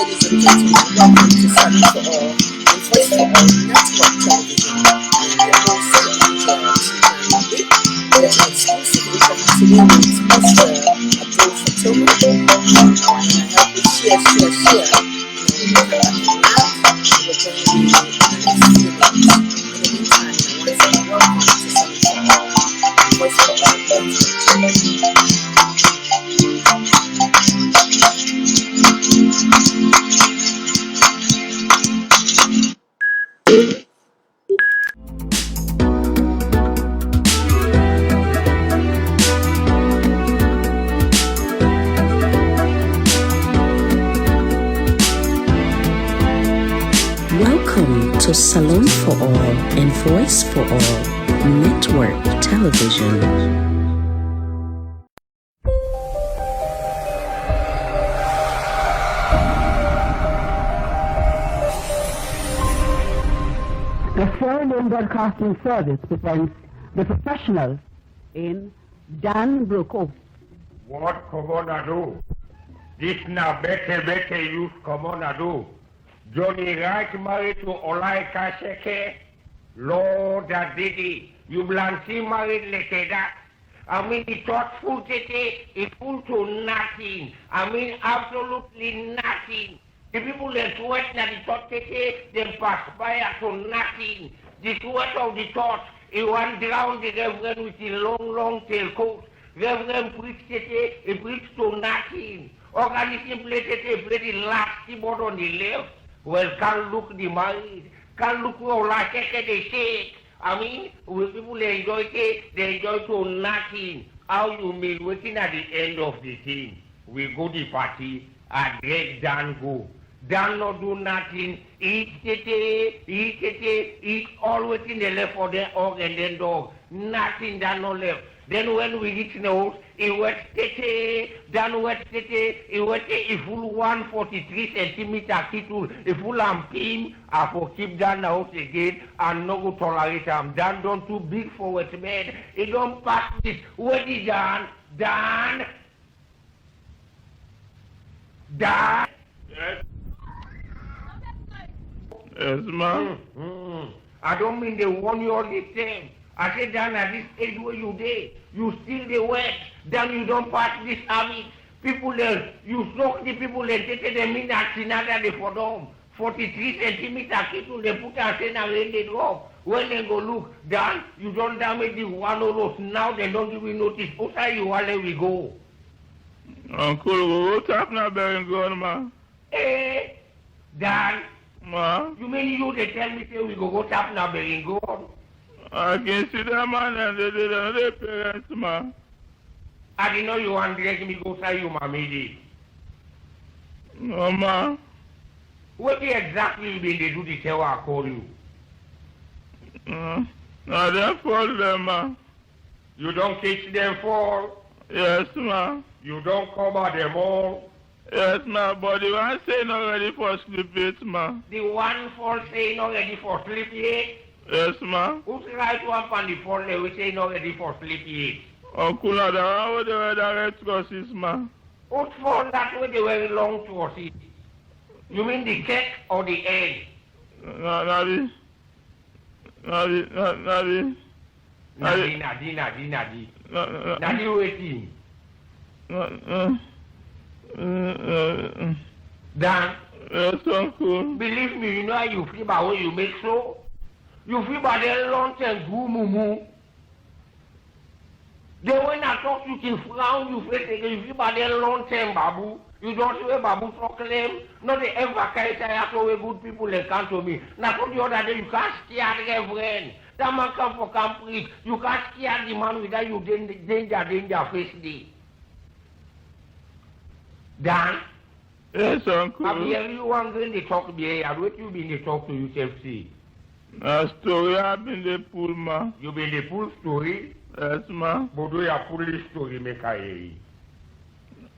ladies and gentlemen, welcome to Sunny for All and Voice for All Network Television. I am your host, Abdul, with an exclusive interview today with Mr. Abdul Fatoma. I help you share. You know, we're going to come back and we're going to be in the next few minutes. In the meantime, I want to say welcome to Sunny for All and Voice for All Network Television. Welcome to Salon for All and Voice for All Network Television. The foreign broadcasting service presents the professionals in Dan Broko. What Commander do? This now better use Commander do. Johnny Wright married to Olaika Sheke. Lord Didi, you Blancy married like that. I mean, the thoughtful tete is full to nothing. I mean, absolutely nothing. The people that sweat na the thought tete, they perspire to nothing. The sweat of the thought, he went drown the reverend with the long tail coat. Reverend preached tete, he preached to nothing. Organism play tete, play the last keyboard on the left. Well, can't look the married, can't look like they shake. I mean, when people enjoy it, they enjoy to nothing. How you mean waiting at the end of the thing? We go the party and let Dan go. Dan not do nothing. Eat, all waiting the left for the hog and then dog. Nothing Dan not left. Then when we reach the house, he wet Dan wet he wet a full 143 centimeter kitten, a full ampim, I for keep Dan house again and no go tolerate him. Dan don't too big for wet man. He don't pass this. Where is Dan? Dan? Yes. Yes, ma'am. I don't mean they warn you all the time. I said, Dan, at this age where you did, you still the wet. Dan, you don't pass this habit. People there, you soak the people and take them in and sinada they for them. 43 centimeter people, they put us in and let it go. When they go look, Dan, you don't damage the one of those. Now they don't give you notice. Outside you while we go. Uncle, go tap now, bearing gun, ma. Eh, Dan. Ma? You mean you they tell me say we go tap now, bearing gun? I can see that man and the parents, ma. I didn't know you want to let me go say you, mammy. No, ma. What exactly you mean they do this how I call you? No, they fall them, ma. You don't catch them fall? Yes, ma. You don't cover them all? Yes, ma, but the one saying already for sleep it, ma. The one fall saying already for sleep yet? Yes, ma. Who's right one on the fall they will say not ready for sleep yet? Uncle, the one with the red crosses, ma. Who's fall that way they very long to us it? You mean the cake or the egg? Nadi. Nadi waiting. Dan, Yes, uncle. believe me, you know how you feel about what you make so? You feel about the long time, goo moo moo. Then when I talk, you can frown, you face again, you feel about the long time, babu. You don't say babu for claim. Not the ever carry after way good people they come to me. Now for the other day, you can't scare the reverend. That man come for camp preach. You can't scare the man without you danger face day. Dan? Yes, uncle. I'm hearing you one going to talk to me. I'll wait you been to talk to yourself, see. A story I've been the pool, ma. You been the full story? Yes, ma. But do your full story make I hear.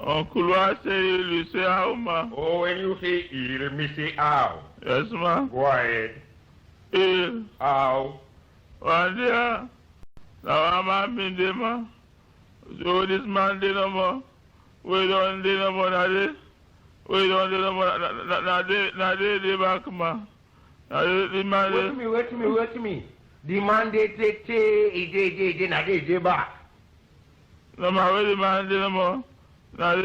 Uncle, I say you say how, ma. Oh, when you say ill, me say how. Yes, ma. Go ahead. Ill. How? One day, now I'm in there, ma. So this man did no more. We don't do no more than this. We don't do no more. Now they back, man. Wait me. The man they back. No more, wait the man, no more. Now they we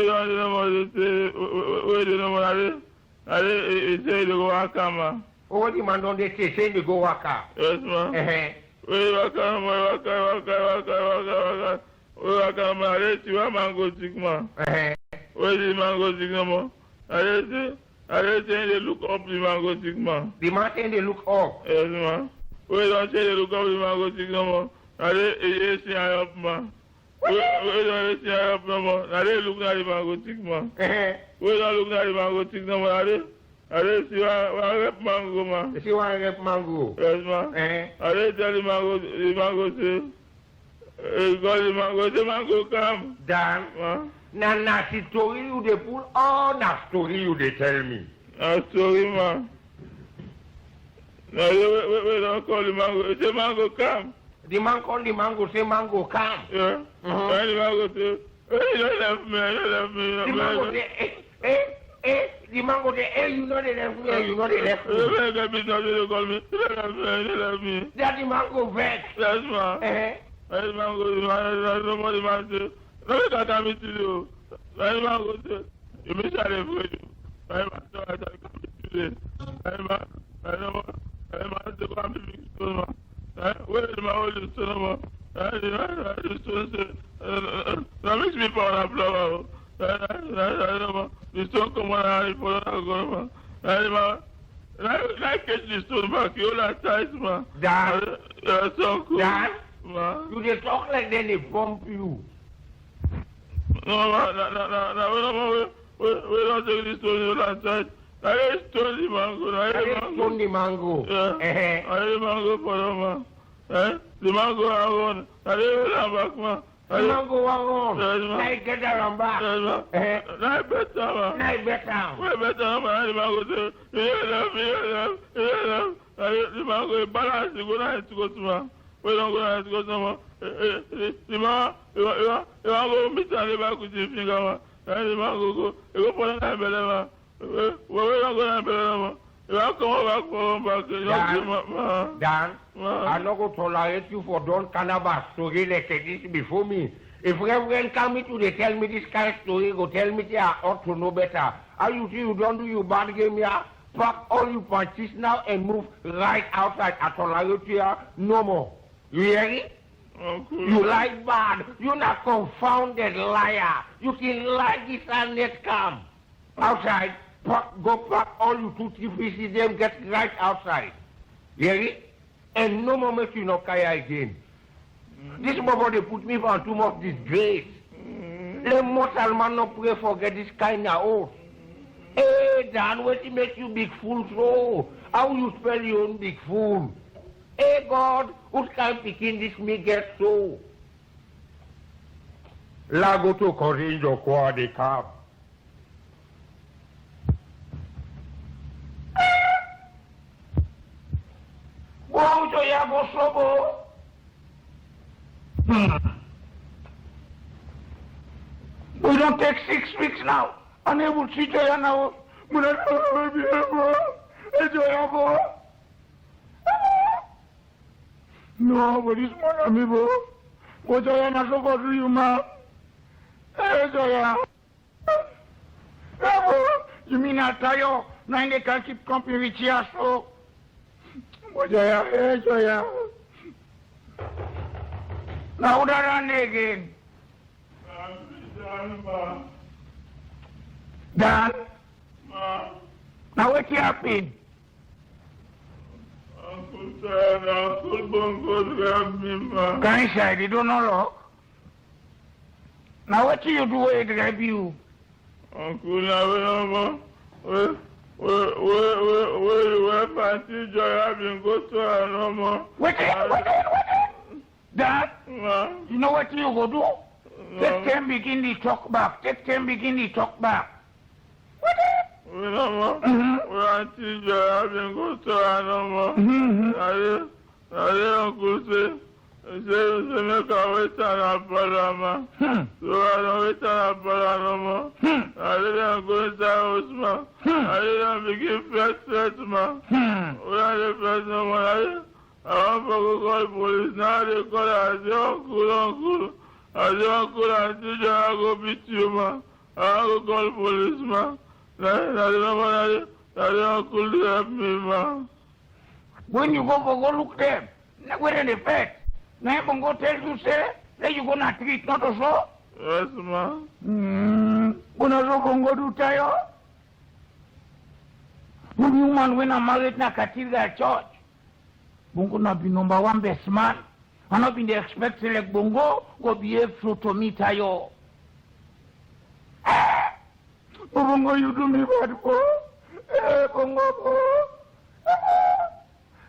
don't do no more. We do no more. They say they go work, man. Oh, the man don't they say they go work out? Yes, man. We work, man. We work, man. They see one man go sick, man. Where the man go sick, no more? I say they look up the man go sick, man. The man say they look up. Yes, man. We don't say they look up the man go sick, no more. Now they see I up, man. We don't see I up no more. Now they look at the man go sick, man. We don't look at the man go sick no more. Now they see one rep mango, man. They see one rep mango. Yes, man. Now they tell the mango say, God, the mango come. Dan, man. Now, story you they pull all that story you they tell me. A story, man. No, we don't call the mango. Say mango come. The man call the mango, say mango come. Yeah. When the mango say, hey, you left me. The mango say, the mango say, you know they left me, you know they left me. You call me. They left me. That the mango vex. Yes, man. The mango, the man say, no, we can't come to you. The mango say, you miss out the food. The man say, I can't come to you. The man say, come to me. Where is my old son? That makes me pound a flower. The stone come on and fall on I catch the stone back. You all ties, man. Dad, so cool. Dad, man. you just talk like then they bump you. No, man, we don't take the stone you all ties. I stone the mango. I stone the mango. Yeah. I mango for them, man. The mango around. I will back, man. The mango around. Yes, man. I get around back. Yes, man. I better, man. I better. We better, man. The mango say, you love. The mango balance. You go to man. We don't go to man. The man, you go meet and the back with your finger, man. And the mango go. You go for the belly, man. We don't go to belly, man. You have to come back. Dan, I'm not going to tolerate you for don't cannabis story like this before me. If Reverend come to they tell me this kind of story, go tell me I ought to know better. How you see you don't do your bad game here? Pack all your punches now and move right outside. I tolerate you no more. You hear it? You like bad. You're not confounded liar. You can lie this and net come. Outside. Go pack all you 2, 3 pieces, them get right outside. You hear it? And no more make you no kaya again. This bubble they put me on too much disgrace. Let mortal man not pray forget this kind of oath. Hey Dan, what make you big fool so? How you spell your own big fool? Hey God, what kind of picking this me get so? Lago to corrijo kwa de cap. Wow, so ya go slobo. We don't take 6 weeks now. Unable to see you now. No, but this one of me, bro. What I am so for you, ma. You mean I tell you, now they can keep company with you, so. Now that on again. Dan? Now what happened? Uncle Bongo grabbed me, man. Go inside, you don't know lock. Now what do you do when they grab you? Uncle, now where Fancy Joy have been go to her no more. Wait. Dad, you know what you go do? Let them begin the talk back. What? We no more. Where Auntie Joy have been go to her no more. I Uncle say, Se me cabeza la palama. No me está la palama. I didn't go inside Osman. I didn't begin first man. When I first man, I want to call police. Now they call as your uncle. As your uncle and teacher, I go beat you, man. I want to call police, man. That your uncle help me, man. When you go look them, where in the fact, now I'm going to tell you, say, that you're going to treat not so? Yes, man. Gonna go to Tayo? When you man when I'm married na cathedral church, Bongo not be number one best man. I'm not been the expected like Bongo go be a fruit to me Tayo. Bongo, you do me bad, boy. Bongo,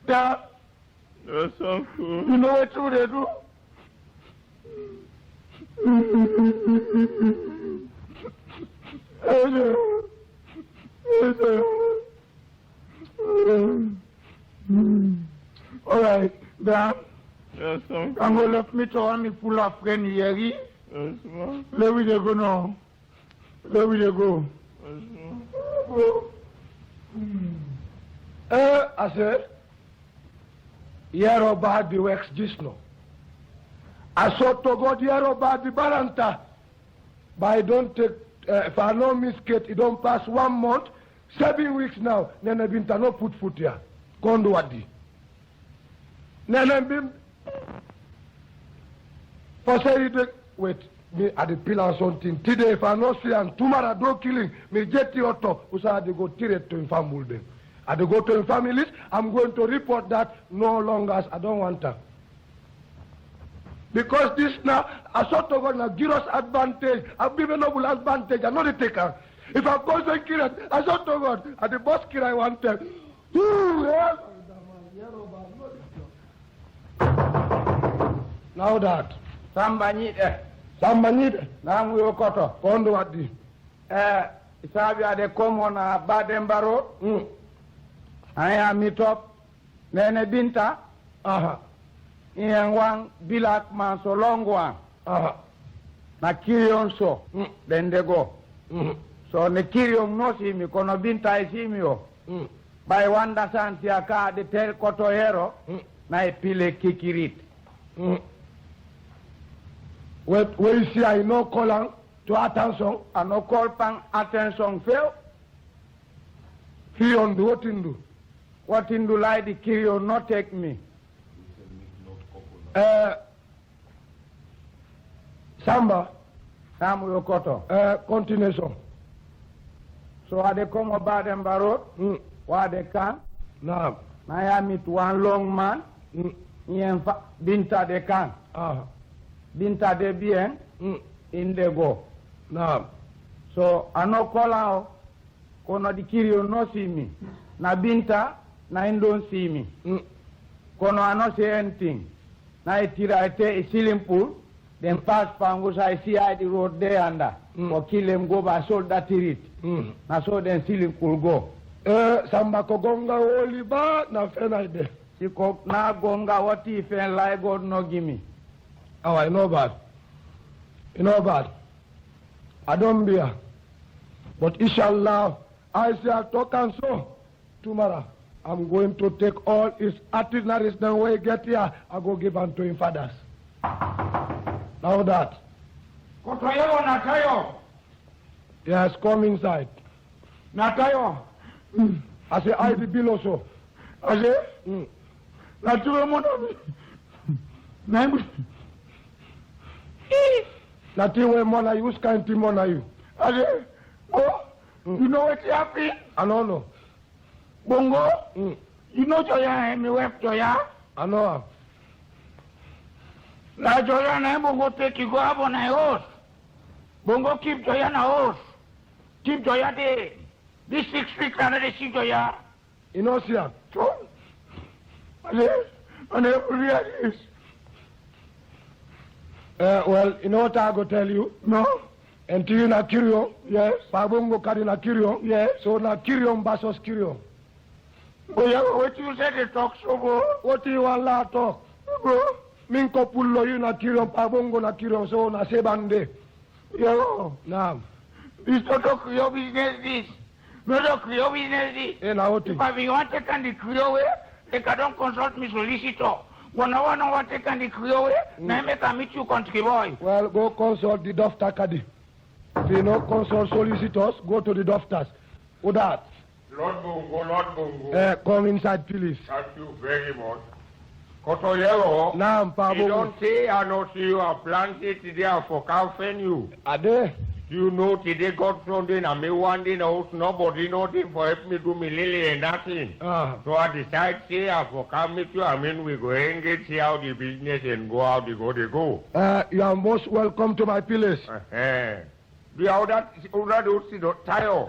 that. Yes, uncle. You know what they do? All right, Dan. Yes, uncle. I'm going to let me to me full of friend here. Yes, man. Let me go now. Let me go. Yes, man. I said, here about the works just now. I saw to go here about the balanta. But I don't take, if I don't miss it don't pass 1 month, 7 weeks now, then I've been no put foot here. Kondo wadi. Then I've been, for say, wait, me at the pillar or something. Today, if I not see and tomorrow do killing, me get the auto, who I go tirate to inform them. I go to families, I'm going to report that no longer, I don't want that. Because this now, I saw to God now give us advantage, I've given noble advantage, I'm not the taker. If I'm going to kill it, I saw to God, at the boss kill I want them. Now that. Sambanyide. Now we will cut off. Kondo wadi. Isabia de come on a Badembaro. I am meet up. Nene Binta. Aha. Ian one Bilak man so long one. Aha. Na Kirion so. Then they go. So ne Kirion no see me, kono Binta I see me. By one dasan siaka de tel koto hero. Na epile kikirit. Wait, you see, I no call to attention. I no call pang attention fail. He on do what in do? What in do lie the Kirio not take me? Samba. Samuel Koto. Continuation. So are they come about them barrow? What they can? Now. I meet one long man. Binta they can. Binta de bien. In the go. Now. So I no call out. Kono the Kirio no see me. Na Binta na don't see me. Kono I no say anything. Na itira ite a ceiling pool. Then pass pangus I see I the road there under. For kill them go by sold that it. Na so then ceiling pool go. Samba kogonga oli ba na fena ide. Siko na gonga what if and like God no give me. Oh, I know bad. You know bad. I don't bear. But inshallah, I shall talk and so. Tomorrow, I'm going to take all his itineraries the way he get here. I go give unto him fathers. Now that. Kotoyo Natayo. Yes, come inside. Natayo. I say, I the bill also. I say, Natayo Mono. Nothing way more you, who's kind of more you? I say, oh, you know what happened? I don't know. Bongo, you know Joya and me web Joya? I know. La Joya and I Bongo take you go up on a horse. Bongo keep Joya na horse. Keep Joya there. This 6 weeks another see Joya. You know, sir. So, I never realized. Well, you know what I go tell you? No. And to you na Kirio? Yes. Pabongo kari na Kirio? Yes. So na Kirio versus Kirio. Boya, what you said they talk so go. What do you want to talk? Bro. Minko pullo you na kirion, pabongo na kirion, so na sebande. Yo. Naam. It's not your business this. Not your business this. Na oti. If I want to take the Creole way, they can't consult me solicitor. When I want to take the Creole way, now make a meet you country boy. Well, go consult the doctor Kadi. If you no consult solicitors, go to the doctors. Who that? Lord Bongo. Come inside, please. Thank you very much. Kotoyero. Naam, You pabongo. don't say I know see you are planted today for calfing you. Ade. You know today God Sunday and me one day house nobody nothing for help me do me lily and nothing. So I decide say I for come meet you. I mean we go engage see how the business and go how they go. You are most welcome to my place. The other see the tire.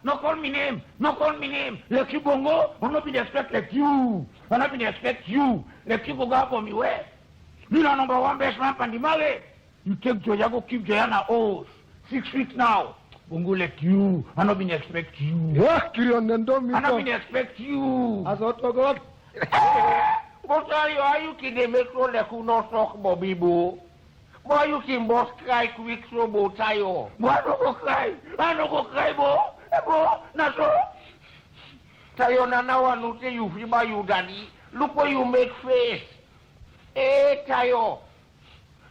No call me name. Like you bongo, I'm not been expect like you. I'm not been expect you. Like you go for me where? You know number one best man and the marry. You take Joya go keep Joanna O's. 6 weeks now. Bongo like you. I'm not been expect you. Yeah, Kirion, then don't I'm not been expect you. As what God? But are you kidding me? So like who not talk Bobby Boo? Why you can boss cry quick so bo tayo? Why don't go cry? I don't go cry bo. Bo, na so. Tayo na now no say you free by you daddy. Look what you make face. Tayo.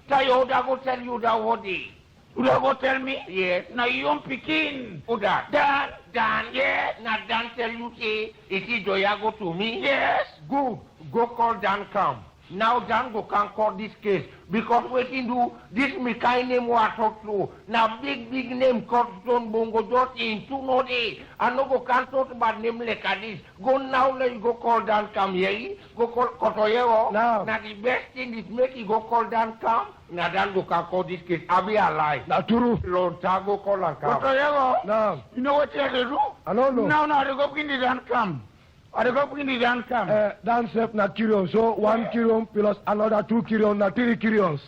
Tayo da go tell you that what day. You go tell me? Yes. Now you don't picking. Who that? Dan, yes. Now Dan tell you say, is it Joya go to me? Yes. Good. Go call Dan come. Now Dan go can call this case. Because waiting do, this me kind name what talk to. Now big name called Stone Bongo just in 2 no day. I no go can't talk about name like this. Go now let you go call Dan come here. Go call Kotoyero. Now the best thing is make you go call Dan come. Now Dan go can call this case. I'll be alive. Now true. Long time go call and come. Kotoyero. Now. You know what you have to do? I don't know. Now they go bring the Dan come. They go bring the Dan come. Dan self na kirion. So 1 kirion plus another 2 kirion na 3 kirions.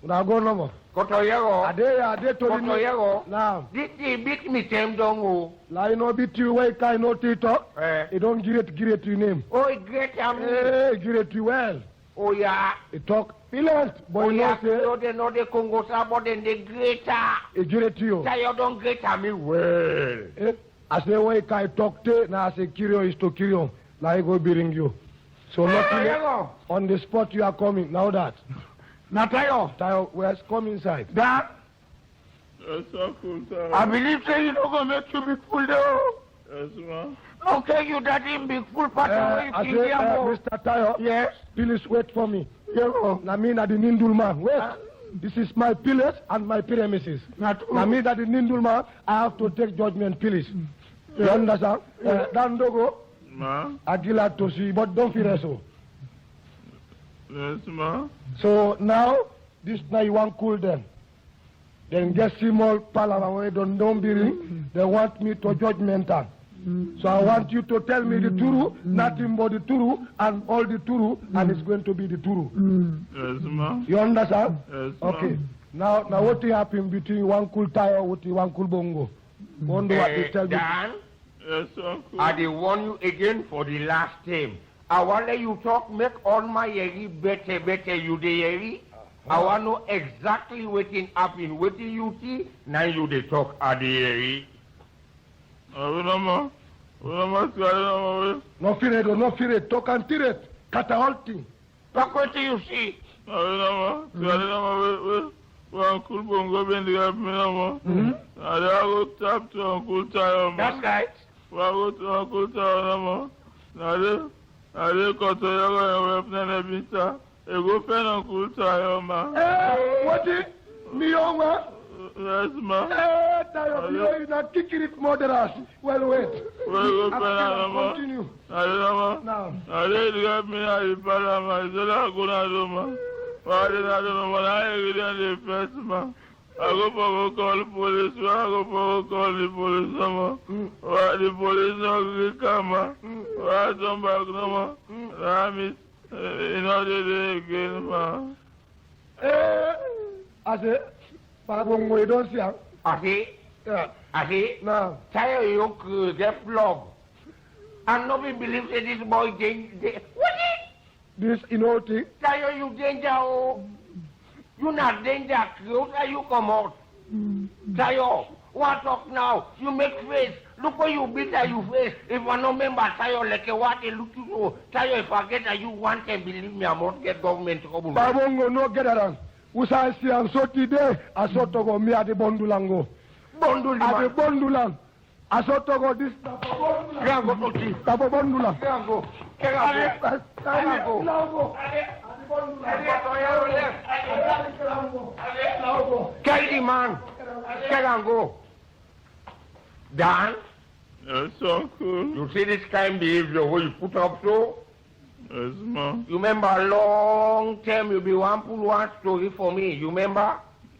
Now go no more. Kotoyero. Ade to Kotoyero. Now. This beat me tem dongo. La you know beat you way kind no tito. It don't great you name. Oh, it great Great you well. Oh yeah. It talk pillant. Boy yeah. no They know the Congo sabo then they greater. It great you. Tayo don't greater me well. I say way kai talk te na say kirion is to kirion. Now I go bring you. So luckily on the spot you are coming. Now that. Now Tayo, where's come inside? That Yes, sir. I believe say you don't go make you big fool though. Yes, ma'am. Okay, you that in big fool pattern where I you think Mr. Tayo. Yes. Please wait for me. Na me na the Nindul man. Wait. This is my pillars and my premises. Na me that the Nindul man, I have to take judgment, please. You understand? Dan Dogo, Ma'am. Agila to see, but don't feel so. Yes, ma'am. So now, this now you want cool them. Then get small palaver don't be ring. They want me to judgmental. So I want you to tell me the turu, nothing but the turu, and all the turu, and it's going to be the turu. Yes, ma'am. You understand? Yes, ma'am. Okay. Now what will happen between one cool tire with one cool bongo? Wonder what they tell you. Dan, Yes, sir. I dey warn you again for the last time. I want let you talk, make all my yeri better you dey yeri. I want know exactly wetin happen, wetin you see, now you dey talk at the yeri. No fear it. Talk and tear it. Cut a whole thing. Talk wetin you see. Uncle Bongo been the me no more. I go tap to Uncle Tayo. That's right. I go to Uncle Tayo no more. I go to your representative. I go pen Uncle Tayo, ma. What is me over? Yes, ma. Tayo, you not kicking it murderers. Well, wait. Continue. Now. I did get me a parama. I said, I'm going to do, ma. I don't know what I really first, ma. I go for call the police, I go for call the police, ma. Why the police not come, ma? Why come back, no, ma? I miss, in order again, ma. I say, Pabongo, you don't see him. I see. No. Tayo you get flog. And nobody believes that this boy what is? this thing. Tayo, you danger, oh. You not danger, close, you come out. Tayo, what talk now? You make face. Look what you beat at you face. If I no member, Tayo, like a what they look you so. Tayo, if I get at you want and believe me, I won't get government trouble. Babongo no get around. Usa si an so today, a so to go me at the bondulango. Bondul, At the bondulang. A so to go this. Gango to chief. Tabo bondulang. Gango. Carry the man. Gango. Dan? Yes, uncle. You see this kind of behavior where you put up so? Yes, ma. You remember a long time you be one pull one story for me, you remember?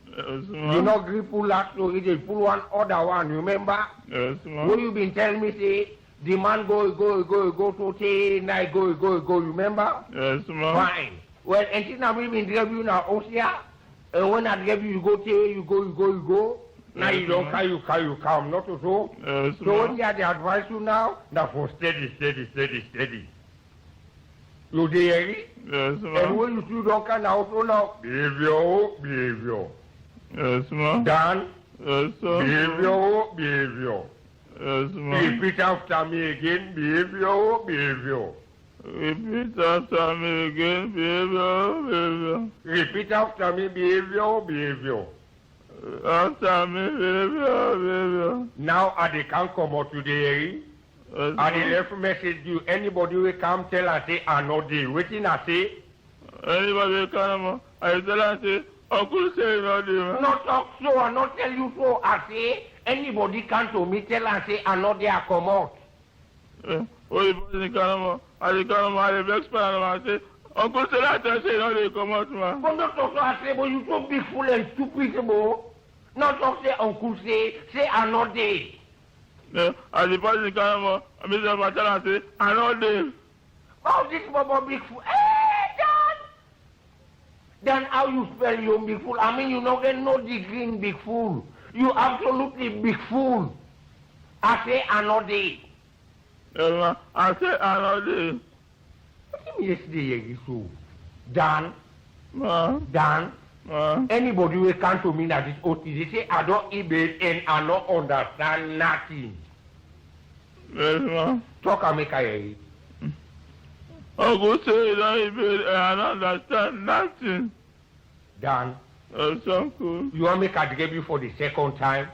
Yes, ma. You not grip pull that story, they pull one other one, you remember? Yes, ma. What you been telling me say, the man go to say, night go, you remember? Yes, ma. Fine. Well, until now we been drive you now, Osia, and when I drive you go, you go. Now you don't you come, not so. Yes, So ma. when you have the advice you now for steady. You there? Yes, ma. And when you see don't come also now, behavior. Yes, ma. Dan, Yes, sir. behavior. Yes, ma. Repeat after me again, behavior. Repeat after me again, behavior. Repeat after me, behavior. After me, behavior. Now I can't come out today. Yes, And the ma. left message you anybody will come tell and say I know the waiting I say. Anybody come, I tell her, say, Uncle say no, dear. Not talk so, I not tell you so. I say anybody come to me tell and say I know they are come out. Oh, the person come, I vex I say, Uncle say that I say no, they come out, man. But not talk so I say, but you so big fool and stupid, bro. Not talk say uncle say I know they. And the person come, Mr. Matala say, I know they. How this Bobo big fool? Hey, Dan! Then how you spell your big fool? I mean, you not get no degree in big fool. You absolutely big fool. I say I know they. I say I know they. Yesterday, so Dan, Ma. anybody will come to me that is OT, they say I don't eat and I don't understand nothing. Yes, ma. Talk and make I hear it. Uncle say you don't even understand nothing. Dan, Yes, uncle. you want me to give you for the second time?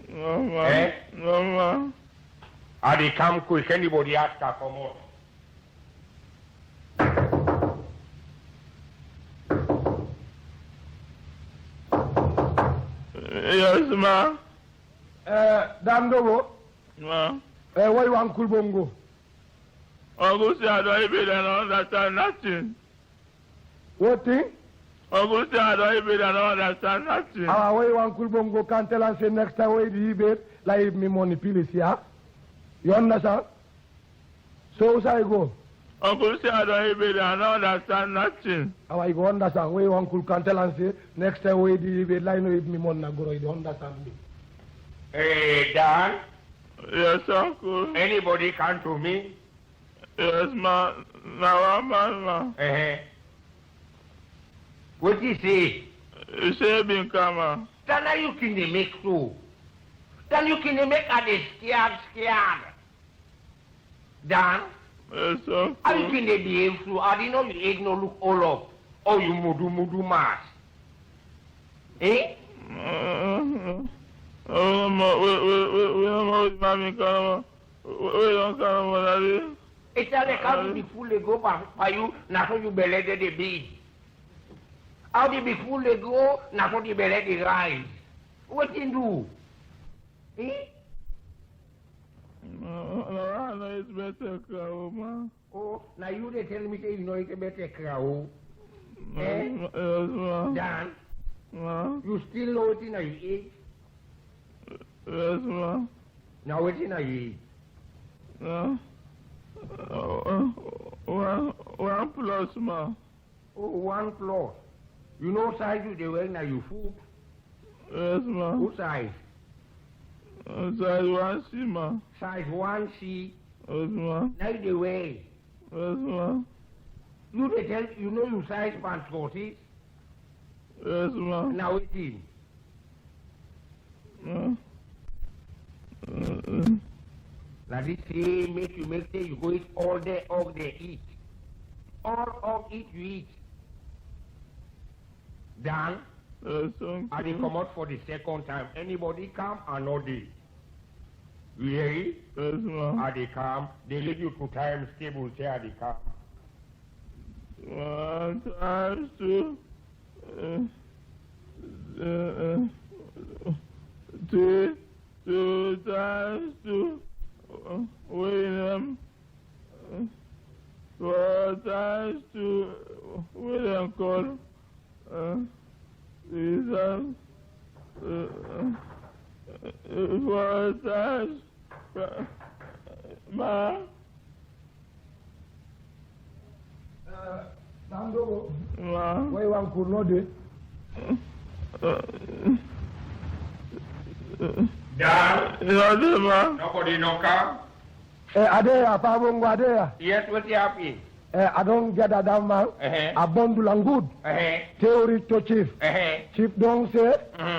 No, ma. Eh? No, ma. I they come quick, anybody ask her come out. Yes, ma. Dandogo, Ma. why you Uncle Bongo? Uncle say I don't even understand nothing. What thing? Uncle say I don't even understand nothing. Why you Uncle Bongo can't tell us say next time where the debate, like me money police, yeah? You understand? So I go. Uncle say I don't even understand nothing. How I go understand where you Uncle can't tell us say next time where the debate, like no if me money go, you understand me. Hey, Dan, Yes, uncle. anybody come to me? Yes, ma. Now, ma. What you say? You say been come. Then you can make so. Then you can make a scared. Dan, Yes, uncle. how you can behave so? I didn't know you ain't no look all up. Oh, you mudu mass. Eh? Oh, we don't come. We don't come, daddy. It's a how the fool they go by you, now so you belay the bid. How the fool they go, now so the belay the rise. What you do? Eh? No, it's better, ma. Oh, now you they tell me say you know it's a better crowd. Yes, ma. Dan, Ma. you still know what in you eat? Yes, ma. Now what in you eat? No. 1 plus, ma. Oh, 1 plus. You know size you they wear now you food? Yes, ma. What size? Size 1C, ma. Size 1C. Yes, ma. Now they wear. Yes, ma. You they tell you know you size pants 40. Yes, man. Now 18. Now this say make sure you go eat all day eat. All eat you eat. Dan, Yes, thank I you. come out for the second time. Anybody come and no day. You hear it? Yes, man. Are they come? They leave you 2 times table say are they come. 1 times 2. 3, 2 times 2. William. 4 times 2. William Cole. Jesus. 4 times. Ma. Nandogo, Ma. why you want to know this? Dan, Nothing, ma. nobody no come. Adeya, Pabongo Adeya. Yes, what's happening? I don't get that down, man. Uh-huh. Abundul and good. Uh-huh. Theory to chief. Uh-huh. Chief don't say,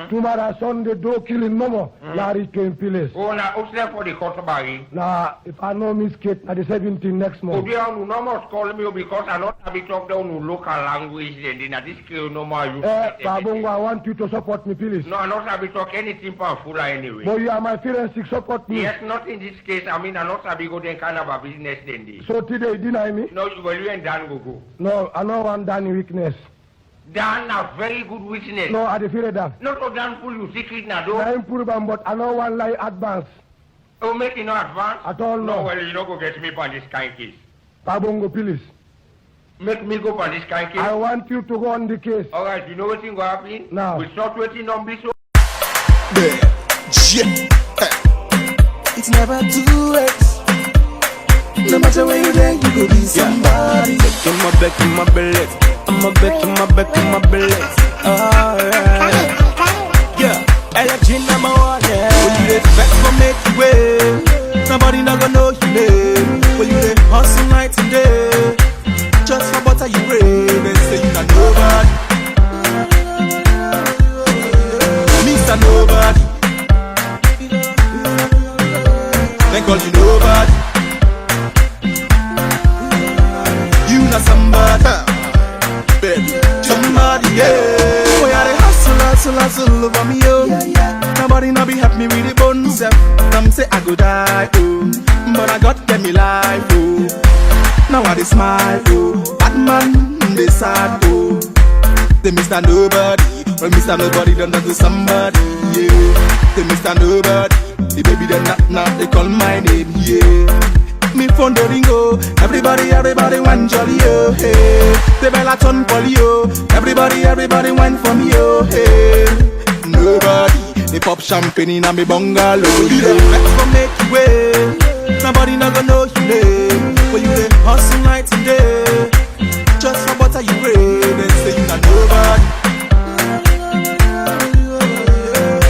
tomorrow Sunday do killing Momo. Larry to him place. Oh, now, what's there for the Kotobari? Now, if I know Miss Kate, at the 17th next Oh, month. dear, you no more call me because I not have it talk down to local language and in this scale no more use. Pabongo, I want you to support me, please. No, I not have it talk anything for full anyway. But you are my forensic support me. Yes, not in this case. I mean, I not have it go then kind of a business then this. So today, deny me? No, well, you and Dan go. No, I don't want Danny weakness. Dan a very good witness. No, I defeated that. Not to Dan pull you secret now, though. I improve them, but I don't want like advance. Oh, make it no advance? At all, No, no. well, you don't go get me on this kind case. Pabongo, please. Make me go on this kind case. I want you to go on the case. All right, you know what's going to happen? Now. We start waiting on this. It's never too late. No matter where you're there, you could be somebody. Back in my belly. I'm a back in my belly. Alright. Yeah, LFG number 1. Yeah. When you get back for make you way, nobody not gonna know your name. When you get hustle night and day, just for butter you rain. They say you not nobody. Mr. Nobody. They call you nobody. You not somebody, baby. Somebody, yeah. Boy, I dey hustle over me, yo. Nobody not be help me with the bones, yeah. Some say I go die, oh, but I got them me life, oh. Now I dey smile, oh. Bad man, they sad, oh. They Mr. Nobody, well Mr. Nobody done to somebody, yeah. They Mr. Nobody, the baby done knock, they call my name, yeah. Me phone the ringo, everybody want jolly, oh, hey. The bella turn polio, everybody want for me, oh, hey. Nobody, they pop champagne in a me bungalow. You the best for make you way, nobody not gonna know your name. When you dey hustle night and day, just for butter you rain. They say you not nobody,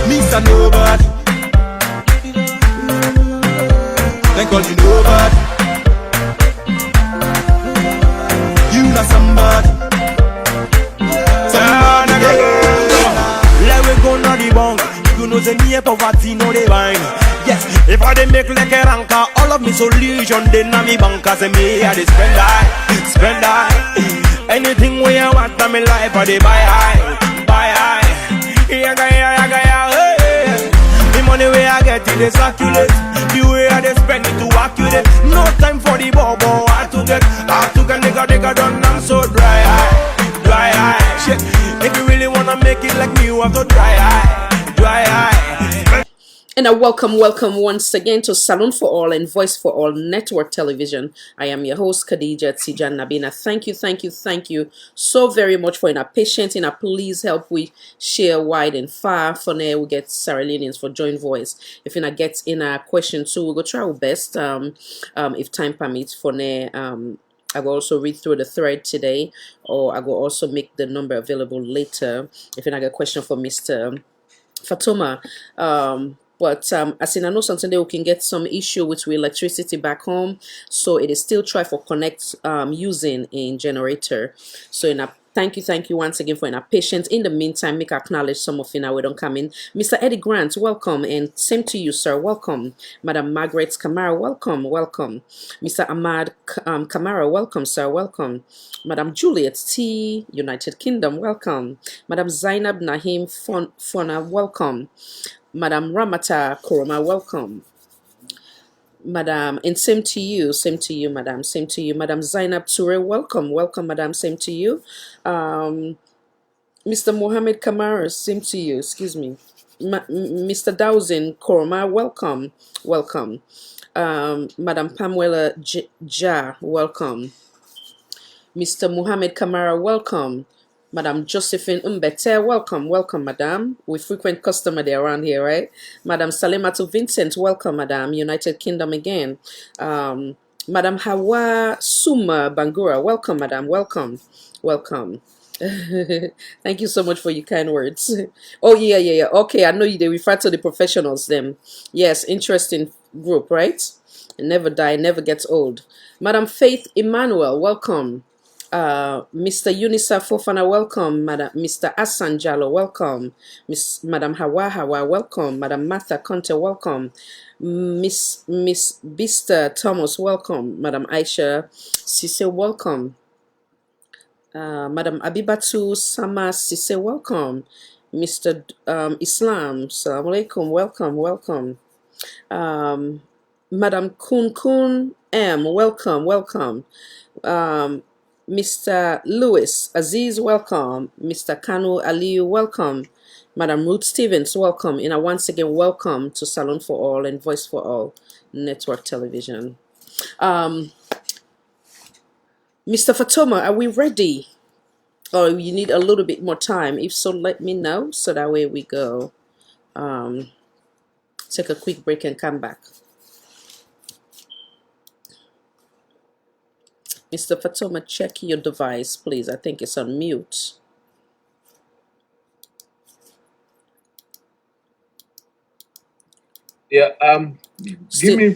Mr. Nobody. They call you nobody. You not somebody. Somebody, yeah. Let we go na the bank. You know the near poverty no they wine. Yes, if I dey make like a ranker, all of me solution they na me banker. Say me I dey spend high. Anything we I want na me life I dey buy high. Yaga, hey. The money where I get it, they circulate. The way I they spend it to accurate. No time for the bobo. Hard to get, nigga done. I'm so dry eye. Shit, if you really wanna make it like me, you have to dry eye. And a welcome once again to Salon for All and Voice for All Network Television. I am your host, Khadija Tijan Nabina. Thank you so very much for your patience. And please help we share wide and far. For now, we get Sarah Linians for joint voice. If you not get in a question too, we'll go try our best. If time permits. For now, I will also read through the thread today, or I will also make the number available later. If you not get a question for Mr. Fatoma, But as in I know something we can get some issue with electricity back home, so it is still try for connect using in generator. So in a thank you once again for in a patience. In the meantime, make acknowledge some of you now we don't come in. Mr. Eddie Grant, welcome, and same to you, sir. Welcome. Madam Margaret Kamara, welcome. Mr. Ahmad Kamara, welcome, sir. Welcome. Madam Juliet T, United Kingdom, welcome. Madam Zainab Nahim Fona, welcome. Madam Ramata Koroma, welcome. Madam, and same to you, Madam, same to you. Madam Zainab Toure, welcome, Madam, same to you. Mr. Mohammed Kamara, same to you, excuse me. Mr. Dowsin Koroma, welcome. Madam Pamela Ja, welcome. Mr. Muhammad Kamara, welcome. Madam Josephine Umbete, welcome, Madam. We frequent customer there around here, right? Madam Salimatu Vincent, welcome, Madam. United Kingdom again. Madam Hawa Suma Bangura, welcome, Madam. Welcome. Thank you so much for your kind words. Oh, yeah. Okay, I know they refer to the professionals, them. Yes, interesting group, right? Never die, never gets old. Madam Faith Emmanuel, welcome. Mr. Unisa Fofana, welcome. Mr. Asan Jalo, welcome. Madam Hawa, welcome. Madam Martha Conte, welcome. Miss Bista Thomas, welcome. Madam Aisha Sise, welcome. Madam Abibatu Sama Sise, welcome. Mr. Islam, Assalamu alaikum, welcome. Madam Kun M, welcome. Mr. Lewis Aziz, welcome. Mr. Kanu Aliyu, welcome. Madam Ruth Stevens, welcome. And once again, welcome to Salon for All and Voice for All Network Television. Mr. Fatoma, are we ready? Or you need a little bit more time? If so, let me know, so that way we go. Take a quick break and come back. Mr. Fatoma, check your device, please. I think it's on mute. Yeah, give me a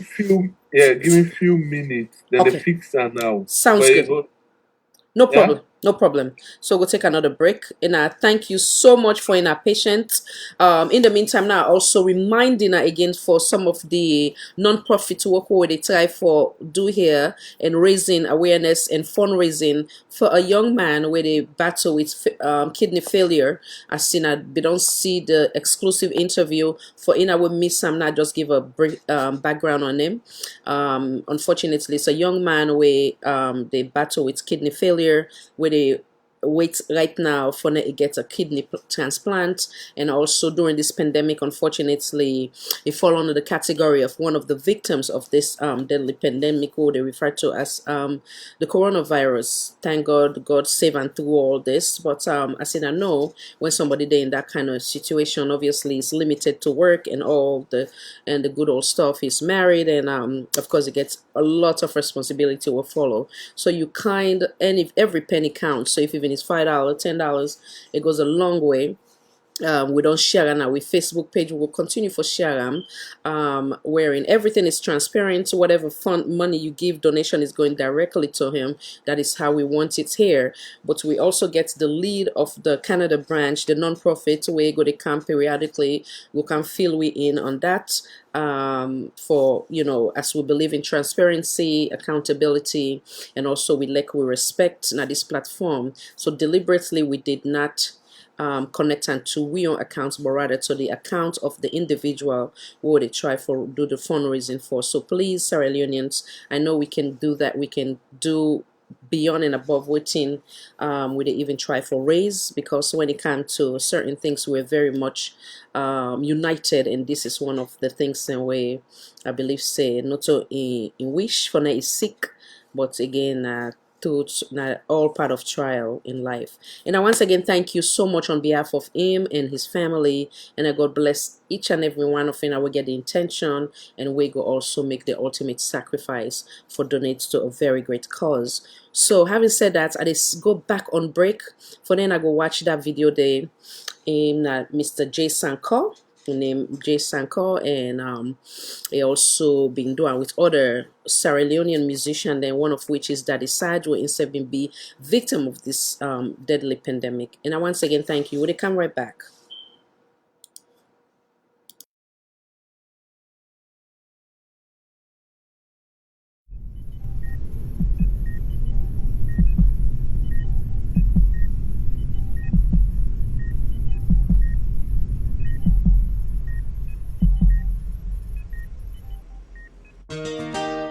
few minutes. Then Okay. they fix that now. Sounds But good. No problem. No problem. So we'll take another break. And thank you so much for our patience. In the meantime, now also reminding again for some of the non-profit work where they try for do here and raising awareness and fundraising for a young man where they battle with kidney failure. As seen, we don't see the exclusive interview for Ina with Miss Sam. Not just give a brief background on him. Unfortunately, it's a young man where they battle with kidney failure, where they wait right now for to get a kidney transplant. And also during this pandemic, unfortunately, it fall under the category of one of the victims of this deadly pandemic, who they refer to as the coronavirus. Thank God save and through all this. But as I know, when somebody there in that kind of situation, obviously is limited to work and all the good old stuff. He's married, and of course, it gets a lot of responsibility will follow. So you and if every penny counts. So if even it's $5, $10, it goes a long way. We don't share them now with Facebook page. We will continue for share them, wherein everything is transparent. Whatever fund money you give, donation is going directly to him. That is how we want it here. But we also get the lead of the Canada branch, the non-profit, where go to come periodically. We can fill we in on that. For as we believe in transparency, accountability, and also we respect now this platform. So deliberately we did not connect and to we own accounts, but rather to the account of the individual who they try for do the fundraising for. So please, Sierra Leoneans, I know we can do that. We can do beyond and above waiting. We didn't even try for raise, because when it comes to certain things, we're very much united, and this is one of the things in way I believe say not to in wish for is sick, but again to all part of trial in life. And I once again thank you so much on behalf of him and his family, and I God bless each and every one of you. I will get the intention, and we go also make the ultimate sacrifice for donate to a very great cause. So having said that, I just go back on break for then I go watch that video there in Mr. Jason Call. named Jay Sankor, and he also been doing with other Sierra Leonean musicians, then one of which is Daddy Saj, who instead been be victim of this deadly pandemic. And I once again thank you. Will they come right back?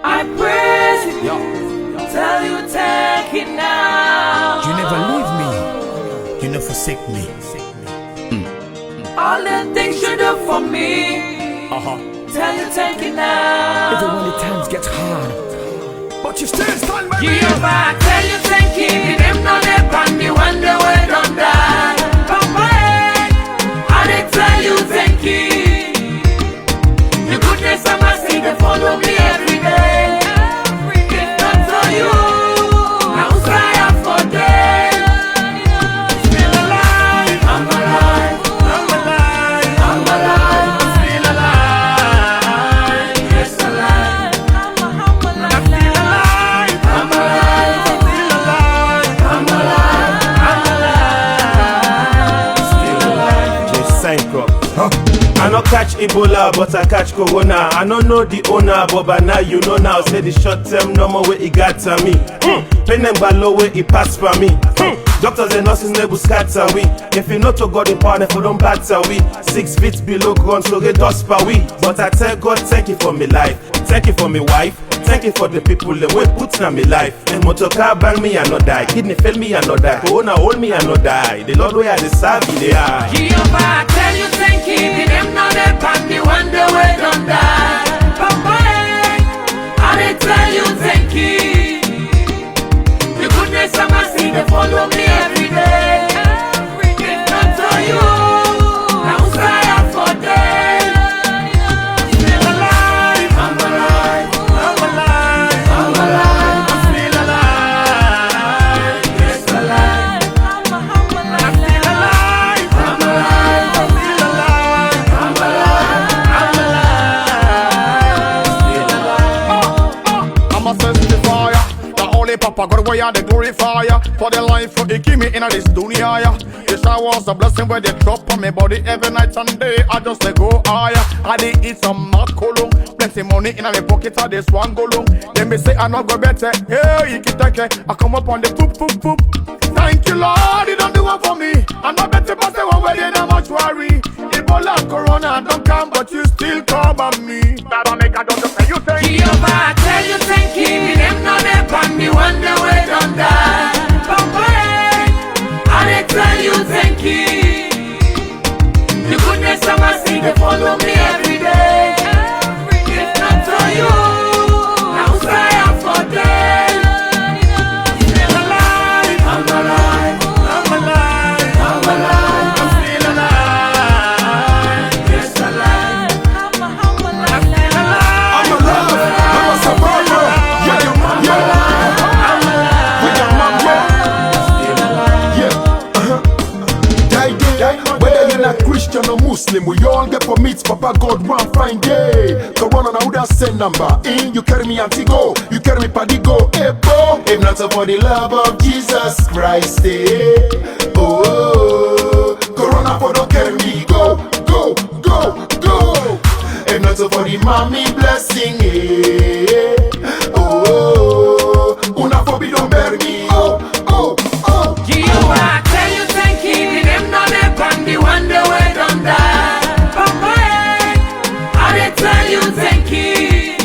I praise you, tell you thank you now. You never leave me, you never forsake me. All the things you do for me, tell you thank you now. Even when the times get hard, but you still stand by me. Jehovah, tell you thank you. If them not there on me, wonder where don't die. Papa, I dey tell you thank you. The goodness of my see, they follow me every day. If not for you, I would cry out for them. Still alive, I'm alive, I'm alive, I'm alive, I'm still alive, yes alive, I'm alive, I'm still alive, I'm alive, I'm still alive, I'm alive, I'm alive, still alive. Just Sanko. I no catch Ebola, but I catch Corona. I no know the owner, but by now you know now. Say the short term no more way it got to me. Pain and low way it pass for me. Doctors and nurses never scatter we. If you know to God in power, if you don't batter we. 6 feet below ground, so get dust per we. But I tell God, thank you for me life. Thank you for me wife. Thank you for the people that we put in my life. And motor car bang me and not die. Kidney fail me and not die. Corona hold me and not die. The Lord way I deserve me, they are. Jehovah, I tell you thank you. If them not there on me, wonder where don't die. Papa, I dey tell you thank you. The goodness of my see, they follow me every day. If not for you, I would cry out for them. Still alive, I'm alive, I'm alive, I'm alive, I'm still alive, yes alive, I'm still alive, I'm alive, I'm still alive, I'm alive, I'm alive, still alive. I'm a testifier. The holy Papa God way and the glorifier. For the life for he give me in this dunya. Yes, I was a blessing where they drop on my body every night and day. I just say go higher. I did eat some macolong. Plenty money in my pocket, I just one go long. Then me say I not go better. Hey, you can take it. I come up on the poop poop poop. Thank you Lord, you don't do one for me. I'm not better but the one where they not much worry. Ebola and Corona don't come, but you still come on me. That don't make I don't say you thank you. Jehovah, I tell you thank you. If them not there on me, wonder where don't die. Papa, I dey tell you thank you. The goodness of my see, they follow me every day. If not for you, I would cry out for them. Still alive, I'm alive, I'm alive, I'm alive, I'm still alive, yes alive, I'm still alive, I'm alive, I'm a survivor. Yeah, yeah, I'm alive, with your mom, yeah. Whether you're not Christian or Muslim, we all get permits. Papa God one fine day. Corona now that send number in. You carry me anti-go, you carry me padigo. Hey, bo. If not for the love of Jesus Christ, eh. Oh, Corona for don't carry me go, go, go, go. If not for the mommy blessing, eh. Oh, una for be don't bury me. Oh, oh, oh. Jehovah, I tell you thank you. If them not there on me, wonder where don't die. Papa, I dey tell you thank you.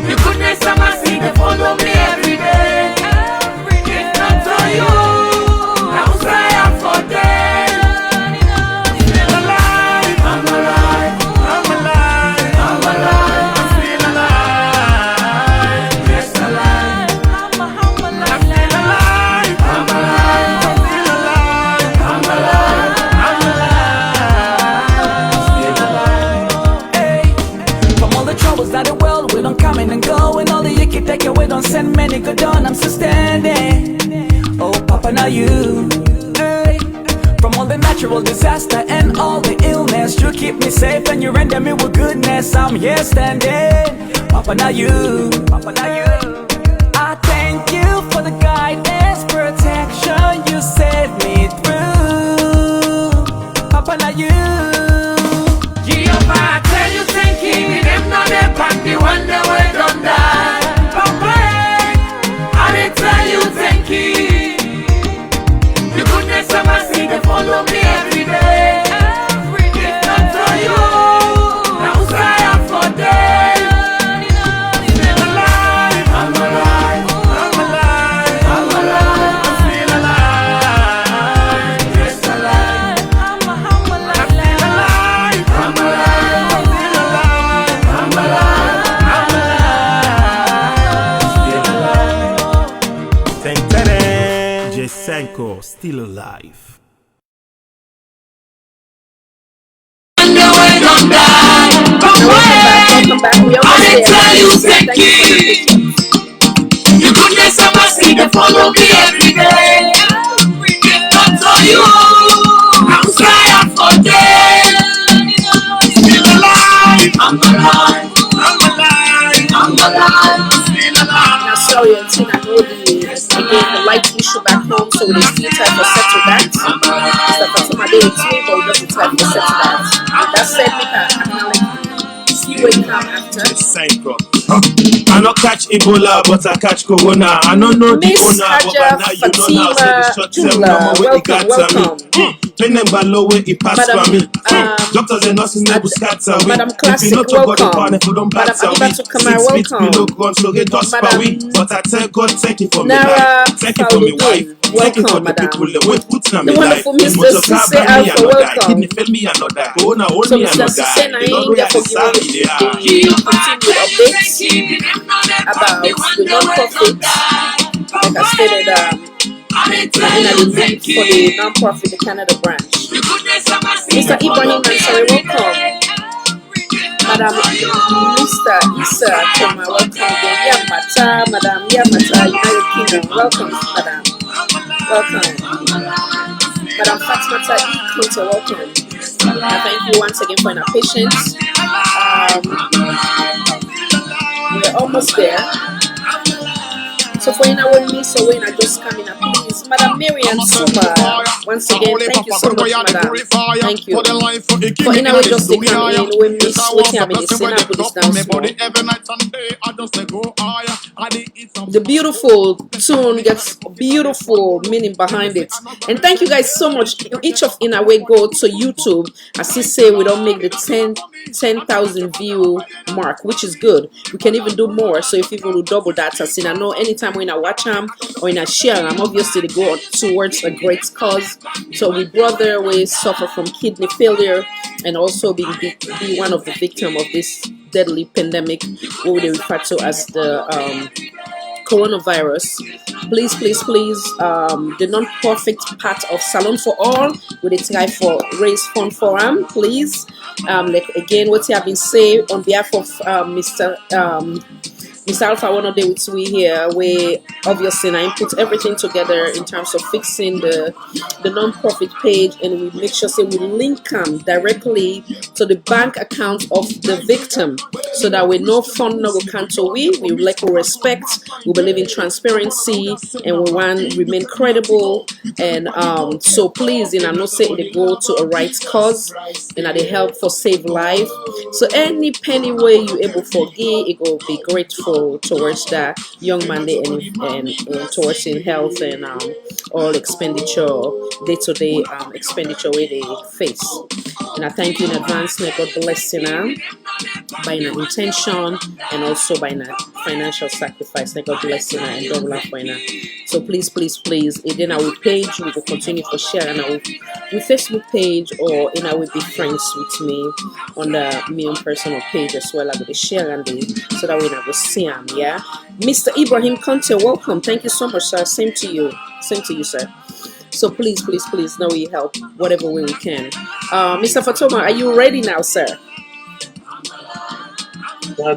The goodness of my see, they follow me every day. If not for you, I would cry out for them. Still alive, I'm alive, I'm alive, I'm alive, I'm still alive, yes alive, I'm still alive, I'm alive, I'm still alive, I'm alive, I'm alive, still alive. Hey, from all the troubles that the world we don't coming and going, all the yicky take away don't send many good on. I'm still standing. Oh, Papa, now you. Hey, from all the natural disaster and all the illness, you keep keep me safe and you render me with goodness. I'm here standing. Papa, now you. Papa, now you. I thank you for the guidance, protection you set me through. Papa, now you. Jehovah, I tell you thank you. The name not the pan, the one that way done that. Papa, I did tell you thank you. The goodness of my seed, they follow me every day. If not for you, now who's I am for them? Still alive, I'm alive, I'm alive, I'm alive, I'm still alive, yes alive, I'm still alive, I'm alive, I'm still alive, I'm alive, I'm alive, still alive. Jesenko, still alive. Welcome back. We almost tell you there. thank you. The goodness of my seed, they follow me every day. If not for you, I'm crying for them. Still alive, I'm alive, I'm alive, I'm alive, still alive. Now, sorry, Tina, I know the light issue back home, so we still try to settle that. Mr. Fatoma, they will tell but we just try to settle that. And that said, we can acknowledge, see where you come after. Jesenko. I not catch Ebola, but I catch Corona. I don't know the Miss owner, Haja but now you know now. Say the short term number where it got to me. When them low way it pass for me. Doctors and nurses never scatter we. Madam Classic, If you not talk about the welcome. partner, if you don't Madam batter we. Abibatu Kamara, 6 feet welcome. below ground, so get dust per Madam week. But I tell God, thank you for me Nara life. Thank you for me wife. Thank you for welcome, the madam. people that wait put on The me life. wonderful Mr. Sise Alpha, welcome. Kidney fail me another. Corona hold So me Mr. another. Sise They don't Naim, know they're how to forgiving serve me they are. continued updates about the non-profit, like I stated, in the link for the non-profit, the Canada branch. Mr. Ibrahim Ansari, welcome. Madam Mr. Issa Koma, welcome again. Yamata, Madam Yamata, United Kingdom, welcome, Madam. Welcome. Madam Fatmata E. Kunte, welcome. I thank you once again for your patience. We're almost there. So for you with me, so when I just come in, please, Madam Miriam Suma, once again, thank you so much, Madam. Thank you. For you know, just to come in, we miss what you have in the scene, I put this down small. The beautiful tune gets beautiful meaning behind it. And thank you guys so much. Each of in our way go to YouTube. As you say, we don't make the 10,000 view mark, which is good. We can even do more. So if people will double that, as I know anytime when I watch them or in a share them, obviously they go towards a great cause. So we brother we suffer from kidney failure and also be one of the victims of this deadly pandemic, what we refer to as the coronavirus. Please, please, please, the non-profit part of Salon for All with a try for raise fund forum, please. Like again, what you have been saying on behalf of Mr. Alpha, one of the weeks we here, we obviously I put everything together in terms of fixing the non-profit page, and we make sure say we link them directly to the bank account of the victim, so that we no fund no will cancel. We like we respect, we believe in transparency, and we want remain credible. And so please, I'm not saying they go to a right cause, and they help for save life. So any penny way you able for give, it will be grateful towards that young man and towards in health and all expenditure, day-to-day expenditure where they face. And I thank you in advance. May God bless you now by an intention and also by a financial sacrifice. May God bless you now and double up by now. So please, please, please, in our page we will continue to share, and our Facebook page, or in our be friends with me on the me own personal page as well. I will share and so that we never see them. Yeah, Mr. Ibrahim Conte, welcome. Thank you so much, sir. Same to you, sir. So please, please, please, now we help whatever way we can. Mr. Fatoma, are you ready now, sir? No,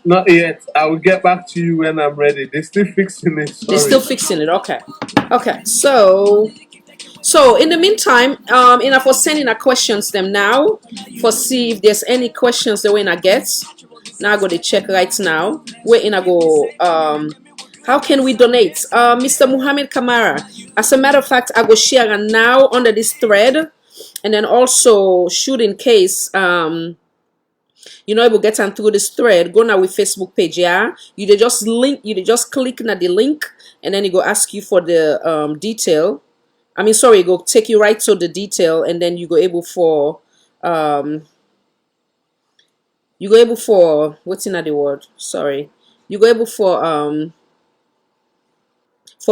not yet. I will get back to you when I'm ready. They're still fixing it. Sorry. They're still fixing it. Okay. So So in the meantime, enough for sending our questions them now for see if there's any questions the way I get. Now I go to check right now. Where in I go how can we donate? Mr. Muhammad Kamara. As a matter of fact, I go share now under this thread, and then also shoot in case you know able get on through this thread. Go now with Facebook page, yeah. You they just link, you they just click on the link, and then it go ask you for the detail. I mean, sorry, it go take you right to the detail, and then you go able for what's in the word? Sorry, you go able for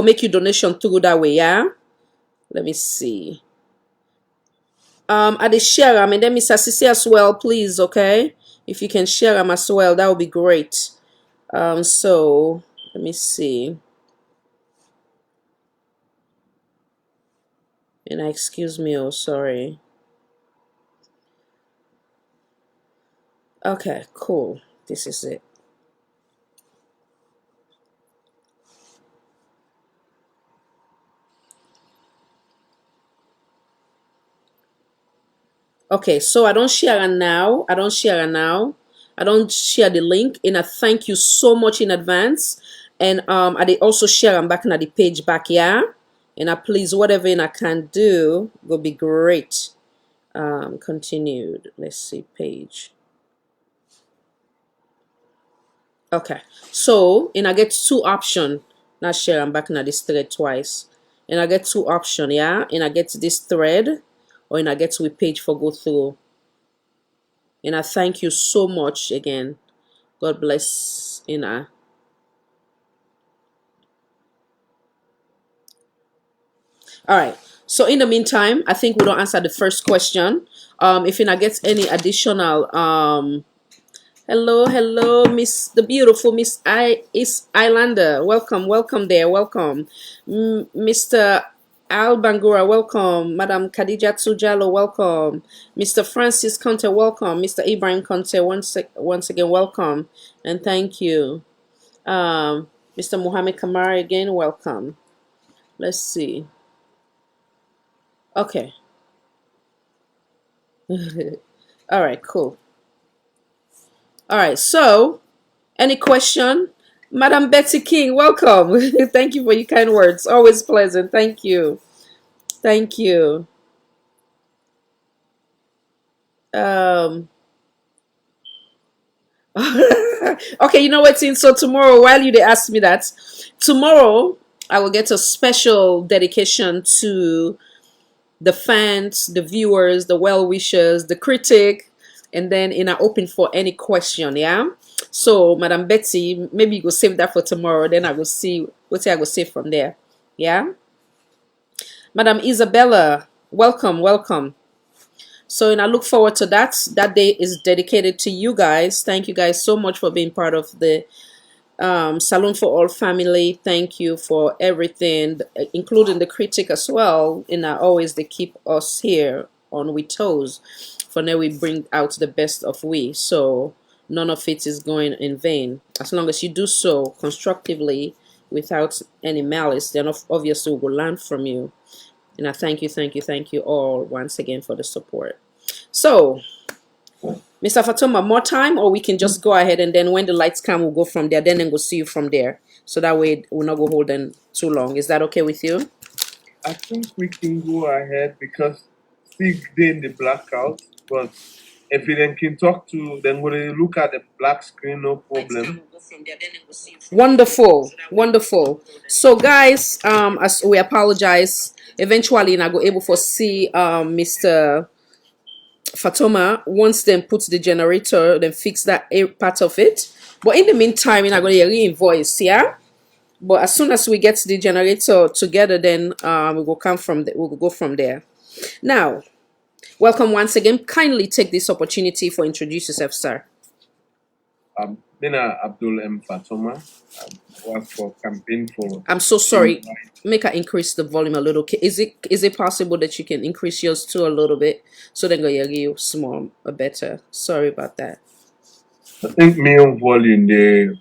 make you donation through that way, yeah. Let me see. I did share them, and then Mr. Sisi as well, please, okay. If you can share them as well, that would be great. So let me see. And excuse me, oh sorry. Okay, cool. This is it. Okay, so I don't share it now. I don't share it now. I don't share the link. And I thank you so much in advance. And I did also share them back on the page back, yeah. And I please whatever I can do will be great. Continued. Let's see page. Okay, so and I get two options. Not share. I'm back in this thread twice, and I get two options. Yeah, and I get this thread, or and I get to a page for go through. And I thank you so much again. God bless. All right. So in the meantime, I think we don't answer the first question. If I get any additional hello, Miss the beautiful Miss Islander. Welcome there. Welcome, Mr. Al Bangura. Welcome, Madam Khadija Tsujalo. Welcome, Mr. Francis Conte. Welcome, Mr. Ibrahim Conte. Once again, welcome and thank you. Mr. Muhammad Kamara again. Welcome. Let's see. Okay. All right. Cool. All right. So, any question? Madam Betty King, welcome. Thank you for your kind words. Always pleasant. Thank you. Thank you. Okay, you know what, so tomorrow, while you asked me that, tomorrow I will get a special dedication to the fans, the viewers, the well-wishers, the critic, and then I open for any question, yeah? So, Madam Betty, maybe you go save that for tomorrow, then I will see what I will say from there, yeah? Madam Isabella, welcome. So, and I look forward to that. That day is dedicated to you guys. Thank you guys so much for being part of the Salon for All family. Thank you for everything, including the critic as well. And always they keep us here on we toes. For now, we bring out the best of we. So none of it is going in vain. As long as you do so constructively, without any malice, then obviously we will learn from you. And I thank you all once again for the support. So, Mr. Fatoma, more time, or we can just go ahead and then when the lights come, we'll go from there. Then we'll see you from there. So that way we'll not go holding too long. Is that okay with you? I think we can go ahead because still in the blackout. But if you then can talk to, then we'll look at the black screen, no problem. Wonderful. So guys, as we apologize, eventually I go able to see Mr. Fatoma once then put the generator, then fix that part of it. But in the meantime, I'm going to re-invoice, yeah? But as soon as we get the generator together, then we will come from we'll go from there. Now, welcome once again. Kindly take this opportunity for introduce yourself, sir. Abdul M. Fatoma. I work for campaign for. I'm so sorry. Make her increase the volume a little. Is it possible that you can increase yours too a little bit so then go you small or better? Sorry about that. I think main volume there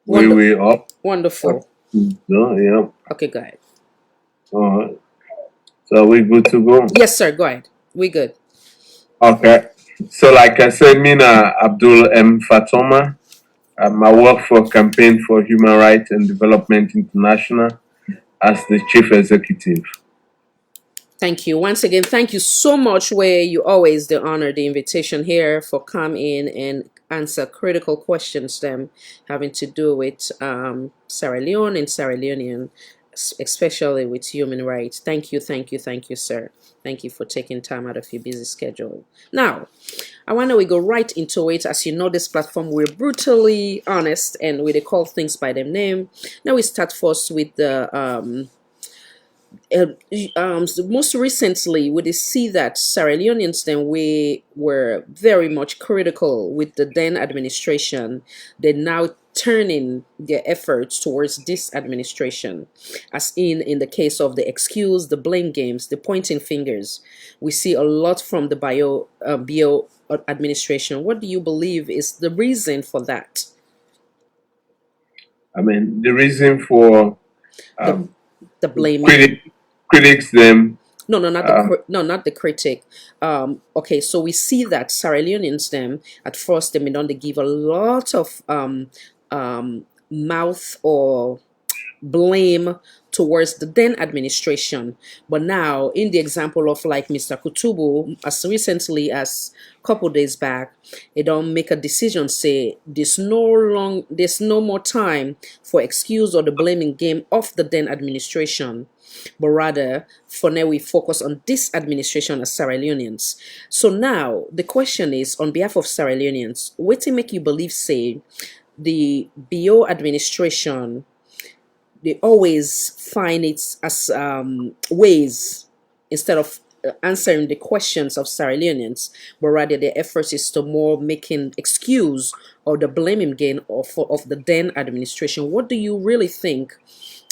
way up. Wonderful. Yeah. Okay, go ahead. So So we good to go? Yes, sir. Go ahead. We good. Okay. So like I said, me na Abdul M. Fatoma. I work for Campaign for Human Rights and Development International as the Chief Executive. Thank you once again. Thank you so much. Where you always the honor the invitation here for come in and answer critical questions them having to do with Sierra Leone and Sierra Leonean, especially with human rights. Thank you, sir. Thank you for taking time out of your busy schedule. Now, I wonder we go right into it. As you know, this platform we're brutally honest and we call things by their name. Now we start first with the most recently, we see that Sierra Leoneans then we were very much critical with the then administration. They're now turning their efforts towards this administration, as in the case of the excuse, the blame games, the pointing fingers. We see a lot from the bio administration. What do you believe is the reason for that? I mean, the reason for The blaming. critics them. No, not the critic. Okay, so we see that Sierra Leoneans them at first they give a lot of mouth or blame towards the then administration, but now in the example of like Mr. Kutubu, as recently as couple days back, they don't make a decision say there's no more time for excuse or the blaming game of the then administration, but rather for now we focus on this administration as Sierra Leoneans. So now the question is, on behalf of Sierra Leoneans, what to make you believe say the BO administration they always find it as ways instead of answering the questions of Sierra Leoneans, but rather their efforts is to more making excuse or the blaming game of the then administration. What do you really think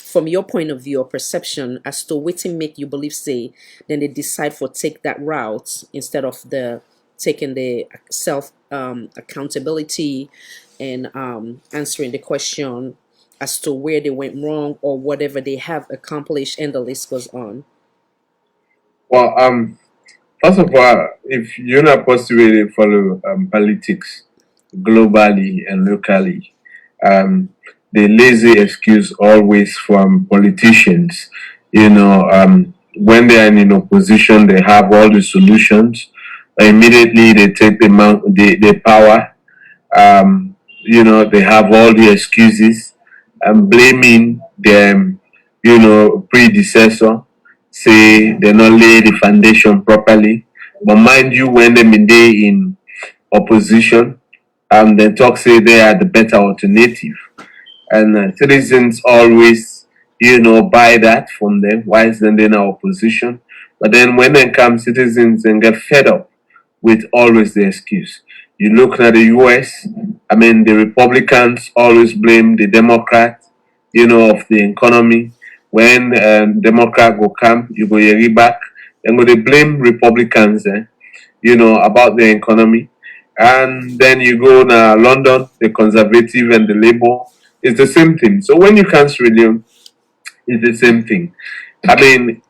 from your point of view or perception as to what to make you believe say then they decide for take that route instead of the taking the self accountability and answering the question as to where they went wrong or whatever they have accomplished, and the list goes on? Well, first of all, if you're not supposed to really follow politics globally and locally, the lazy excuse always from politicians, when they're in opposition, they have all the solutions. Immediately, they take the power. They have all the excuses and blaming them, predecessor, say they not lay the foundation properly. But mind you, when them in opposition, they talk say they are the better alternative, and citizens always, buy that from them. Why is then they're in opposition? But then when they come, citizens and get fed up with always the excuse. You look at the US, I mean, the Republicans always blame the Democrat, of the economy. When Democrat go come, you go hear back, then go they blame Republicans, about the economy. And then you go to London, the conservative and the labor, it's the same thing. So when you can't really, it's the same thing. I mean,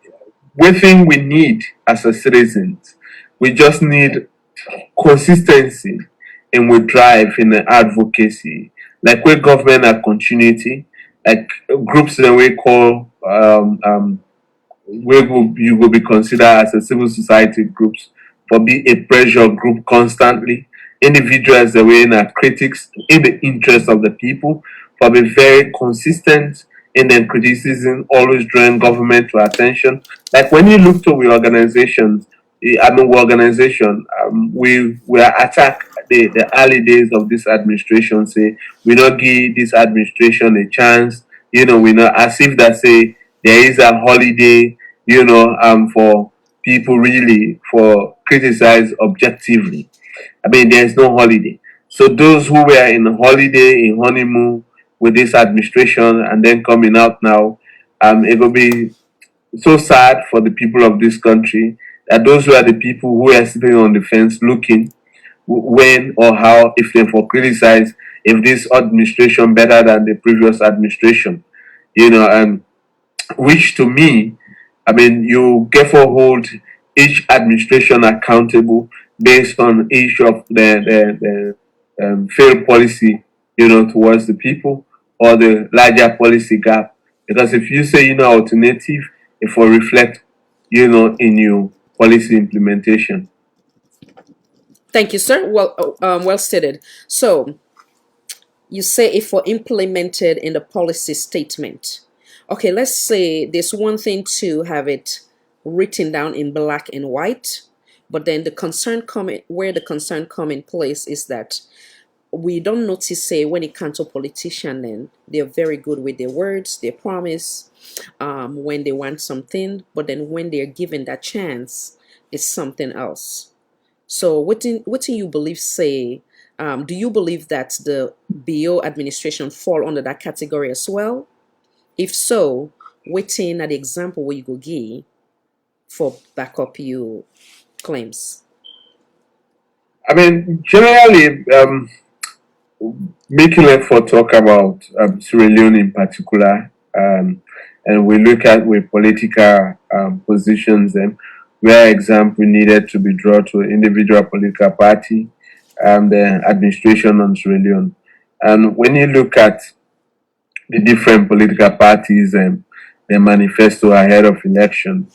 one thing we need as a citizens, we just need consistency and we drive in the advocacy. Like where government have continuity, like groups that we call where you will be considered as a civil society groups for be a pressure group constantly. Individuals that were in our critics in the interest of the people for be very consistent in their criticism, always drawing government to attention. Like when you look to the organizations, organization, we are attacked the early days of this administration. Say we not give this administration a chance. We not as if that say there is a holiday. For people really for criticize objectively. I mean, there's no holiday. So those who were in holiday, in honeymoon with this administration, and then coming out now, it will be so sad for the people of this country that those were the people who are sitting on the fence looking when or how if they for criticize if this administration better than the previous administration, and which to me I mean, you get for hold each administration accountable based on each of the failed policy, towards the people or the larger policy gap. Because if you say, alternative, it will reflect, in your policy implementation. Thank you, sir. Well stated. So you say if we're implemented in the policy statement. Okay, let's say there's one thing to have it written down in black and white, but then where the concern come in place is that we don't notice, say, when it comes to politician, then they're very good with their words, their promise, when they want something, but then when they're given that chance, it's something else. So what do you believe, say, do you believe that the BO administration fall under that category as well? If so, waiting at the example where you go give for back up your claims. I mean, generally, making effort talk about Sierra Leone in particular, and we look at with political positions and where example needed to be drawn to individual political party and the administration on Sierra Leone. And when you look at the different political parties and their manifesto ahead of election,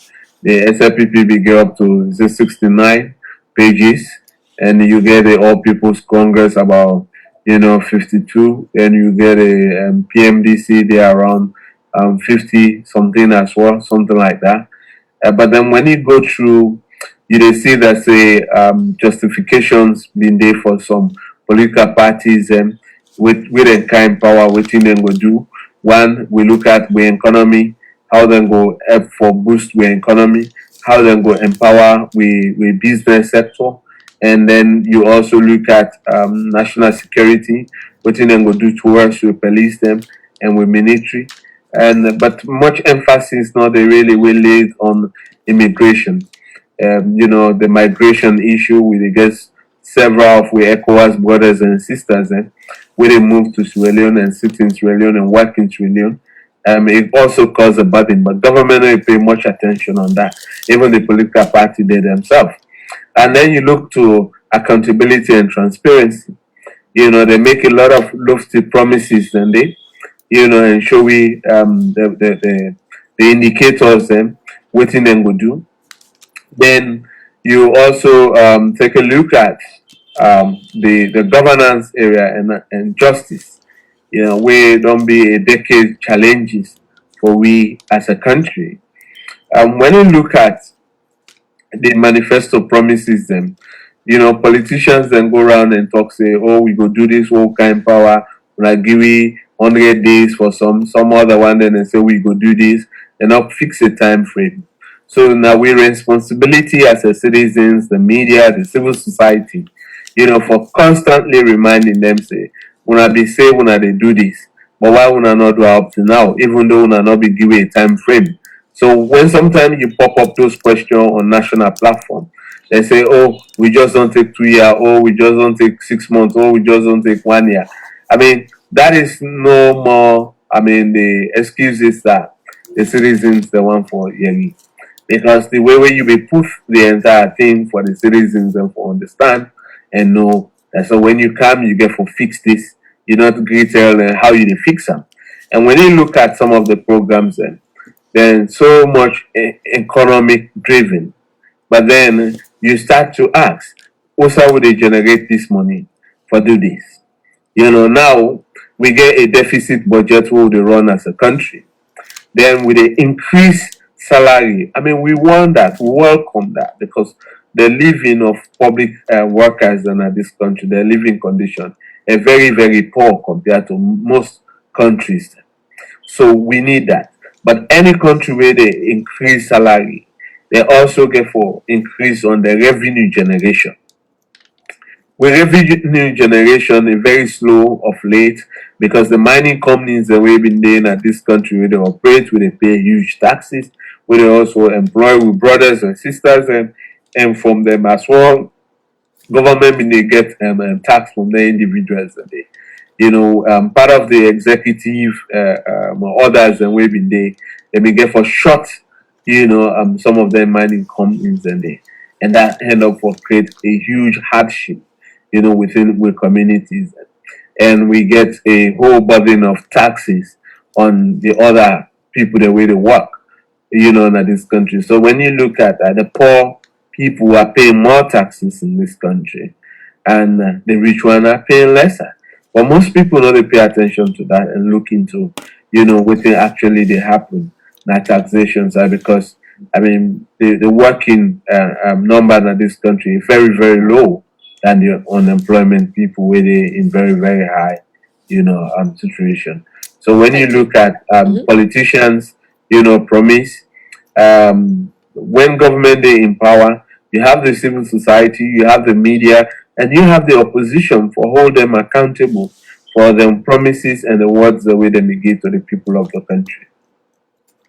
the SLPP will get up to 69 pages, and you get the All People's Congress about 52, and you get a PMDC there around 50 something as well, something like that. But then when you go through, you dey see that say justifications been there for some political parties with a kind power waiting them go do. One, we look at the economy, how them go help for boost the economy, how them go empower we business sector, and then you also look at national security, what them go do towards we police them and we military. And but much emphasis now they really will laid on immigration. The migration issue with I guess several of we ECOWAS brothers and sisters where they move to Sierra Leone and sit in Sierra Leone and work in Sierra Leone. It also caused a burden, but government don't pay much attention on that. Even the political party they themselves. And then you look to accountability and transparency. They make a lot of lofty promises and and show we the indicators what them go do. Then you also take a look at the governance area and justice. Where don't be a decade challenges for we as a country. When you look at the manifesto promises politicians then go around and talk say, oh, we go do this whole kind power, like give we 100 days for some other one, then they say we go do this, and not fix a time frame. So now we responsibility as a citizens, the media, the civil society, for constantly reminding them say, when they say when they do this, but why would I not do up to now, even though when I not be given a time frame. So when sometimes you pop up those questions on national platform, they say, oh, we just don't take 2 years, oh, we just don't take 6 months, oh, we just don't take 1 year. I mean, that is no more, the excuses that the citizens they want for yearly. Because the way you be push the entire thing for the citizens and for understand and know that so when you come you get for fix this, you not agree tell how you dey fix them. And when you look at some of the programs then so much economic driven, but then you start to ask, how would they generate this money for do this? Now we get a deficit budget where they run as a country. Then with the increased salary, we want that, we welcome that, because the living of public workers in this country, their living condition, are very, very poor compared to most countries. So we need that. But any country where they increase salary, they also get for increase on the revenue generation. With revenue generation is very slow of late because the mining companies that we've been doing at this country where they operate, where they pay huge taxes, where they also employ with brothers and sisters and from them as well. Government when they get tax from the individuals and they part of the executive orders and we've been there, they may get for short some of them mining companies and that end up for create a huge hardship, within with communities, and we get a whole burden of taxes on the other people the way they work, in this country. So when you look at the poor people are paying more taxes in this country, and the rich one are paying lesser. But most people don't pay attention to that and look into, what they actually they happen. That taxations are because the working number in this country is very very low than the unemployment people where they in very very high, situation. So when you Thank you. look at politicians, promise when government they in power, you have the civil society, you have the media, and you have the opposition for hold them accountable for them promises and the words the way they give to the people of the country.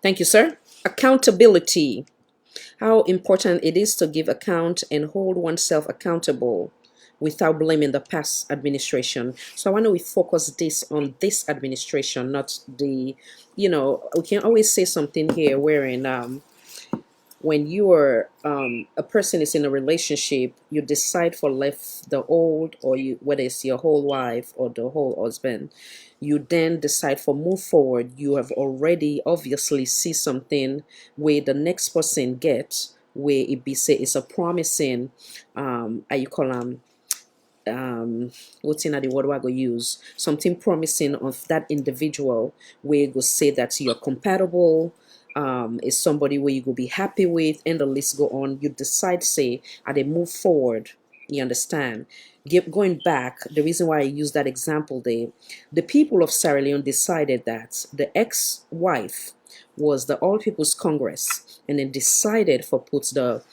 Thank you, sir. Accountability. How important it is to give account and hold oneself accountable without blaming the past administration. So I want to focus this on this administration, not the, we can always say something here wherein when you are a person is in a relationship, you decide for left the old or you whether it's your whole wife or the whole husband, you then decide for move forward. You have already obviously see something where the next person gets where it be say it's a promising how you call what's in the word I go use something promising of that individual where you go say that you're compatible, is somebody where you go be happy with, and the list go on. You decide say they move forward. You understand? Going back, the reason why I use that example there, the people of Sierra Leone decided that the ex-wife was the All People's Congress, and then decided for puts the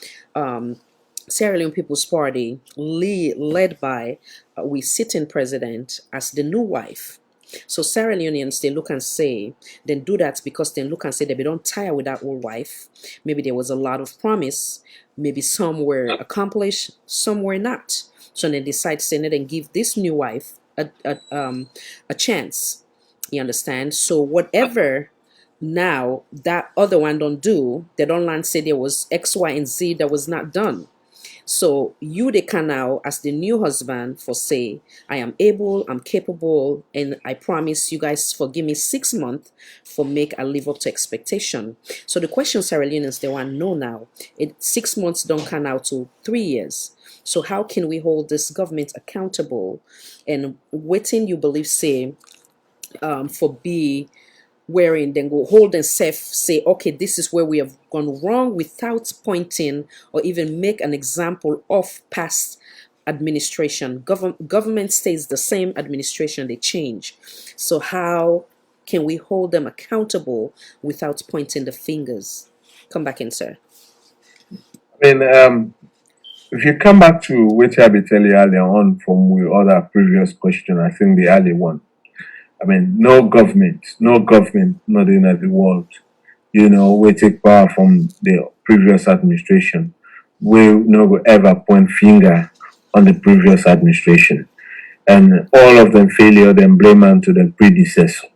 Sierra Leone People's Party, led by we sitting president, as the new wife. So Sierra Leoneans, they look and say, then do that because they look and say they don't tire with that old wife. Maybe there was a lot of promise. Maybe some were accomplished, some were not. So they decide to say, then give this new wife a chance. You understand? So whatever now that other one don't do, they don't land say there was X, Y, and Z that was not done. So you they can now, as the new husband, for say, I am able, I'm capable, and I promise you guys for give me 6 months for make I live up to expectation. So the question Sierra Leoneans they want to know now, 6 months don't count out to 3 years. So how can we hold this government accountable and waiting you believe say for be wherein then go hold themselves say okay this is where we have gone wrong without pointing or even make an example of past administration. Government stays the same, administration they change. So how can we hold them accountable without pointing the fingers? Come back in, sir. If you come back to what I be telling you earlier on from the other previous question, I think the early one. No government, not in the world, we take power from the previous administration. We no go ever point finger on the previous administration. And all of them failure, then blame on to the predecessor.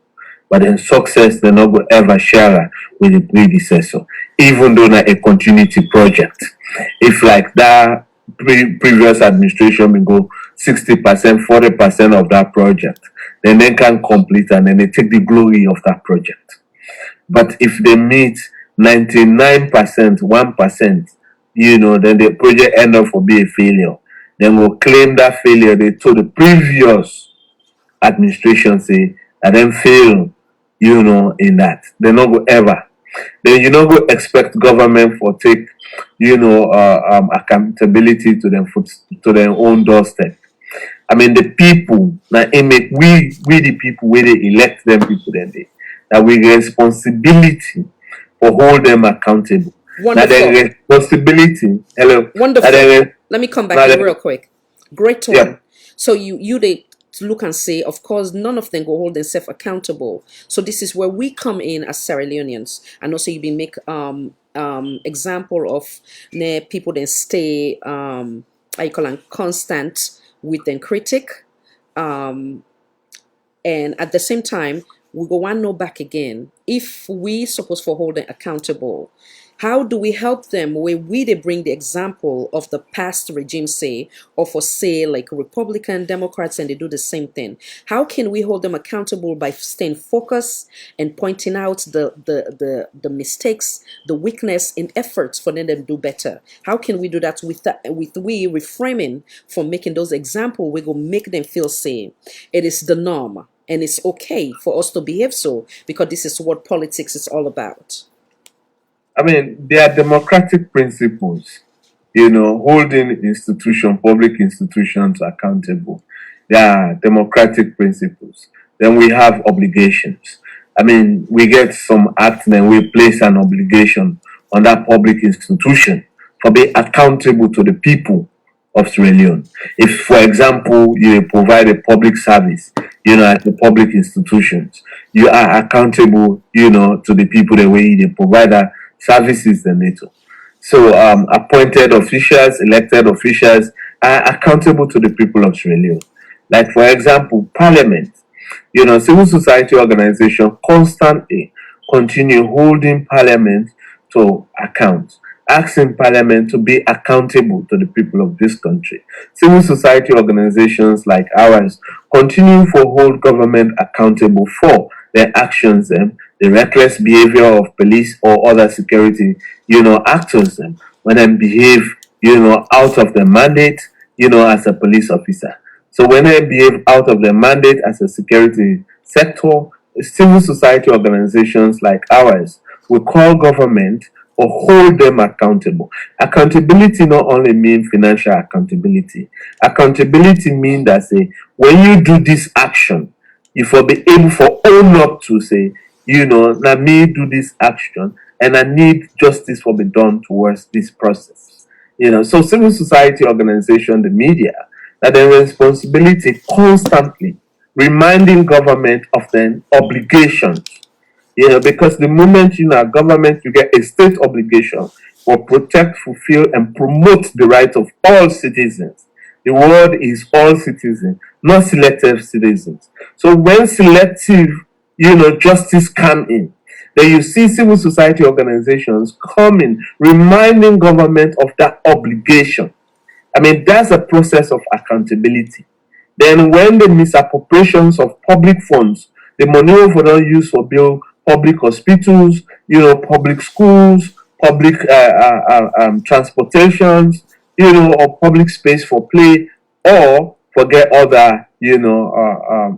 But in success, they not go ever share with the predecessor, even though na a continuity project. If like that previous administration will go 60%, 40% of that project, then they can complete and then they take the glory of that project. But if they meet 99%, 1%, then the project end up for be a failure. Then we'll claim that failure they told the previous administration say that them fail, in that. They not go ever. Then you not go expect government for take, accountability to them foot to their own doorstep. The people now it make we the people where they elect them people then they that we responsibility for hold them accountable. Now Wonderful. the responsibility, hello. Wonderful. Let me come back in real quick. Great one. Yeah. So you they look and say, of course, none of them go hold themselves accountable. So this is where we come in as Sierra Leoneans, and also you be make example of people then stay I call them constant with them critic, and at the same time we go one no back again. If we supposed for holding accountable, How do we help them where we they bring the example of the past regime, say, or for say like Republican Democrats, and they do the same thing? How can we hold them accountable by staying focused and pointing out the mistakes, the weakness in efforts for them to do better? How can we do that with we reframing for making those examples? We go make them feel say it is the norm and it's okay for us to behave so because this is what politics is all about. I mean, there are democratic principles, holding public institutions accountable. There are democratic principles. Then we have obligations. I mean, we get some act, then we place an obligation on that public institution for being accountable to the people of Sierra Leone. If, for example, you provide a public service, at the public institutions, you are accountable, to the people the way they provide that services they need to. So, appointed officials, elected officials are accountable to the people of Sierra Leone. Like, for example, Parliament, civil society organization constantly continue holding Parliament to account, asking Parliament to be accountable to the people of this country. Civil society organizations like ours continue to hold government accountable for their actions and the reckless behavior of police or other security, actors when they behave, out of their mandate, as a police officer. So when they behave out of their mandate as a security sector, civil society organizations like ours will call government or hold them accountable. Accountability not only means financial accountability. Accountability means that say when you do this action, you will be able for own up to say, now me do this action and I need justice for be done towards this process. So civil society organization, the media, that their responsibility constantly reminding government of their obligations. Because the moment government you get a state obligation for protect, fulfill, and promote the rights of all citizens. The word is all citizens, not selective citizens. So when selective, justice come in, then you see civil society organizations coming, reminding government of that obligation. I mean, that's a process of accountability. Then when the misappropriations of public funds, the money for them used for build public hospitals, public schools, public transportations, or public space for play, or forget other,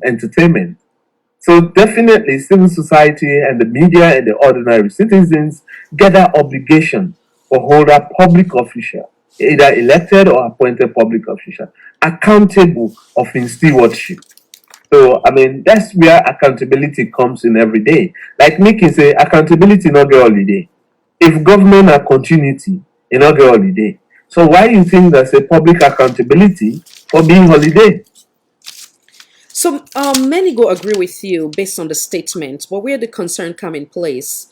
entertainment. So definitely civil society and the media and the ordinary citizens get that obligation to hold a public official, either elected or appointed public official, accountable of his stewardship. So I mean that's where accountability comes in every day. Like Nicky say, accountability not get holiday. If government are continuity, it not get holiday. So why you think there's a public accountability for being holiday? So many go agree with you based on the statement, but where the concern come in place,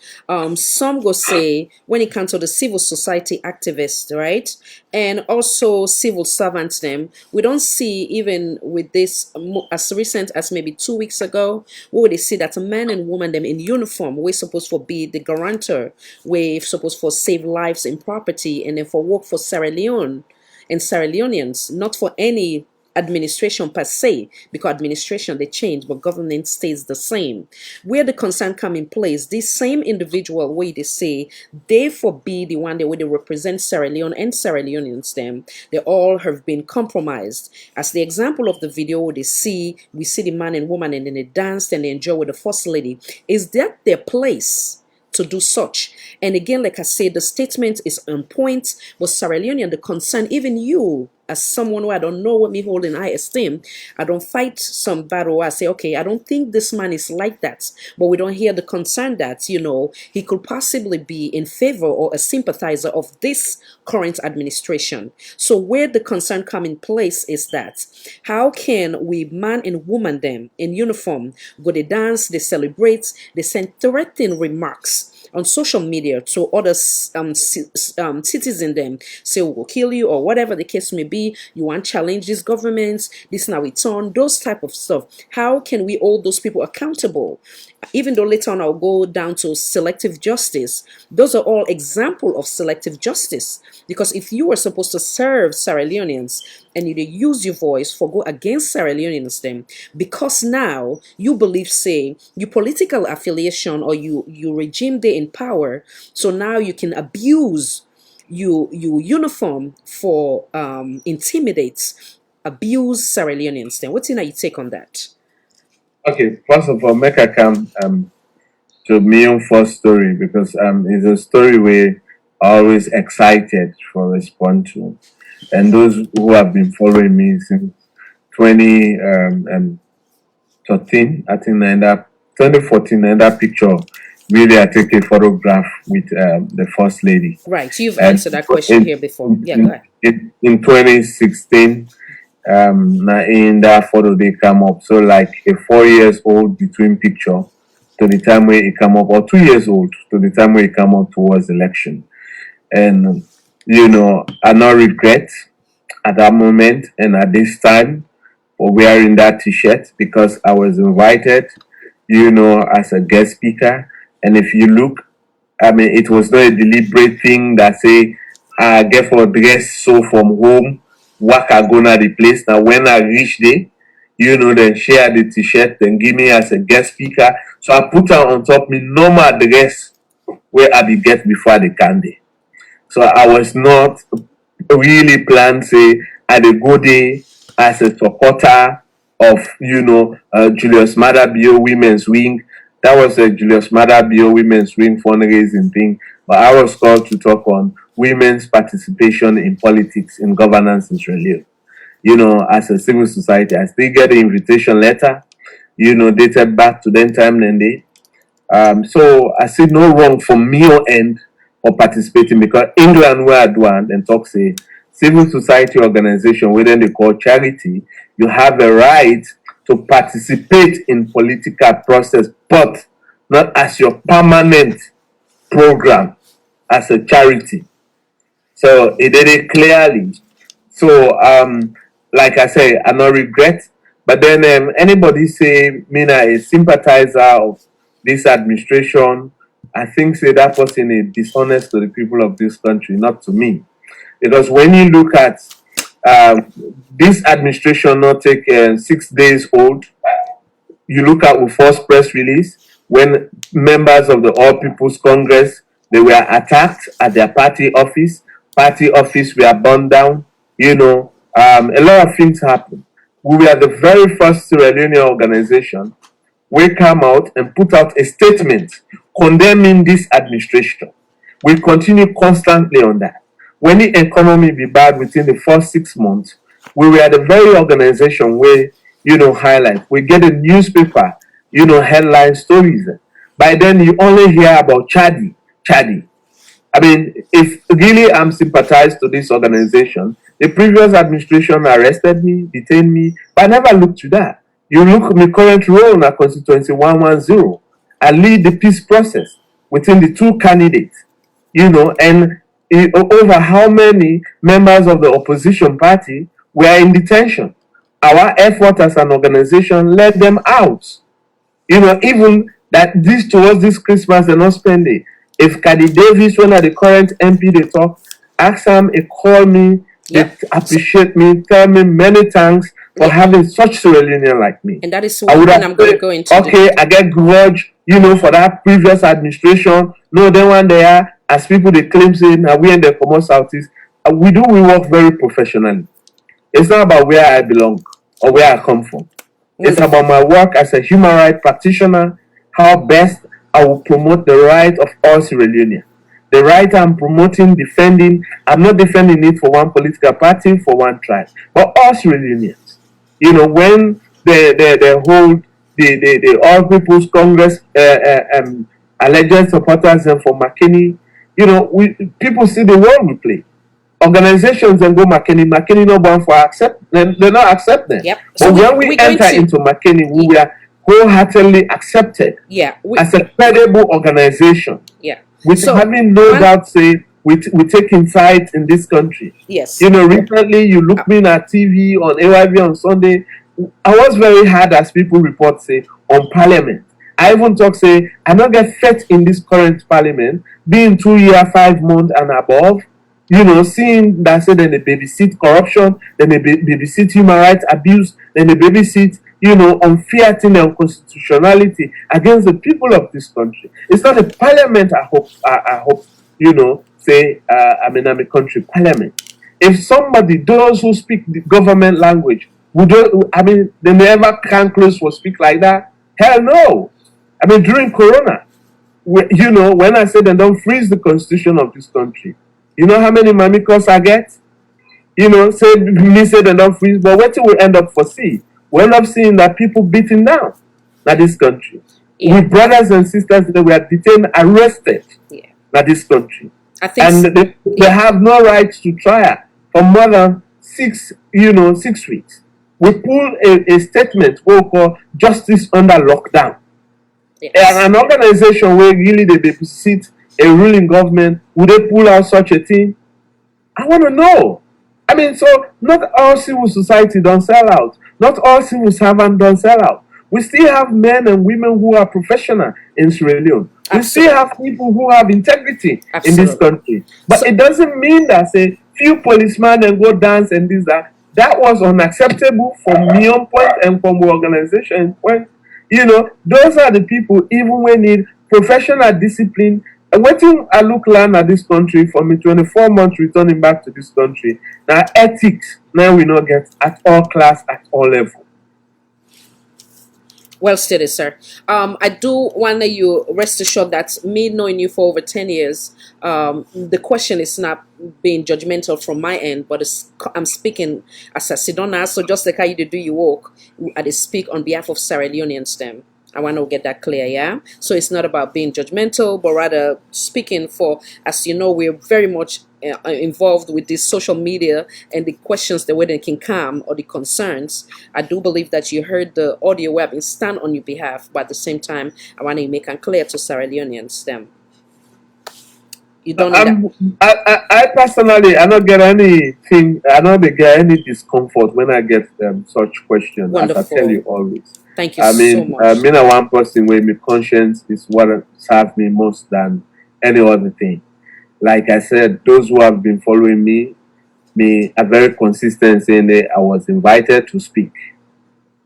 some go say when it comes to the civil society activists, right, and also civil servants, them we don't see even with this as recent as maybe 2 weeks ago, where they see that a man and woman them in uniform, we're supposed to be the guarantor, we're supposed to save lives and property, and then for work for Sierra Leone and Sierra Leoneans, not for any administration per se, because administration they change but government stays the same. Where the concern come in place, this same individual way they say they for be the one that way they represent Sierra Leone and Sierra Leoneans, them they all have been compromised. As the example of the video where we see the man and woman and then they danced and they enjoy with the first lady. Is that their place to do such? And again, like I said, the statement is on point, but Sierra Leonean, the concern, even you, as someone who I don't know what me hold in high esteem, I don't fight some battle. I say, okay, I don't think this man is like that, but we don't hear the concern that, he could possibly be in favor or a sympathizer of this current administration. So where the concern come in place is that, how can we man and woman them in uniform go they dance, they celebrate, they send threatening remarks on social media to other citizens, them say we will kill you or whatever the case may be. You want to challenge these governments, this now it's on, those type of stuff. How can we hold those people accountable? Even though later on I'll go down to selective justice, those are all example of selective justice. Because if you were supposed to serve Sierra Leoneans and you use your voice for go against Sierra Leoneans, then because now you believe, say, your political affiliation or you regime there in power, so now you can abuse you uniform for intimidate, abuse Sierra Leoneans. Then what's in your take on that? Okay, first of all, make I come to my own first story because it's a story where I always excited for respond to, and those who have been following me since 2013, I think, in that 2014, in that picture, really I take a photograph with the first lady. Right, you've answered that question here before. Yeah, go ahead. In 2016. Now in that photo they come up, so like a 4 years old between picture to the time where it come up, or 2 years old to the time where it come up towards election. And I not regret at that moment and at this time for wearing that t-shirt because I was invited, as a guest speaker. And if you look, I mean, it was not a deliberate thing that say I get for dress so from home, work I go na the place. Now when I reach there, then share the t-shirt, then give me as a guest speaker. So I put her on top me normal dress where I be get before the candy. So I was not really planned say I dey go there as a supporter of Julius Maada Bio Women's Wing. That was a Julius Maada Bio Women's Wing fundraising thing. But I was called to talk on women's participation in politics, in governance in Sierra Leone. As a civil society, I still get the invitation letter, dated back to then time and day. So I see no wrong from me or end for participating because England where I do and talk say civil society organization, whether they call charity, you have a right to participate in political process, but not as your permanent program, as a charity. So it did it clearly. So like I say, I no regret. But then anybody say me na a sympathizer of this administration, I think say that person is dishonest to the people of this country, not to me. Because when you look at this administration not take 6 days old, you look at the first press release when members of the All People's Congress, they were attacked at their party office. Party office were burned down. A lot of things happened. We were the very first Sierra Leone organization. We come out and put out a statement condemning this administration. We continue constantly on that. When the economy be bad within the first 6 months, we were the very organization where, highlight. We get a newspaper, headline stories. By then, you only hear about Chadi. I mean, if really I'm sympathized to this organization, the previous administration arrested me, detained me, but I never looked to that. You look at my current role in our constituency 110. I lead the peace process within the two candidates, and over how many members of the opposition party were in detention. Our effort as an organization led them out. Even that towards this Christmas they're not spending. If Kadi Davis, one of the current MP, they talk, ask them, they call me, they appreciate me, tell me many thanks for having such Sierra Leonean like me. And that is one thing I'm going to go into. Okay, I get grudge, for that previous administration. No, then one there, as people they claim saying, now we in the Common Southeast, we work very professionally. It's not about where I belong or where I come from. It's about my work as a human rights practitioner, how best I will promote the right of all Sierra Leoneans. The right I'm promoting, defending, I'm not defending it for one political party, for one tribe, but all Sierra Leoneans. When they hold the All People's Congress alleged supporters for McKinney, people see the role we play. Organizations and go McKinney no born for accept them, they not accept them. Yep. But when we enter into McKinney, we were wholeheartedly accepted as a credible organization. Yeah. with having no doubt say we taking sides in this country. Yes. Recently you look me at TV on AYB on Sunday. I was very hard as people report say on Parliament. I even talk say I not get fit in this current Parliament, being 2 years, 5 months and above. Seeing that say then they babysit corruption, then they babysit human rights abuse, then they babysit unfair thing and constitutionality against the people of this country. It's not a Parliament. I hope say I'm a country Parliament. If somebody, those who speak the government language, they never can close for speak like that. Hell no. During Corona, when I said they don't freeze the constitution of this country, you know how many mamikos I get? Say they don't freeze, but what will end up for see? We end up seeing that people beaten down in this country. Yeah. With brothers and sisters that were detained, arrested in this country. I think and they have no right to trial for more than 6 weeks. We pull a statement we call justice under lockdown. yes. An organization where really they babysit a ruling government, would they pull out such a thing? I want to know. So not all civil society don't sell out. Not all civil servants don't sell out. We still have men and women who are professional in Sierra Leone. We still have people who have integrity in this country. But it doesn't mean that say few policemen and go dance and this that. That was unacceptable from me on point and from the organization point. Those are the people even when need professional discipline. And what I look learn at this country for me 24 months returning back to this country. Now ethics now we not get at all class, at all level. Well stated, sir. I do want you rest assured that me knowing you for over 10 years, the question is not being judgmental from my end, but I'm speaking as a Sidona, so just like how you do your work, I speak on behalf of Sierra Leoneans them. I want to get that clear, yeah? So it's not about being judgmental, but rather speaking for, as you know, we're very much involved with this social media and the questions the way they can come or the concerns. I do believe that you heard the audio web and stand on your behalf, but at the same time, I want to make it clear to Sierra Leoneans them. You don't need that. I personally, I don't get anything, I don't get any discomfort when I get such questions. Wonderful. As I tell you always. Thank you so much. Me and one person where my conscience is what serves me most than any other thing. Like I said, those who have been following me are very consistent saying that I was invited to speak.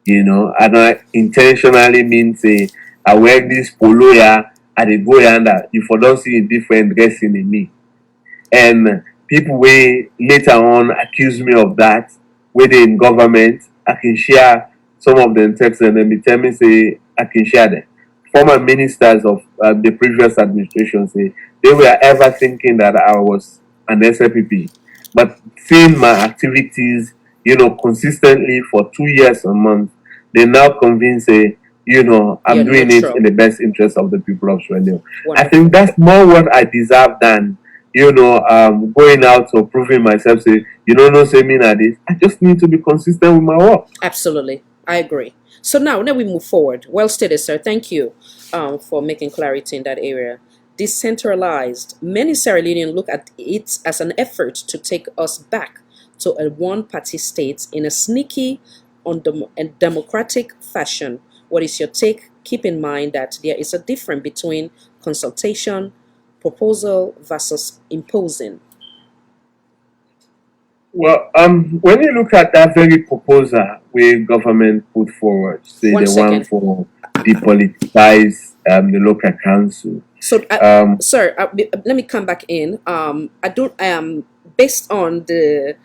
I don't intentionally mean say I wear this polo here, I dey go yonder. You for don't see a different dressing in me. And people will later on accuse me of that, whether in government, I can share some of them texts and then they tell me say I can share them. Former ministers of the previous administration say they were ever thinking that I was an SLPP. But seeing my activities, consistently for 2 years a month, they now convince say, I'm doing it in the best interest of the people of Sierra Leone. I think that's more what I deserve than, going out or proving myself, say, no say me na this. I just need to be consistent with my work. Absolutely. I agree. So now we move forward. Well stated, sir. Thank you for making clarity in that area. Decentralized. Many Sierra Leoneans look at it as an effort to take us back to a one-party state in a sneaky and democratic fashion. What is your take? Keep in mind that there is a difference between consultation, proposal versus imposing. Well, when you look at that very proposal where government put forward, say One the second. one for depoliticize the local council. So, sir, let me come back in. Based on the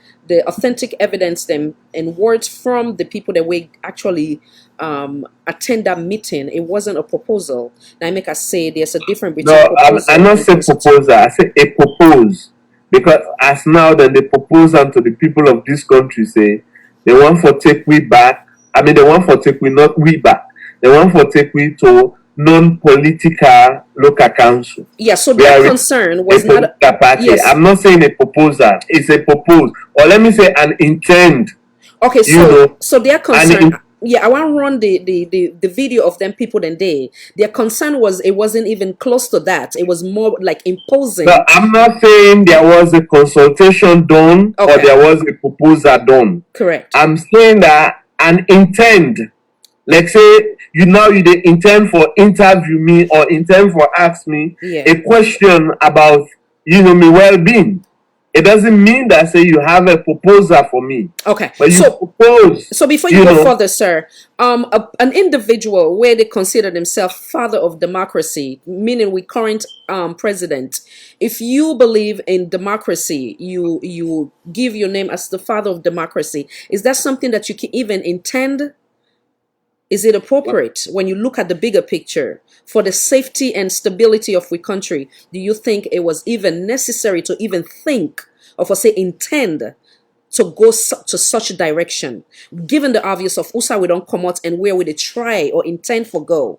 authentic evidence and words from the people that we actually attend that meeting, it wasn't a proposal. Now, I make us say there's a difference between proposal I not and say proposal. I say a propose. Because as now then the proposal to the people of this country say they want for take we back. They want for take we not we back. They want for take we to non-political local council. Yeah, so their concern was not a party. Yes. I'm not saying a proposal. It's a propose, or let me say an intent. Okay, so their concern. I want to run the video of them people then their concern was it wasn't even close to that. It was more like imposing. No, I'm not saying there was a consultation done or there was a proposal done. Correct. I'm saying that an intent, like say you dey intend for interview me or intend for ask me a question about me well-being. It doesn't mean that say you have a proposal for me. Okay. But you propose. So before you go further, sir, an individual where they consider themselves father of democracy, meaning we current president, if you believe in democracy, you give your name as the father of democracy. Is that something that you can even intend? Is it appropriate when you look at the bigger picture for the safety and stability of the country? Do you think it was even necessary to even think or for say intend to go to such a direction, given the obvious of USA we don't come out and where would they try or intend for go?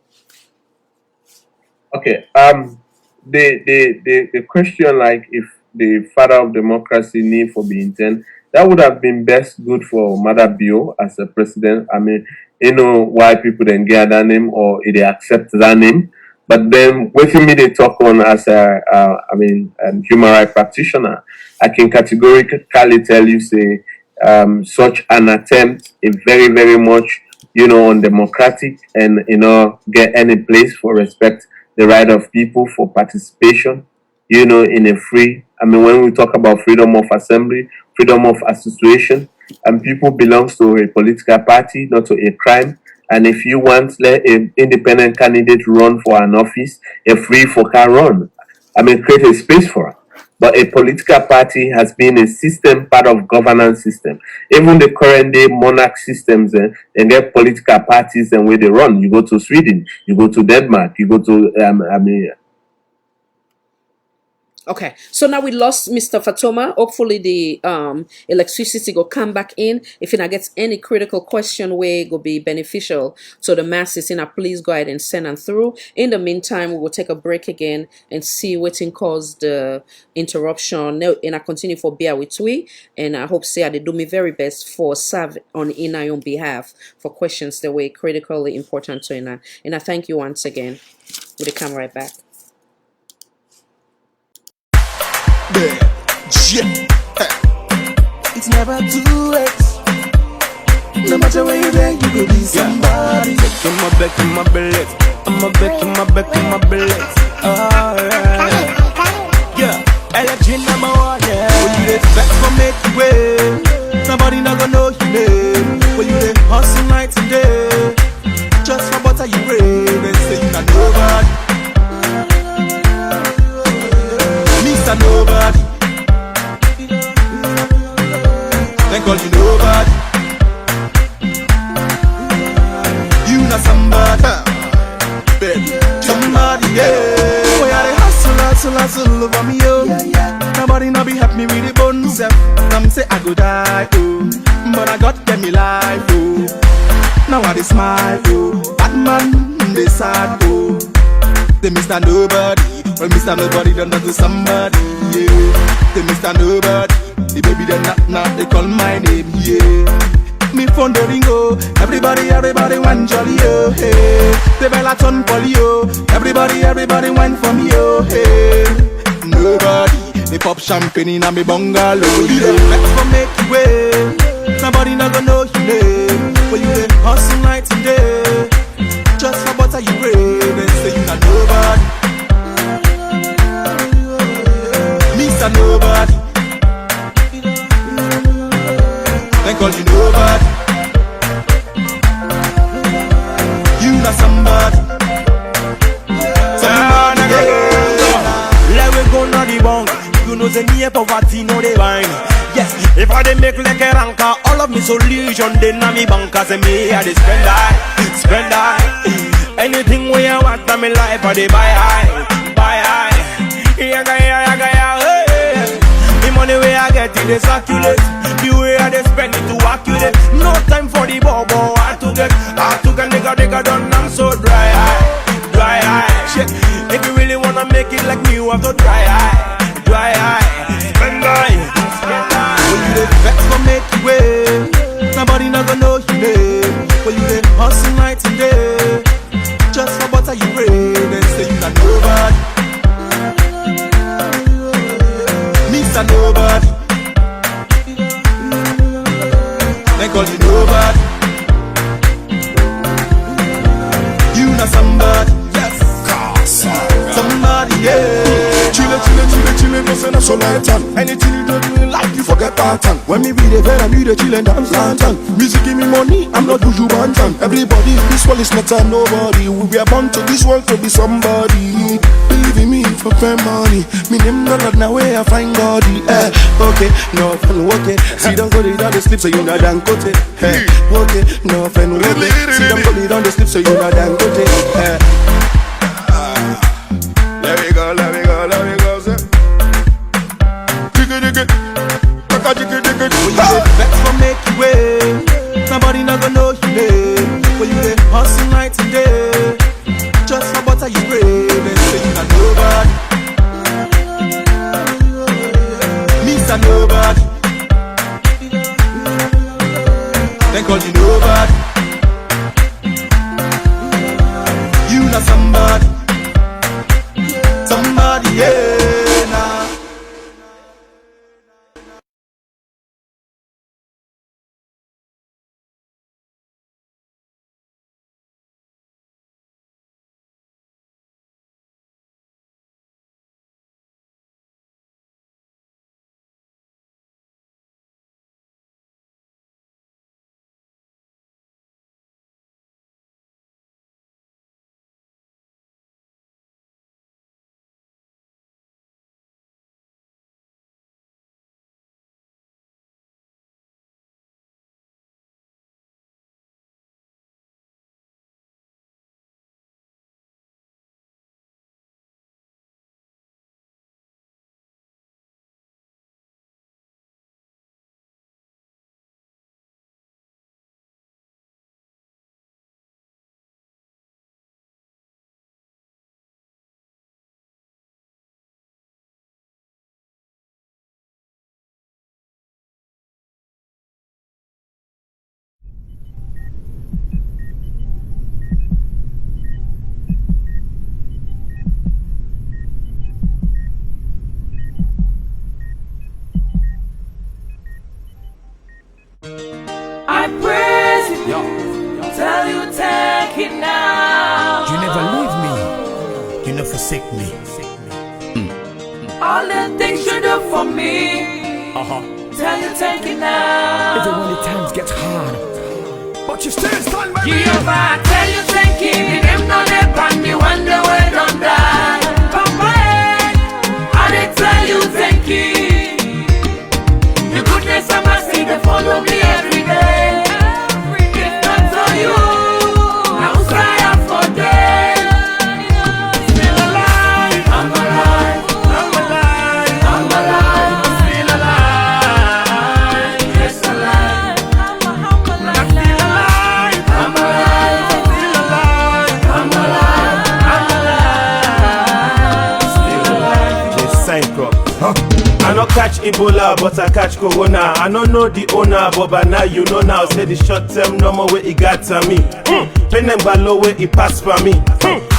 Okay. The question like if the father of democracy need for be intend, that would have been best good for Mother Bio as a president. I mean, why people then get that name or they accept that name. But then waiting me they talk on as a human rights practitioner, I can categorically tell you say such an attempt is very, very much, undemocratic and get any place for respect the right of people for participation, in a free. When we talk about freedom of assembly, freedom of association, and people belongs to a political party, not to a crime. And if you want let an independent candidate run for an office, a free for can run. Create a space for it. But a political party has been a system, part of governance system. Even the current day monarch systems, they get political parties and where they run. You go to Sweden, you go to Denmark, you go to Okay, so now we lost Mr. Fatoma. Hopefully the electricity go come back in. If it gets any critical question where it go be beneficial to the masses, please go ahead and send them through. In the meantime, we will take a break again and see what caused the interruption. And I continue for bear with we, and I hope say they do me very best for serve on in our own behalf for questions that were critically important to Ina. And I thank you once again. We'll come right back. It's never too late. No matter where you're there, you could be somebody. In my back, in my belly. I'm a back, in my back, in my belly. Alright. Yeah, LFG number one, yeah. When you expect for make you way, nobody not gonna know your name. When you hustle night and day, just for butter you brave and say you not nobody. Mr. Nobody. Then call you nobody. You not somebody. Somebody, yeah. Boy, I hustle over me, yo. Nobody not be happy with the bones, yeah. Some say I go die, oh. But I got get me life, oh. Now I dey smile, oh. Bad man, they sad, oh. They Mr. Nobody. Well, Mr. Nobody done that to somebody, yeah. They Mr. Nobody. The baby they not, they call my name, yeah. Me phone the ringo. Everybody want jolly, oh, hey. The bella turn polio. Everybody want from you, hey. Nobody. They pop champagne in a me bungalow. You don't vex for make you way. Nobody not gonna know your name. Well, you dey hustle night and day. Just for butter you brave and say you not nobody. Mr. Nobody. Then call you nobody. You not somebody. Somebody. Let we go na the bank. You know the near poverty no they wine. Yes, if I dey make like a ranker, all of me solution then na me bank as me I dey spend I. Anything where I want in my life I dey buy high. Yaga, hey. The money where I get it, they circulate. The way I they spend it to accurate. No time for the bobo, I to get nigga done, I'm so dry eye. Shit, if you really wanna make it like me, you have to dry eye. Spend eye. When you dey vex for make you way, nobody not gonna know your name. When you dey night and day. Just for butter you pray, then say you not nobody. Miss a nobody. Then call you nobody. You not somebody. Yes, somebody, yeah. Chillin', no say no so light on. Anything you do in life, you forget pattern. When me be the fair, I need a chillin' dance lantern. Music give me money, I'm not usual bantan. Everybody, this world is not a nobody. We were born to this world to be somebody. Believe in me for fair money. Me name not now where I find body. Okay, no fun, okay. See don't go down the slip so you not down kote. Okay, no fun, okay. See don't go down the slip so you not down kote. Let me go, sir. When you get vex for make you wait, nobody not gonna know you name. When you get hustle night and day, just for butter you pray, then say you not nobody. Miss a nobody. Then call you nobody. You not somebody. Somebody, yeah, nah. I praise you, tell you thank you now. You never leave me, you never forsake me. All the things you do for me, tell you thank you now. Even when the times get hard, but you still stand by me. Jehovah, tell you thank you, the name no dey pan me when the way don't die. Papa, I dey tell you thank you. The goodness and mercy they follow me every day. If not for you, I would cry out for them. Still alive, I'm alive, I'm alive, I'm alive, I'm still alive, yes alive, I'm still alive, I'm alive, I'm still alive, I'm alive, I'm alive, still alive. Just sync up. I no catch Ebola, but I catch Corona. I no know the owner, but by now you know now. Say the short term no more way it got to me. Pain and low way it pass for me.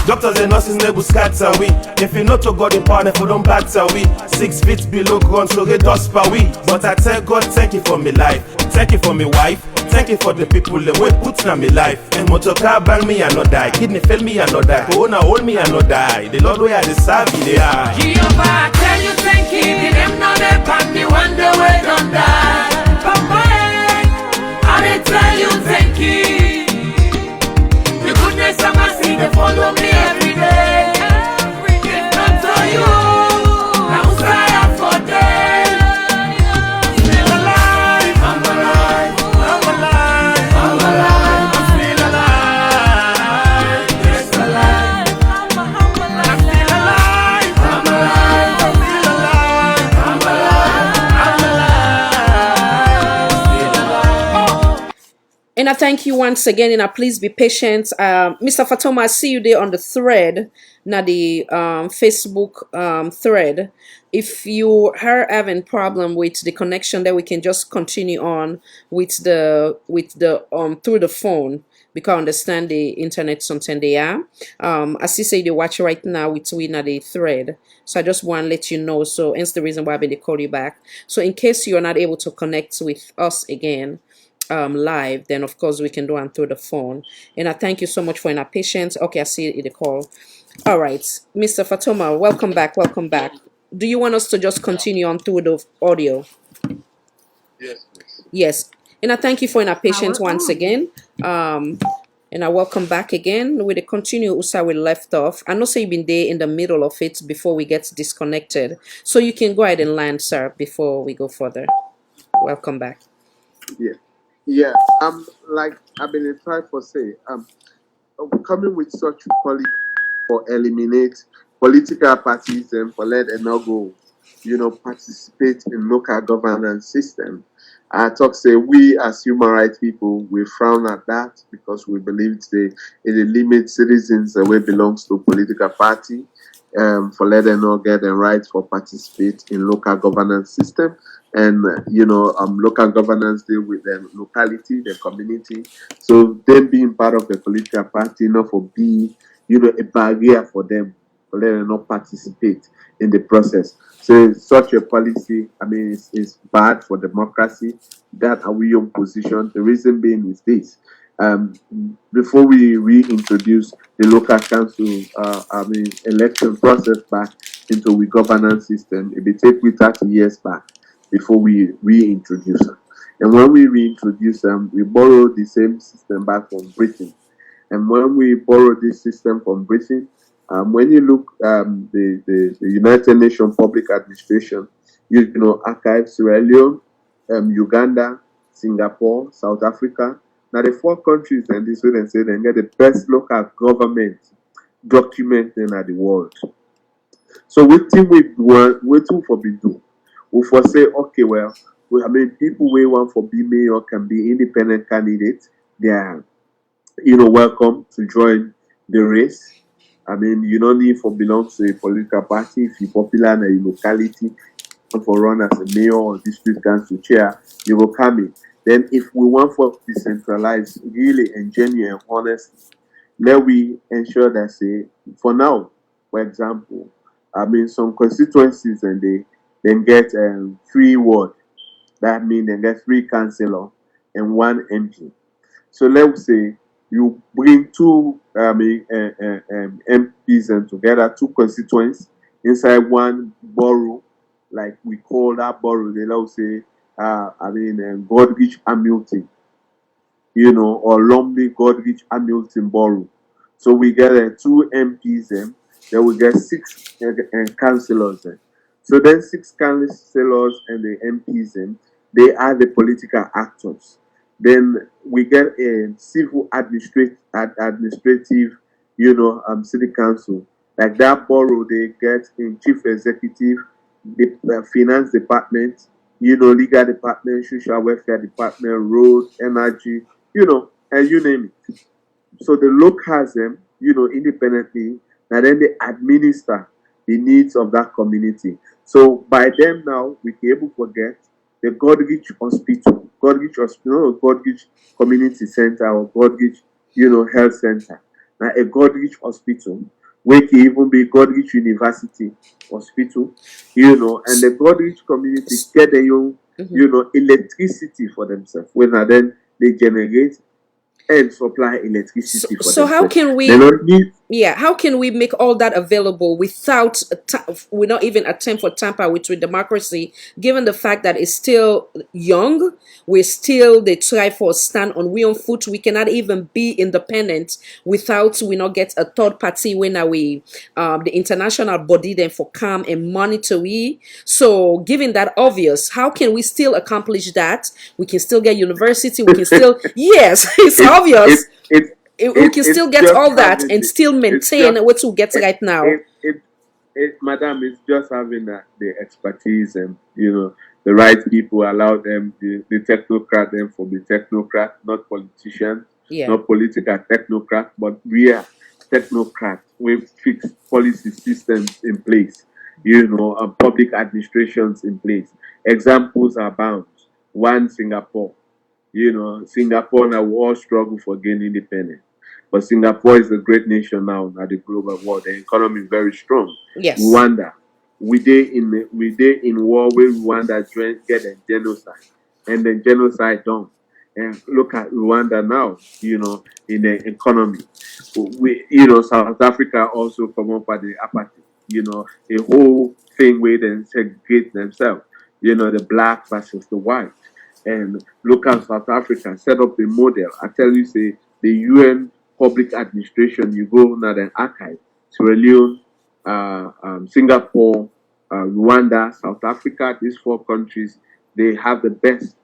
Doctors and nurses never scatter we. If you know to God in power, if you don't batter we. 6 feet below ground, so get dust per we. But I tell God, thank you for me life. Thank you for me wife. Thank you for the people that way put in my life. And motor car bang me and not die. Kidney fail me and not die. Corona hold me and not die. The Lord way I deserve me they are. Jehovah, tell you thank you. The name no dey pan me when the way don't die. Papa, I dey tell you thank you. The goodness and mercy they follow me every day. If not for you, I would cry out for them. Still alive, I'm alive, I'm alive, I'm alive, I'm still alive, yes alive, I'm still alive, I'm alive, I'm still alive, I'm alive, still alive. And I thank you once again, and I please be patient. Mr. Fatoma, I see you there on the thread, now the Facebook thread. If you are having problem with the connection, then we can just continue on with the through the phone. because I understand the internet sometimes they are. As you say, they watch right now with we at the thread. So I just want to let you know. So hence the reason why I've been to call you back. So in case you're not able to connect with us again, live, then of course we can do it through the phone. And I thank you so much for your patience. Okay, I see the call. All right, Mr. Fatoma, welcome back. Welcome back. Do you want us to just continue on through the audio? Yes, please. Yes. And I thank you for your patience once again. And I welcome back again. We continue Usa we left off. I know say you've been there in the middle of it before we get disconnected. So you can go ahead and land, sir, before we go further. Welcome back. Yeah. Yeah. Like I've been trying for say, coming with such policy for eliminate political parties and for let them not go, participate in local governance system. I talk say we as human rights people we frown at that because we believe it limits citizens the way belongs to political party for let them not get the right for participate in local governance system and local governance deal with the locality, the community. So them being part of the political party not for be a barrier for them for let them not participate in the process. So such a policy, I mean, is bad for democracy. That are we in position. The reason being is this. Before we reintroduce the local council, election process back into the governance system, it will take we 30 years back before we reintroduce them. And when we reintroduce them, we borrow the same system back from Britain. And when we borrow this system from Britain, when you look the United Nations Public Administration, archive Sierra Leone, Uganda, Singapore, South Africa. Now the 4 countries and this way they say they get the best local government document in the world. So waiting for be do. We for say okay well, people we want for be mayor can be independent candidates. They are welcome to join the race. I mean, you don't need for belong to a political party if you're popular in a locality for run as a mayor or district council chair, you will come in. Then if we want for decentralized, really and genuine and honest, let we ensure that say for now, for example, I mean some constituencies and they then get 3 ward. That means they get 3 councillor and 1 MP. So let's say you bring 2 MPs and together 2 constituents inside 1 borough, like we call that borough. They now say, Godrich Hamilton, or Lumley Godrich Hamilton borough. So we get 2 MPs, then we get 6 councillors. So then 6 councillors and the MPs, they are the political actors. Then we get a civil administrative, city council. Like that borough, they get in chief executive, the finance department, legal department, social welfare department, road, energy, and you name it. So the locals them, independently, and then they administer the needs of that community. So by them now, we can able to forget the Godrich Hospital, Godrich Community Center or Godrich, Health Center. Now a Godrich Hospital, where can even be Godrich University Hospital, and the Godrich community get their own, electricity for themselves. When then they generate and supply electricity for So themselves. how can we? They don't need. Yeah, how can we make all that available without we not even attempt for tamper with democracy, given the fact that it's still young, we're still they try for stand on we on foot, we cannot even be independent without we not get a third party when we the international body then for come and monitor we. So given that obvious, how can we still accomplish that? We can still get university, we can still yes, it's obvious. We can still get all that and still maintain what we get right now. Madam, it's just having the expertise and the right people allow them the technocrat them for the technocrat, not politicians, not political technocrat, but we are technocrat with fixed policy systems in place, public administrations in place. Examples are bound. One, Singapore. Singapore now will all struggle for gaining independence. But Singapore is a great nation now at the global world. The economy is very strong. Yes. Rwanda, we dey in war where Rwanda get a genocide, and then genocide done. And look at Rwanda now, in the economy. South Africa also come up at the apathy, a whole thing where they segregate themselves, the black versus the white. And look at South Africa, set up a model. I tell you, say, the UN public administration, you go now the archive, Sierra Leone, Singapore, Rwanda, South Africa, these 4 countries, they have the best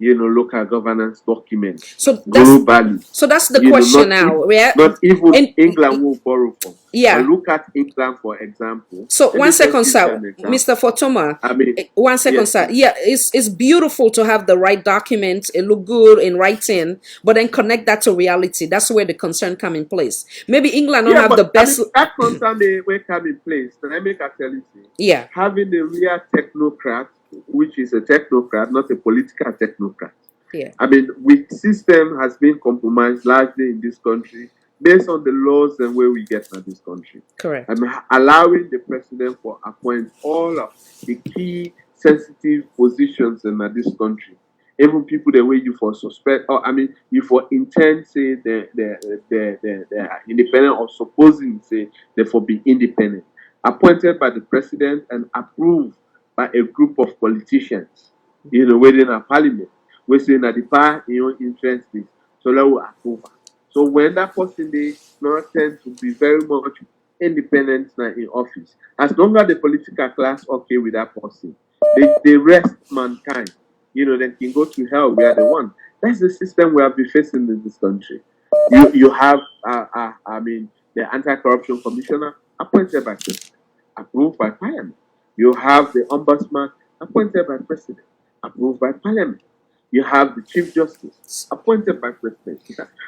local governance document globally. So that's the question now. Not even England will borrow from. Yeah. But look at England, for example. So 1 second, sir. Mr. Fatoma. I mean, 1 second, yes, sir. Yeah, it's beautiful to have the right documents. It look good in writing, but then connect that to reality. That's where the concern come in place. Maybe England don't have the best. That concern will come in place. Then I make a tell you. Yeah. Having the real technocrat, which is a technocrat, not a political technocrat. Yeah. I mean, which system has been compromised largely in this country based on the laws and where we get in this country. Correct. I mean, allowing the president for appoint all of the key sensitive positions in this country. Even people the way you for suspect, or I mean, you for intend say they are independent, or supposing say they for be independent, appointed by the president and approved by a group of politicians, within a parliament. We say that the power in your interest is so let we approve. So when that person they not tend to be very much independent now in office, as long as the political class okay with that person, they rest mankind. Then can go to hell. We are the one. That's the system we have been facing in this country. You have the anti-corruption commissioner appointed by president, approved by parliament. You have the ombudsman appointed by president, approved by parliament. You have the chief justice appointed by president.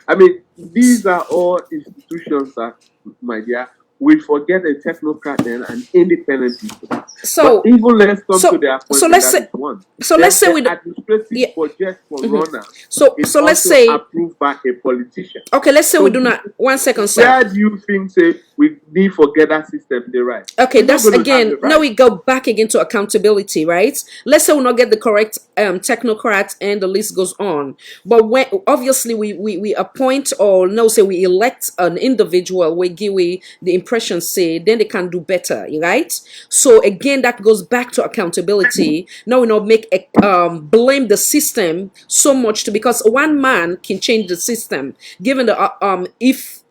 I mean, these are all institutions that, my dear, we forget a technocrat and independent people. So but even let's come to the appointment. So let's say. One. So let's say we. Administrative budget for runner. So let's say approved by a politician. Okay, let's say we do not. 1 second, sir. Where do you think say we need forget that system? The right. Okay, that's again. Now we go back again to accountability, right? Let's say we not get the correct technocrat, and the list goes on. But when obviously we appoint or no say we elect an individual, we give the impression say then they can do better, right? So again, that goes back to accountability. Now we not make blame the system so much because one man can change the system, given the if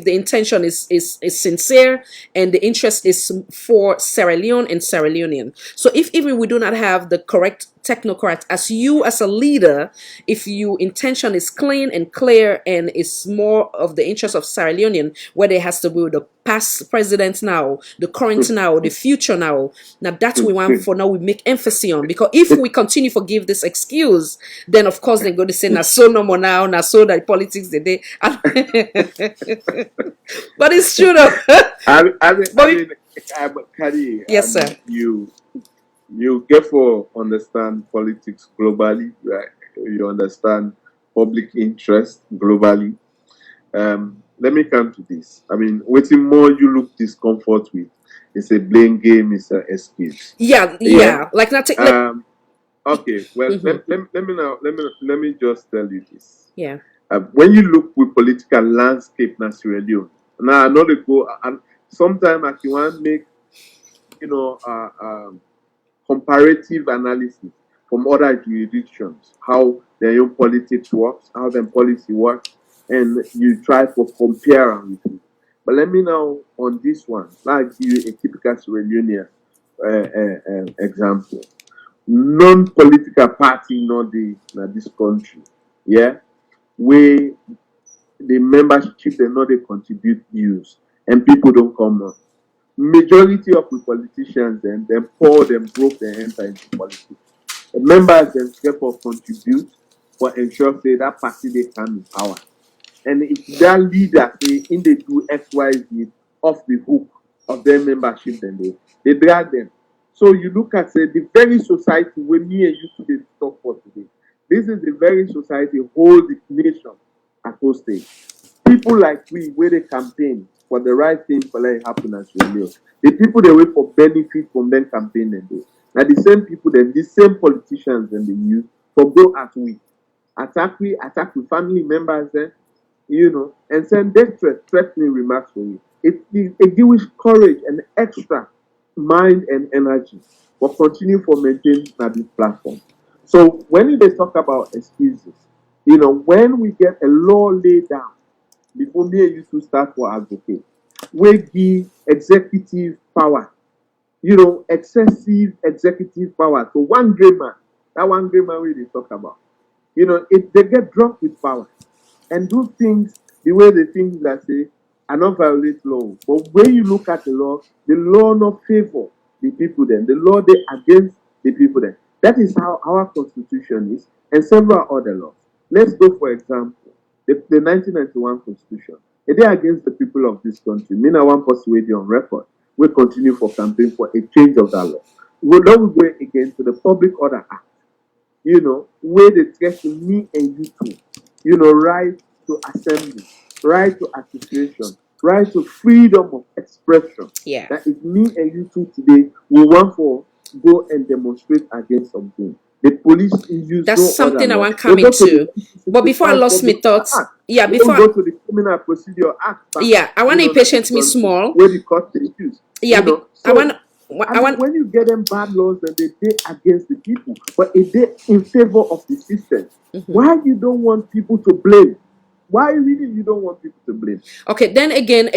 the intention is sincere and the interest is for Sierra Leone and Sierra Leonean. So if even we do not have the correct technocrat as you as a leader, if your intention is clean and clear and it's more of the interest of Sierra Leonean, whether it has to be with the past president now, the current now, the future now that's we want for now we make emphasis on, because if we continue to give this excuse, then of course they're going to say na so no more now, na so that politics the day. But it's true though. Kari, yes, sir. You get for understand politics globally, right? You understand public interest globally. Let me come to this. I mean, waiting more you look discomfort with. It's a blame game, it's an excuse. Yeah. Like not okay, well let me just tell you this. Yeah. When you look with political landscape in Sierra Leone, now I know they go and sometimes I can want make comparative analysis from other jurisdictions, how their own politics works, how their policy works, and you try to compare them with it. But let me now on this one, like give you a typical Sierra Leonean example. Non-political party not this country, yeah, where the membership they know they contribute views and people don't come up. Majority of the politicians then pour them broke their enter into politics. The members then therefore contribute for ensure say that party they come in power. And if their leader say in they do XYZ off the hook of their membership, then they drag them. So you look at say the very society where me and you today talk for today, This is the very society hold the nation at hostage. People like we, where they campaign for the right thing for let it happen as we know. The people they wait for benefit from them campaign and do. Now the same people, then the same politicians then they use for go at we attack with family members then, and send death threatening remarks for you. It gives courage and extra mind and energy for continue for maintaining this platform. So when they talk about excuses, when we get a law laid down before me and you to start for advocate, we give executive power, excessive executive power to one great man. That one great man we they talk about. They get drunk with power and do things the way they think that say are not violate law. But when you look at the law not favor the people then. The law they against the people then. That is how our constitution is and several other laws. Let's go for example, the 1991 constitution. It is against the people of this country. Me now one possibility on record. We continue for campaign for a change of that law. We don't go against the Public Order Act. Where they threaten me and you too. Right to assembly, right to association, right to freedom of expression. Yeah. That is me and you two today. We want for go and demonstrate against something. The police use that's no something I law. want coming to. But before I lost my thoughts, yeah, before go to the Criminal Procedure Act. Yeah, I want to patient me small. Where the court is used. Yeah, I want. When you get them bad laws, then they against the people, but if they in favor of the system, why you don't want people to blame? Why really you don't want people to blame? Okay, then again,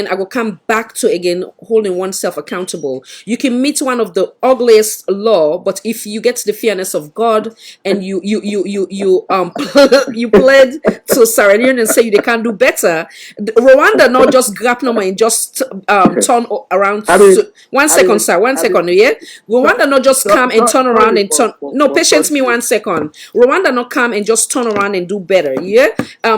I will come back to again holding oneself accountable. You can meet one of the ugliest law, but if you get the fairness of God and you pledge to Sierra Leone and say they can do better, Rwanda not just grab number and just turn around. One second, yeah. Rwanda not just come and turn around and turn. No, patience me 1 second. Rwanda not come and just turn around and do better, yeah.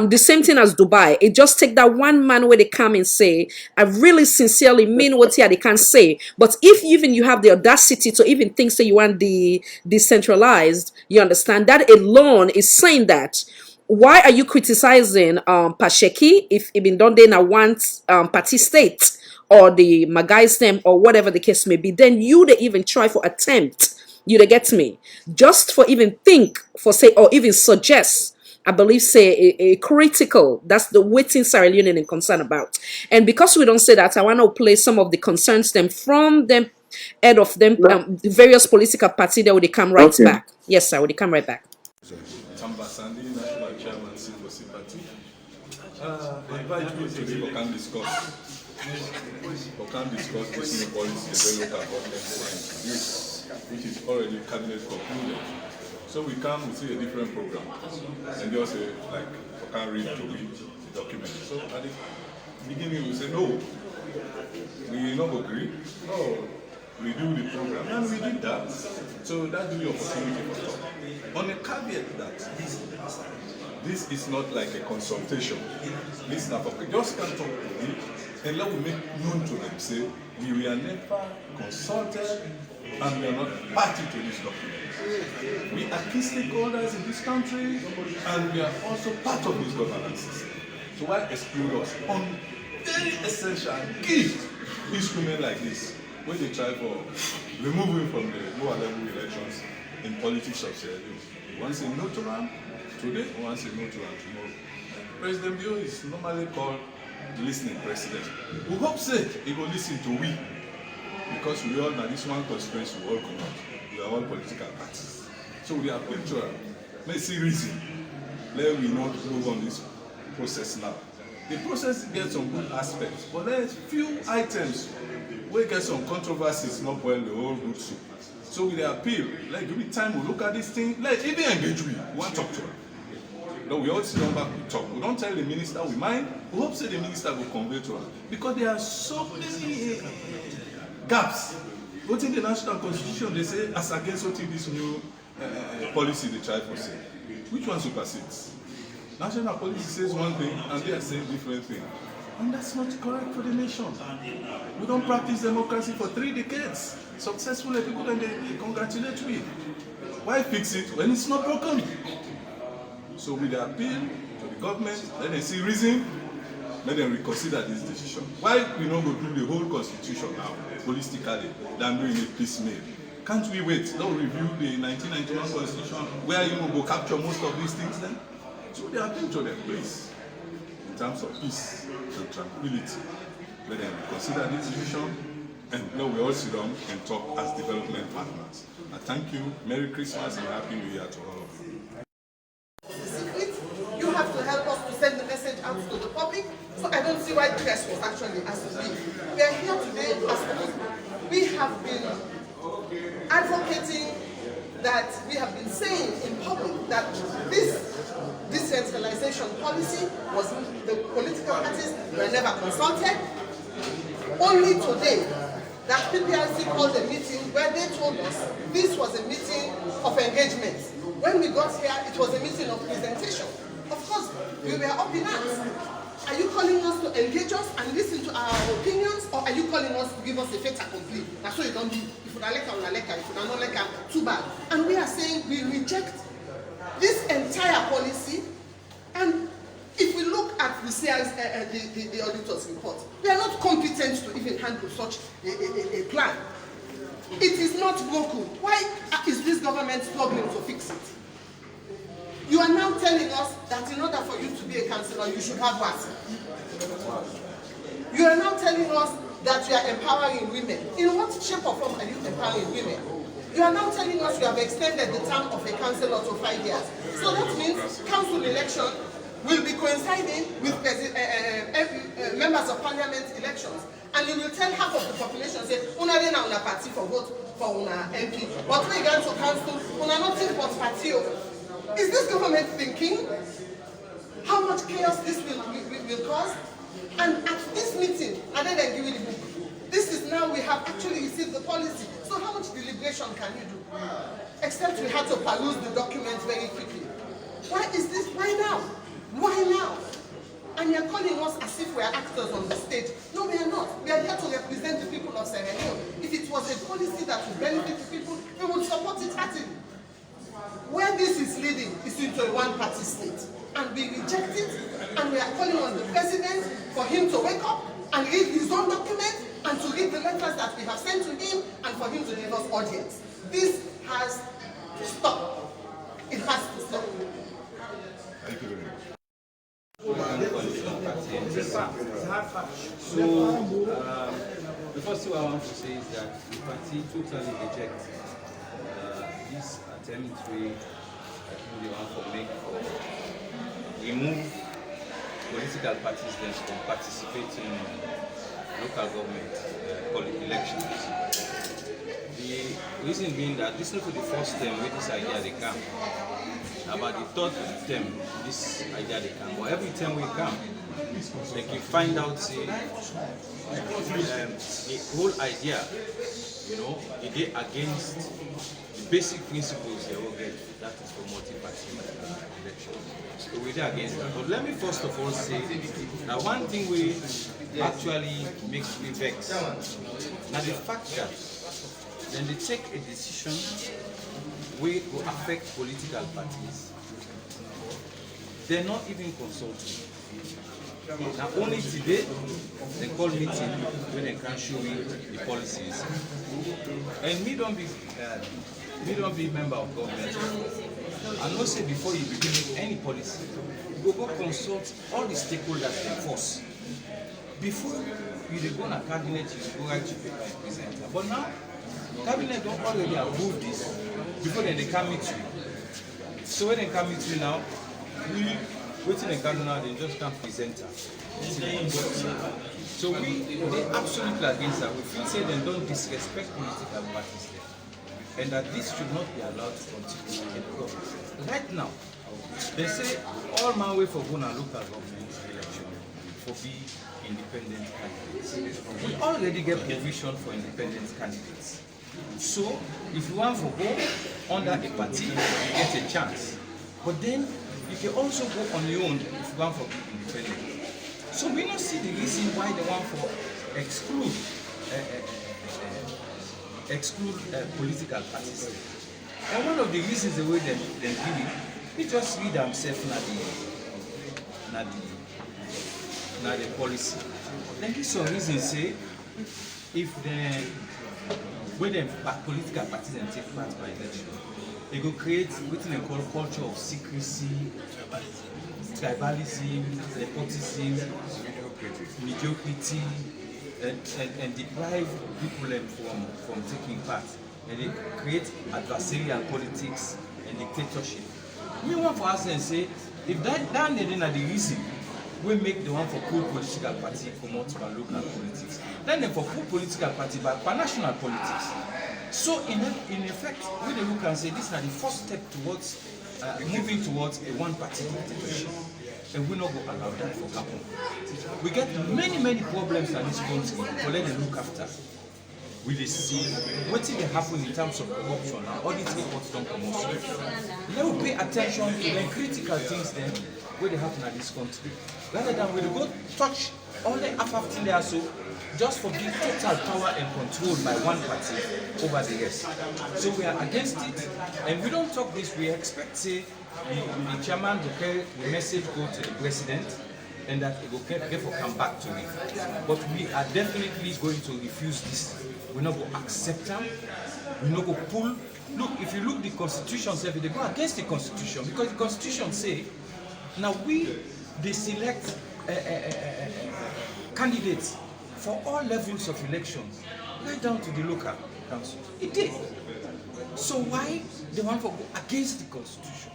The same thing as Dubai. It just take that one man where they come and say, I really sincerely mean what here they can say. But if even you have the audacity to even think so you want the decentralized, you understand that alone is saying that. Why are you criticizing Pasheki if it been done there now once party state or the Magai stem or whatever the case may be? Then you they even try for attempt. You they get me? Just for even think for say or even suggest. I believe say a critical, that's the waiting Sierra Leone and concern about. And because we don't say that, I want to play some of the concerns them from them head of them the various political parties that would come right back. Yes, sir, would come right back. National Chairman Sympathy. I invite you today we can discuss this new policy the local government which is already cabinet concluded. So we come with a different program and just say like we can't read the document. So at the beginning we say no, we don't agree. No, we do the program and we did that. So that's the opportunity for talk. On a caveat that this is not like a consultation. This is not just can talk to me and let me make known to them say we were never consulted and we are not party to this document. We are key stakeholders in this country and we are also part of this governance system. So why exclude us on very essential and key instrument like this when they try for removing from the lower level elections in politics of Sierra Leone? One say no to them today, one say no to them tomorrow. President Bio is normally called the listening president. We hope say he will listen to we. Because we all know this one constituency we all come out. We are all political parties. So we are picture. Let's see reason. Let we not move on this process now. The process gets some good aspects, but there's few items where get some controversies not boil the whole good soup. So we appeal, like give me time, we look at this thing, let's even engage we want to talk to her. No, we all sit down back, we talk. We don't tell the minister we mind, we hope say the minister will convey to her. Because there are so many gaps. What in the national constitution they say as against what in this new policy they try to say. Which one supersedes? National policy says one thing and they are saying different thing. And that's not correct for the nation. We don't practice democracy for 3 decades. Successfully, people then they congratulate we. Why fix it when it's not broken? So with the appeal to the government, let them see reason, let them reconsider this decision. Why we not go through the whole constitution now, holistically, than doing it piecemeal? Can't we wait? Don't review the 1991 constitution, where you will go capture most of these things then? So they appeal to them, please. In terms of peace and tranquility, let them reconsider this decision, and now we all sit down and talk as development partners. I thank you. Merry Christmas and Happy New Year to all of you. You have to help us to send the message out to the public. So I don't see why the press was actually asked to leave. We are here today as we have been advocating that we have been saying in public that this decentralization policy was the political parties were never consulted. Only today that PPRC called a meeting where they told us this was a meeting of engagement. When we got here, it was a meeting of presentation. Of course, we were up in arms. Are you calling us to engage us and listen to our opinions, or are you calling us to give us a fait accompli? That's what you don't do. If you don't like it, if you don't like it, too bad. And we are saying we reject this entire policy. And if we look at the the auditor's report, we are not competent to even handle such a plan. It is not broken. Why is this government struggling to fix it? You are now telling us that in order for you to be a councillor, you should have what? You are now telling us that you are empowering women. In what shape or form are you empowering women? You are now telling us you have extended the term of a councillor to 5 years. So that means council election will be coinciding with members of parliament elections. And you will tell half of the population, say, una dena una party for vote for una MP. But when you go to council, una nothing but party. Is this government thinking how much chaos this will cause? And at this meeting, other than giving the book, this is now we have actually received the policy. So how much deliberation can you do? Except we had to peruse the documents very quickly. Why is this? Why now? Why now? And you're calling us as if we're actors on the stage. No, we are not. We are here to represent the people of Sierra Leone. If it was a policy that would benefit the people, we would support it actively. Where this is leading is into a one-party state. And we reject it, and we are calling on the president for him to wake up and read his own document and to read the letters that we have sent to him and for him to give us audience. This has to stop. It has to stop. Thank you very much. So, the first thing I want to say is that the party totally rejects this attempt we want to make for remove political parties then from participating in local government elections. The reason being that this is not the first time with this idea they come. About the third time this idea they come. But every time we come, they can find out the whole idea, you know, it is against the basic principles they all get, that is for multi-party elections. So we're against that. But let me first of all say that one thing we actually makes me vex. Now the fact that then they take a decision which will affect political parties, they're not even consulting. Now only today they call meeting when they can show me the policies. And me don't be member of government. I know say before you begin any policy, you go consult all the stakeholders they force. Before you go to cabinet, you go write to paper and present. But now cabinet don't already approve this before then they come meet you. So when they come meet you now, we waiting in Ghana, they just can't present her. So they absolutely against that. We feel say they don't disrespect political parties there. And that this should not be allowed to continue in the government. Right now, they say all man way for going to local government election for be independent candidates. We already get provision for independent candidates. So if you want to go under a party, you get a chance. But then you can also go on your own if you want to be independent. So we don't see the reason why they want for exclude political parties. And one of the reasons the way they do it, they just read themselves na the policy. Then give some reason say if the when the political parties and take part by election, they go create what they call culture of secrecy, tribalism, nepotism, mediocrity, and deprive people from taking part. And they create adversarial politics and dictatorship. We want for us and say, if that then are the reason we make the one for poor political party promote by local politics, then for poor political party by national politics. So in effect, we look and say this is the first step towards moving towards a one-party dictatorship. And we not go allow that to happen. We get many problems in this country, but let them look after. We see what they happen in terms of corruption and audit reports don't come also. Let us pay attention to the critical things then where they happen in this country. Rather than we go touch all the half thing there so just for give total power and control by one party over the rest. So we are against it, and we don't talk this, we expect say the chairman to carry the message go to the president and that it will therefore come back to him. But we are definitely going to refuse this. We're not going to accept them. We're not going to pull. Look, if you look the constitution, they go against the constitution because the constitution say, now they select candidates for all levels of elections, right down to the local council. It did. So why they want to go against the constitution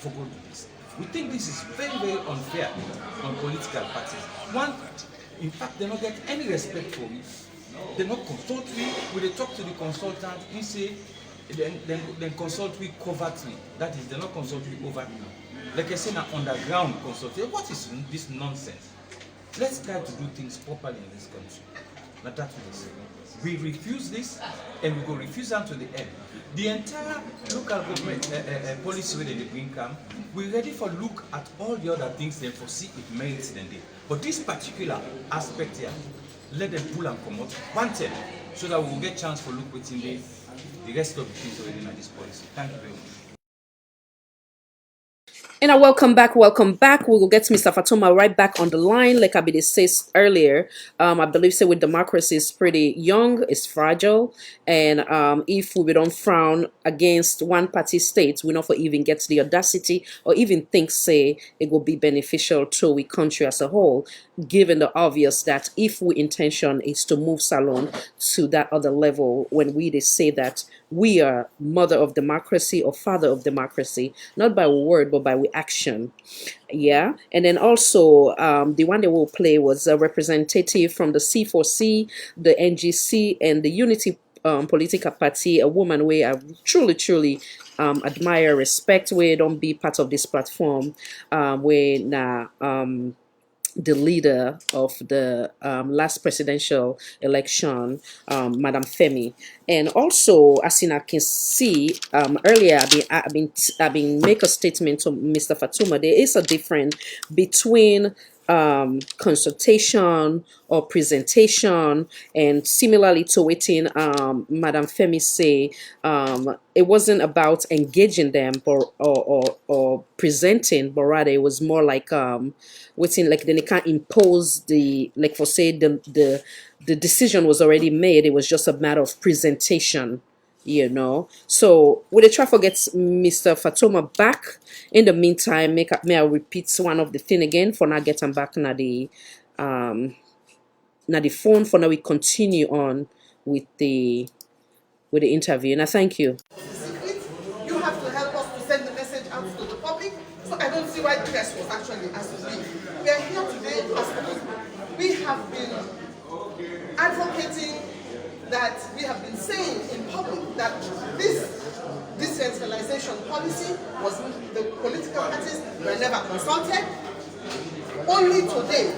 for going to this? We think this is very unfair on political parties. One, in fact, they don't get any respect for it. They don't consult me. When they talk to the consultant, he say, then consult me covertly. That is, they don't consult me overtly. Like I say, now underground consultation. What is this nonsense? Let's try to do things properly in this country. Now that's what I say. We refuse this, and we go refuse them to the end. The entire local government policy where they bring come, we're ready for look at all the other things then for see it merits them there. But this particular aspect here, let them pull and come out one time so that we will get chance for look within the rest of the things already in this policy. Thank you very much. And welcome back. We will get Mr. Fatoma right back on the line. Like Abide says earlier, I believe with democracy is pretty young, it's fragile, and if we don't frown against one-party states, we not for even get the audacity or even think say it will be beneficial to the country as a whole, given the obvious that if we intention is to move Salon to that other level, when they say that we are mother of democracy or father of democracy, not by word but by action. Yeah, and then also the one they will play was a representative from the C4C, the NGC, and the Unity Political Party, a woman where I truly admire, respect, where don't be part of this platform, where now the leader of the last presidential election, Madam Femi. And also, as I can see earlier, I've been make a statement to Mr. Fatoma. There is a difference between consultation or presentation, and similarly to waiting Madam Femi say, it wasn't about engaging them or presenting, but rather it was more like waiting, like then they can't impose the, like for say the decision was already made, it was just a matter of presentation, you know. So would I try to get Mr. Fatoma back? In the meantime, may I repeat one of the thing again for not getting back na the phone. For now we continue on with the interview. And I thank you. You have to help us to send the message out to the public. So I don't see why the press was actually asked to be. We are here today because we have been advocating that we have been saying in public that this decentralization policy was, the political parties were never consulted. Only today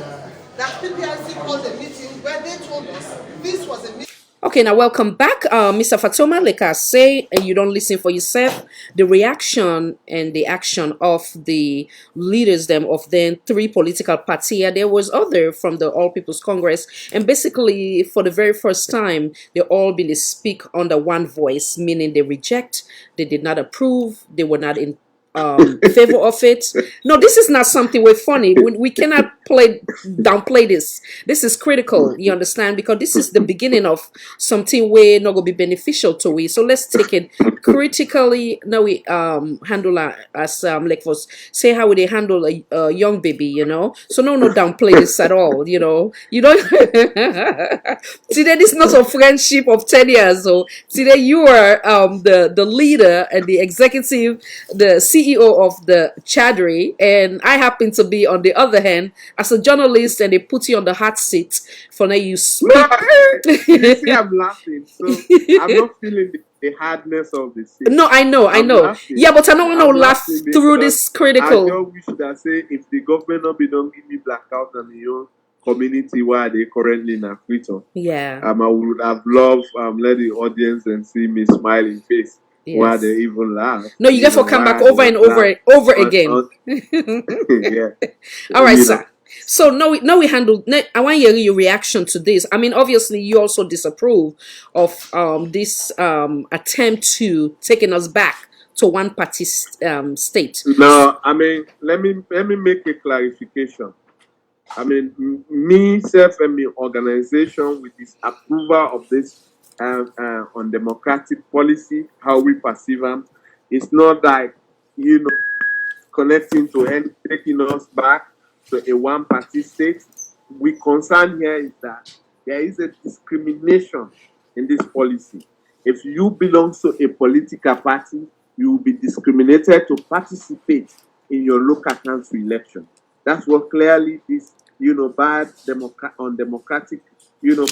that PPRC called a meeting where they told us this was a meeting. Okay, now welcome back, Mr. Fatoma. Like I say, you don't listen for yourself. The reaction and the action of the leaders, them of then three political parties. There was other from the All People's Congress, and basically for the very first time, they all been speak under one voice, meaning they reject, they did not approve, they were not in favor of it. No, this is not something we're funny. We cannot downplay this. This is critical, you understand, because this is the beginning of something where not gonna be beneficial to we. So let's take it critically. Now we handle as like for say how would they handle a young baby, you know. So no downplay this at all, you know. You don't today this is not a friendship of 10 years. So today you are the leader and the executive, the CEO of the Chadri, and I happen to be on the other hand as a journalist, and they put you on the hot seat for now you speak. You see, I'm laughing, so I'm not feeling the hardness of the scene. No, I know. Laughing. Yeah, but I don't want to laugh through this critical. I just wish that say if the government don't give me blackout and the young community where they currently in Africa. Yeah. I would have loved let the audience and see me smiling face. Yes. Why they even laugh? No, you get to come back over and over again. Yeah. All right, sir. So now we handle. I want to hear your reaction to this. I mean, obviously, you also disapprove of this attempt to taking us back to one party state. No, I mean, let me make a clarification. I mean, me self and my organization with this approval of this undemocratic policy, how we perceive them, it's not like connecting to and taking us back to a one-party state. We concern here is that there is a discrimination in this policy. If you belong to a political party, you will be discriminated to participate in your local council election. That's what clearly this, bad undemocratic,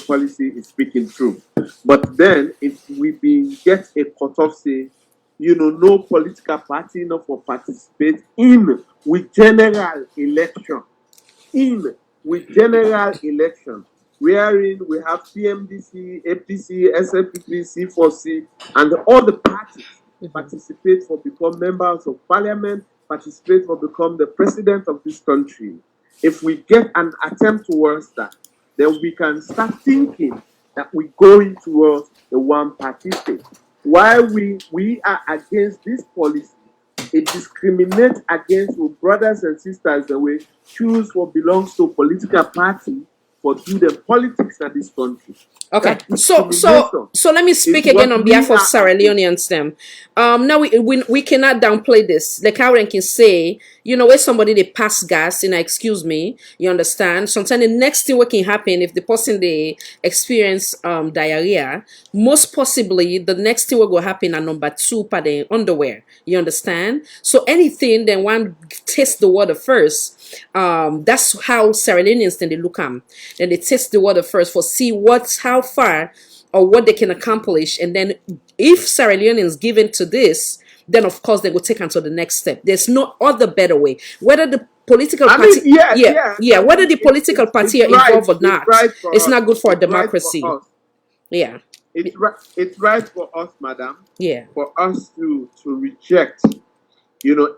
policy is speaking through. But then, if we get a cutoff, say, no political party enough for participate in with general election. Wherein we have PMDC, APC, SLPP, C4C, and all the parties participate for become members of parliament, participate for become the president of this country. If we get an attempt towards that, then we can start thinking that we're going towards the one-party state. Why we are against this policy, it discriminates against our brothers and sisters that we choose what belongs to a political party for do the politics of this country. Okay, so let me speak again on behalf of Sierra Leoneans. Them, now we cannot downplay this. The Karen can say, where somebody they pass gas, excuse me, you understand. Sometimes the next thing what can happen if the person they experience diarrhea, most possibly the next thing what will happen at number 2 per the underwear. You understand? So anything then one taste the water first. That's how Sierra Leoneans then they look at. Then they test the water first for see how far or what they can accomplish, and then if Sierra Leoneans given to this, then of course they will take on to the next step. There's no other better way. Whether the political party, whether the political party are involved or not, it's not good for democracy. Yeah, it's right for us, madam. Yeah, for us to reject,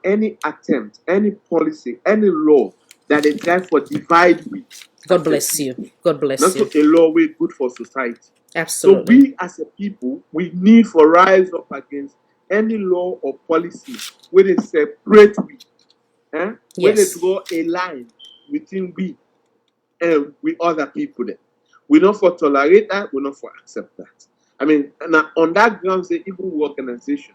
any attempt, any policy, any law that is there for divide we. God bless you. God bless you. Not a law way good for society. Absolutely. So we as a people, we need for rise up against any law or policy where they separate we, where they draw a line between we and we other people there. We not for tolerate that, we not for accept that. I mean, and on that ground, say even organization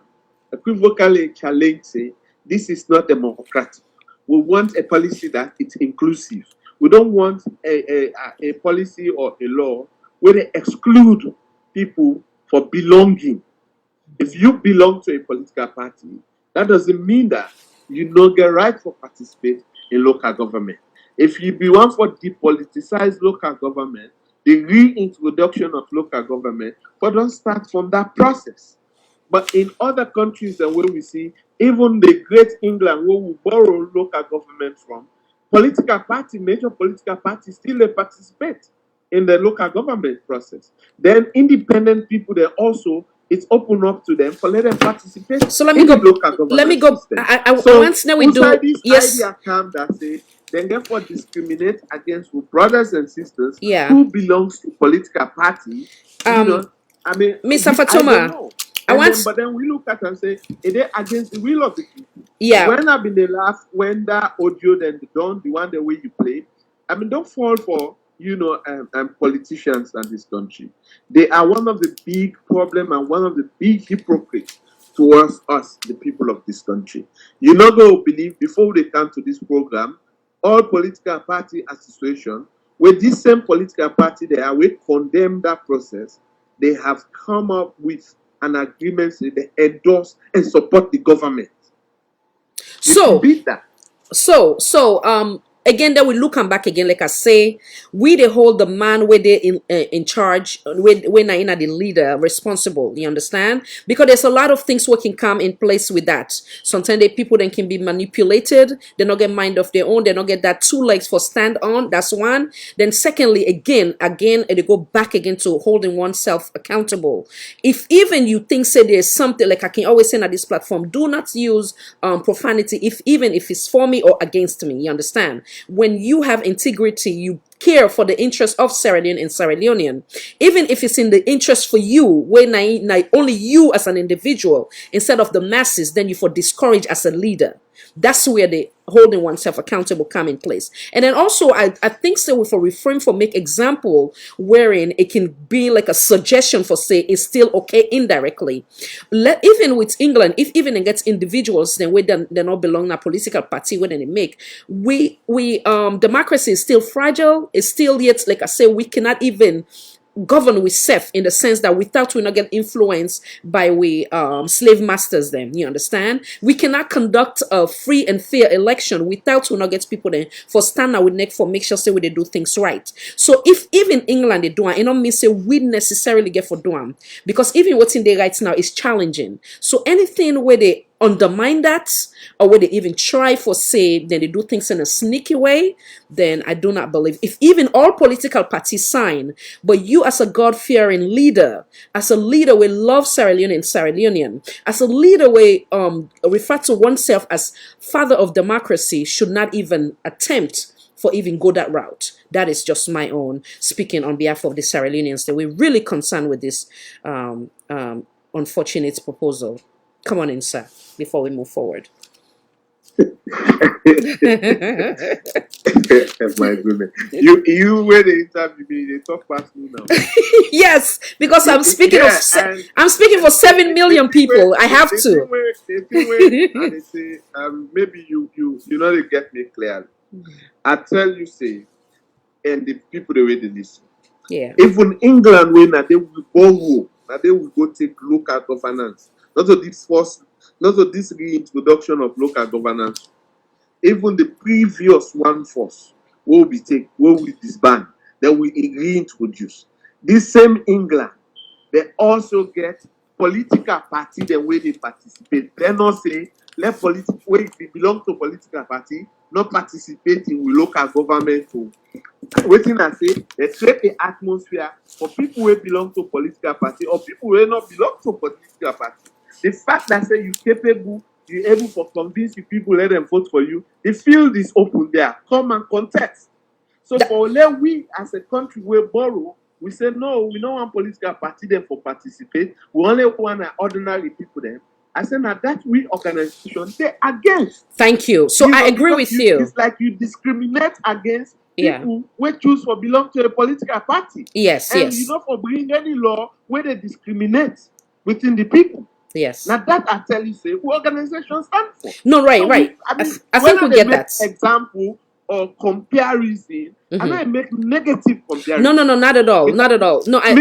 equivocally challenge say this is not democratic. We want a policy that it's inclusive. We don't want a policy or a law where they exclude people for belonging. If you belong to a political party, that doesn't mean that you don't get right for participate in local government. If you be one for depoliticize local government, the reintroduction of local government, but don't start from that process. But in other countries and where we see, even the Great England, where we borrow local government from, political party, major political parties still they participate. in the local government process. Then independent people, they also, it's open up to them for let them participate So let in me the go. local government Let me go. system. I So once now we inside do. this Yes. idea come that say, then therefore discriminate against brothers and sisters Yeah. who belongs to political party. You know, I mean, Mr. I don't Fatoma, know. I And want. then, but then we look at and say, is it against the will of the people? Yeah. When I've been the last, when that audio then done, the one the way you play, I mean, don't fall for, you know, politicians in this country. They are one of the big problem and one of the big hypocrites towards us, the people of this country. You not going to believe before they come to this program, all political party association, with this same political party, they are we condemn that process. They have come up with an agreement that they endorse and support the government. So beat that. Again, then we look and back again, like I say, we they hold the man where they in charge, when I in the leader responsible. You understand? Because there's a lot of things what can come in place with that. Sometimes the people then can be manipulated. They not get mind of their own. They not get that two legs for stand on. That's one. Then secondly, again, they go back again to holding oneself accountable. If even you think say there's something like I can always say at this platform, do not use profanity even if it's for me or against me. You understand? When you have integrity, you care for the interest of Sierra Leone and Sierra Leonean, even if it's in the interest for you, when only you as an individual instead of the masses, then you for discourage as a leader. That's where the holding oneself accountable come in place. And then also I think so if a refrain for make example wherein it can be like a suggestion for say it's still okay indirectly. Even with England, if even it gets individuals then we they not belong to a political party when they make we democracy is still fragile, it's still yet like I say we cannot even govern with self in the sense that without we not get influenced by we slave masters them. You understand? We cannot conduct a free and fair election without we not get people then for stand out with neck for make sure say we they do things right. So if even England they do it don't mean say we necessarily get for doing, because even what's in there right now is challenging. So anything where they undermine that or where they even try for say then they do things in a sneaky way, then I do not believe if even all political parties sign, but you as a God-fearing leader, as a leader we love Sierra Leone and Sierra Leonean, as a leader we refer to oneself as father of democracy, should not even attempt for even go that route. That is just my own speaking on behalf of the Sierra Leoneans that we're really concerned with this unfortunate proposal. Come on in, sir, before we move forward. My goodness. You when they interview me, they talk past me now. Yes, because I'm speaking I'm speaking for 7 million people. I have to. And they say, maybe you know they get me clearly. I tell you, say, and the people the way they listen. Yeah. Even England when they will go that they will go take local governance. Not this reintroduction of local governance. Even the previous one force will be disband, then we reintroduce. This same England, they also get political party the way they participate. They not say let political way if they belong to political party, not participate in local government. Waiting I say they create the atmosphere for people who belong to political party or people who not belong to political party. The fact that say you capable, you're able to convince the people, let them vote for you. The field is open there. Come and contest. So for let we as a country we borrow, we say no, we don't want political party them for participate. We only want ordinary people them. I said now that we organization they against. Thank you. So I agree with you. It's like you discriminate against people who choose for belong to a political party. Yes, and yes. you know for bringing any law where they discriminate within the people. Yes. Now that I tell you, say who organizations stand for. No, right, so right. I think we get that. Example or comparison, and I make negative comparison. No, not at all. Not at all. No, I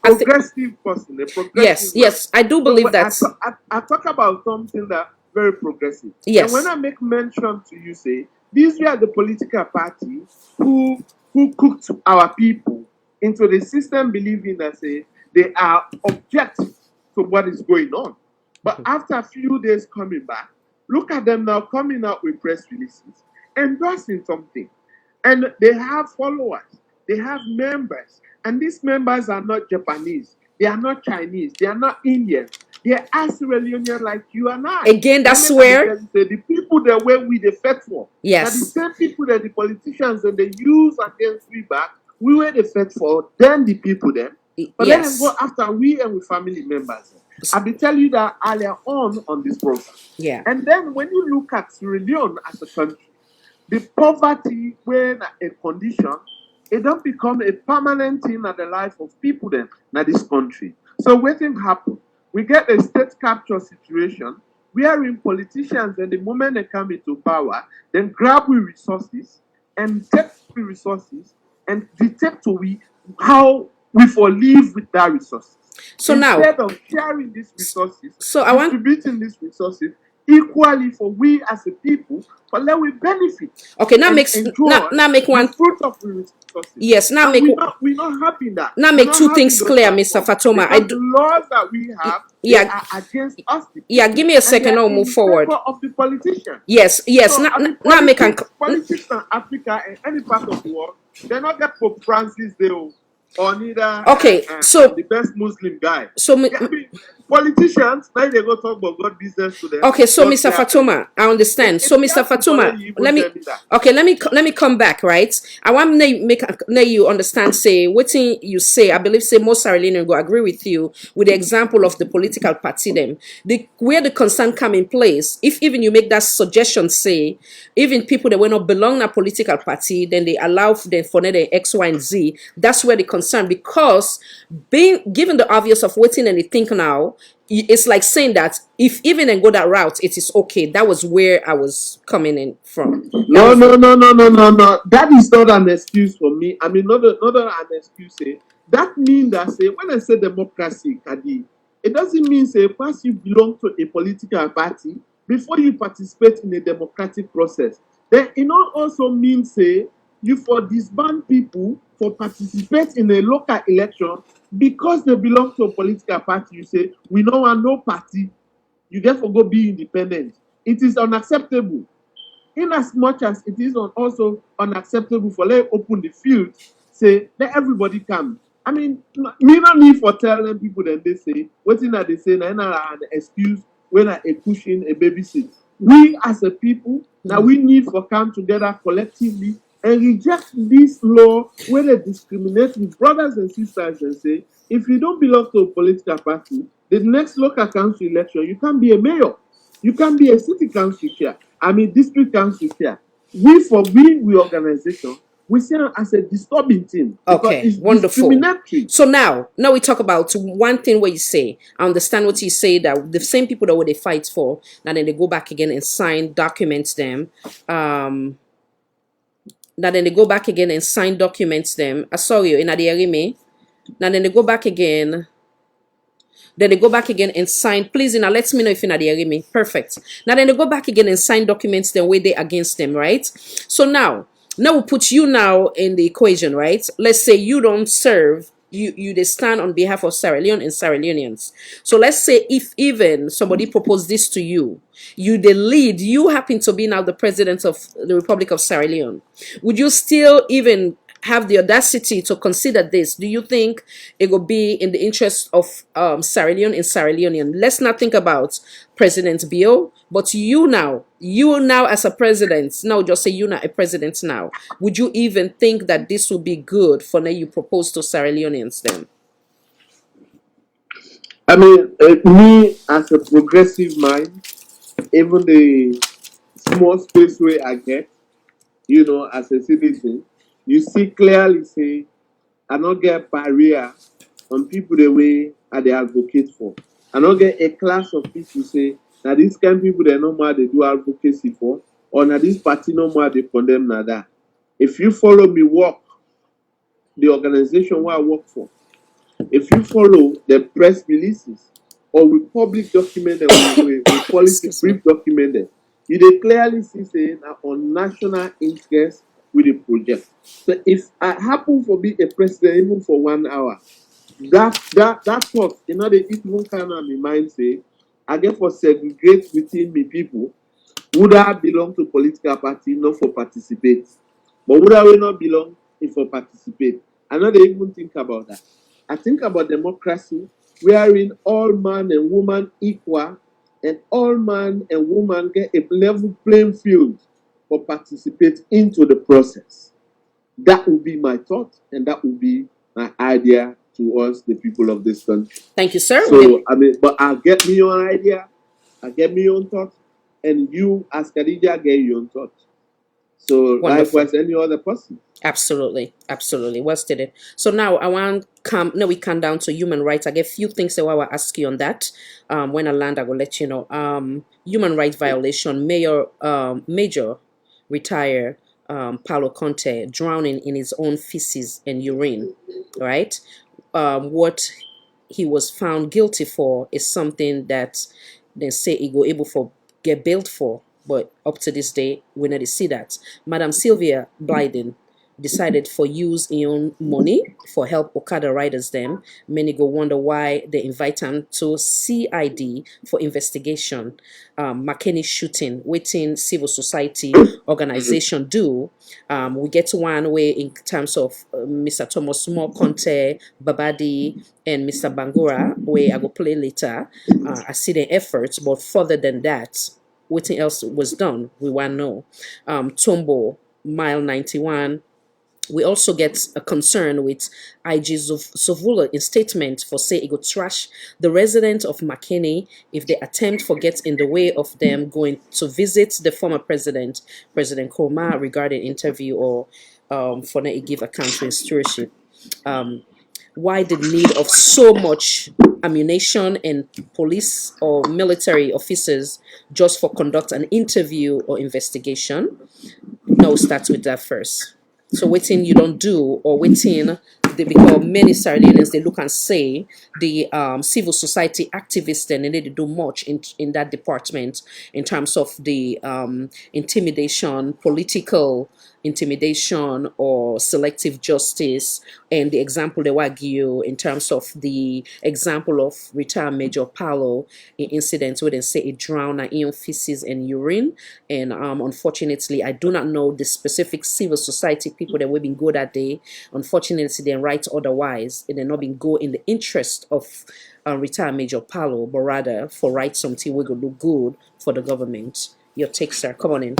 progressive person. A progressive yes, I do believe that. I talk about something that very progressive. Yes. And when I make mention to you, say these were the political party who cooked our people into the system, believing that say they are objective to what is going on. But after a few days coming back, look at them now coming out with press releases, endorsing something. And they have followers. they have members, and these members are not Japanese, they are not Chinese, they are not Indians, they are as Sierra Leonean like you and I. Again, that's where The people that were we the fed for. yes. Now the same people that the politicians and they use against we back, we were the fed for, then the people then. But let them go after we and we family members. I'll be telling you that earlier on this program. Yeah. And then when you look at Sierra Leone as a country, the poverty when a condition, it don't become a permanent thing in the life of people then in this country. So what thing happen? We get a state capture situation wherein politicians and the moment they come into power, then grab we resources and take the resources and dictate to we how we for live with that resources. So instead now, of sharing these resources, so I want distributing these resources equally for we as a people, but let we benefit. Okay, now make one fruit of the resources. Yes, now and make we're not happy in that. Now make two things clear, Mr. Fatoma. The laws that we have are against us. Give me a second. I'll move forward. Of the politicians. Yes. So, now make politics in Africa and any part of the world, they're not get Pope Francis Deo or neither. So the best Muslim guy. So politicians now they go talk about God business to them. Okay, so Mr. Fatoma, I understand. So Mr. Fatoma, let me come back, right? I want to make you understand. Say what you say. I believe say most Sierra Leoneans go agree with you with the example of the political party them. Where the concern come in place. If even you make that suggestion, say even people that will not belong to a political party, then they allow them for the X, Y, and Z. That's where the concern, because being given the obvious of waiting and they think now, it's like saying that if even and go that route, it is okay. That was where I was coming in from. No. That is not an excuse for me. I mean, not an excuse. That means that when I say democracy, Kadi, it doesn't mean once you belong to a political party before you participate in a democratic process. Then it not also means you for disband people for participate in a local election because they belong to a political party. You say we don't want no party. You therefore go be independent. It is unacceptable. In as much as it is also unacceptable for let open the field, let everybody come. I mean, me no need for telling people then they say what's that they say now an excuse when I pushing a baby seat. We as a people now we need for come together collectively and reject this law where they discriminate with brothers and sisters and say, if you don't belong to a political party, the next local council election, you can't be a mayor. You can't be a city council chair. I mean, district council chair. We organization, we see it as a disturbing thing. Okay, it's wonderful. So now we talk about one thing where you say, I understand what you say, that the same people that what they fight for, and then they go back again and sign documents them. Now then they go back again and sign documents them. Sorry, in the now then they go back again. Then they go back again and sign. Please, now let me know if you're not hearing me. Perfect. Now then they go back again and sign documents the way they against them, right? So now we'll put you now in the equation, right? Let's say you don't serve. You they stand on behalf of Sierra Leone and Sierra Leoneans. So let's say if even somebody proposed this to you, you the lead, you happen to be now the president of the Republic of Sierra Leone. Would you still even have the audacity to consider this? Do you think it will be in the interest of Sierra Leone and Sierra Leonean? Let's not think about President Bio, but you now as a president, now just say you're not a president now. Would you even think that this would be good for now you propose to Sierra Leoneans then? I mean, me as a progressive mind, even the small space where I get, as a citizen, you see clearly say, I don't get barrier on people the way they advocate for. I don't get a class of people say, now these kind of people they know more they do advocacy for, or now this party no more they condemn now that. If you follow me work, the organization where I work for, if you follow the press releases or we public document them, we policy brief document them, you they clearly see saying on national interest with the project. So if I happen to be a president even for 1 hour, that thought, they even kind of my mind say, I get for segregate within me people, would I belong to political party, not for participate? But would I will not belong if I participate. I don't even think about that. I think about democracy, wherein all man and woman equal, and all man and woman get a level playing field for participate into the process. That would be my thought, and that would be my idea towards the people of this country. Thank you, sir. So I mean, but I'll get me your idea, I get me your own thought, and you as Khadija get your own thought. So Wonderful. likewise, any other person. Absolutely, absolutely. Well stated. So now I want we come down to human rights. I get a few things that I will ask you on that. When I land, I will let you know. Human rights violation. Major retire Paulo Conte drowning in his own feces and urine. Right. What he was found guilty for is something that they say he go able for get bailed for, but up to this day we never see that. Madam Sylvia Blyden decided for use in own money for help Okada riders them. Many go wonder why they invite him to CID for investigation. McKinney shooting, waiting civil society organization do. We get one way in terms of Mr. Thomas More Conte, Babadi, and Mr. Bangura, where I go play later. I see the efforts, but further than that, what else was done? We want to know. Tombo, mile 91. We also get a concern with IG Sovula in statement for say it go trash the resident of McKinney if they attempt for get in the way of them going to visit the former president, President Koma, regarding interview or for them to give account to his stewardship. Why the need of so much ammunition and police or military officers just for conduct an interview or investigation? No, start with that first. So waiting you don't do or waiting they become many Sardinians they look and say the civil society activists and they need to do much in that department in terms of the intimidation, political intimidation or selective justice, and the example they will give you in terms of the example of retired Major Paulo in incidents where they say it drowned in feces and urine. And unfortunately, I do not know the specific civil society people that will be good that day. Unfortunately, they write otherwise, and they're not being go in the interest of retired Major Paulo, but rather for write something we go look good for the government. Your take, sir. Come on in.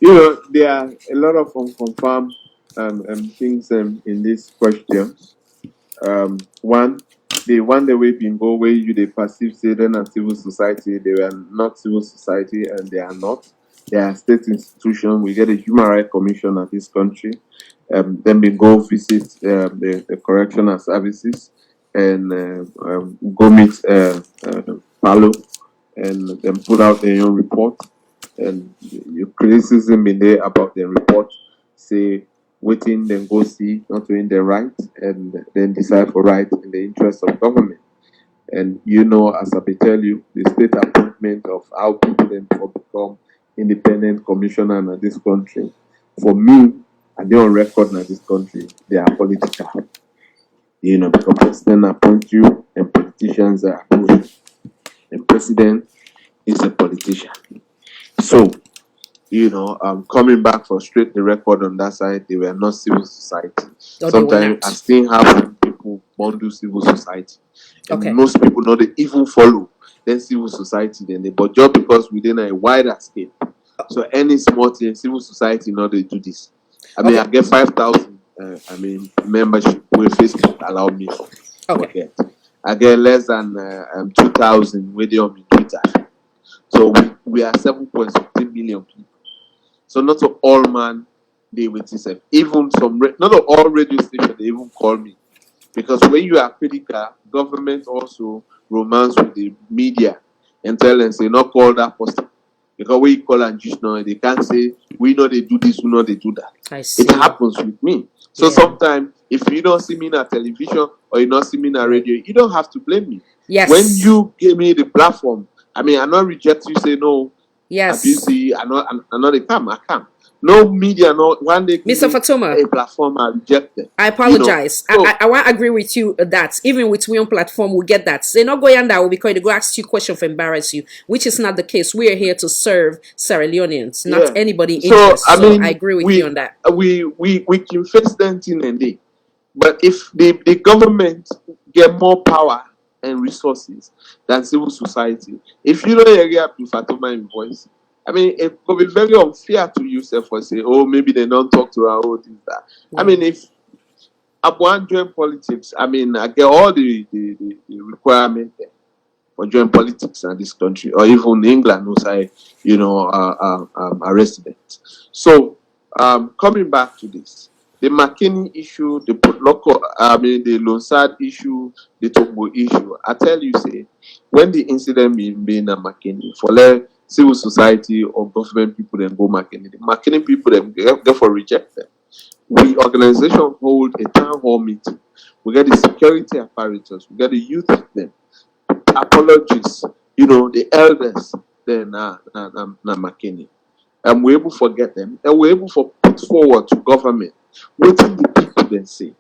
You know, there are a lot of unconfirmed things in this question. One, the one that we've been go where you they perceive say then as civil society, they were not civil society and they are not. They are state institution. We get a human rights commission at this country. Then we go visit the correctional services and go meet Palo and then put out their own report. And your criticism in there about the report, say waiting then go see, not doing the right, and then decide for right in the interest of government. And you know, as I tell you, the state appointment of how people then for become independent commissioner in this country, for me, I don't on record in this country, they are political. You know, because president appoint you and politicians are approved. And president is a politician. So, you know, coming back for straight the record on that side, they were not civil society. Sometimes I still have people bundle civil society. And most people know they even follow then civil society then they, but just because within a wider scale. So any small thing, civil society know they do this. I mean I get 5,000 membership where Facebook allow me for. I get less than 2,000 where they on me Twitter. So we are 7.15 million people. So not all man they with this. Even some not all radio stations they even call me. Because when you are critical, government also romance with the media and tell them say not call that person. Because when you call and just now, they can't say we know they do this, we know they do that. I see. It happens with me. So sometimes if you don't see me in a television or you don't see me in a radio, you don't have to blame me. Yes. When you give me the platform, I mean, I'm not reject you say no. Yes. Abuse, another come, I come. No media, no one day. Mr. Fatoma, a platform are rejected. I apologize. I want to agree with you that even with one platform, we get that. They not go yonder will because they go ask you question for embarrass you, which is not the case. We are here to serve Sierra Leoneans, not anybody interest. So I agree with you on that. We can face that thing and day. But if the government get more power and resources than civil society, if you don't hear Abdul Fatoma voice, I mean, it could be very unfair to yourself for say, oh, maybe they don't talk to our own things that. I mean, if Abuan join politics, I mean, I get all the requirements there for join politics in this country, or even England, who's a resident. So, coming back to this, the McKinney issue, the Lonsard issue, the Togo issue. I tell you, say, when the incident being a McKinney, for civil society or government people then go McKinney, the McKinney people then therefore reject them. We organization hold a town hall meeting. We get the security apparatus. We get the youth then apologies. The elders then McKinney. And we're able to forget them, and we're able to put forward to government what the people then say,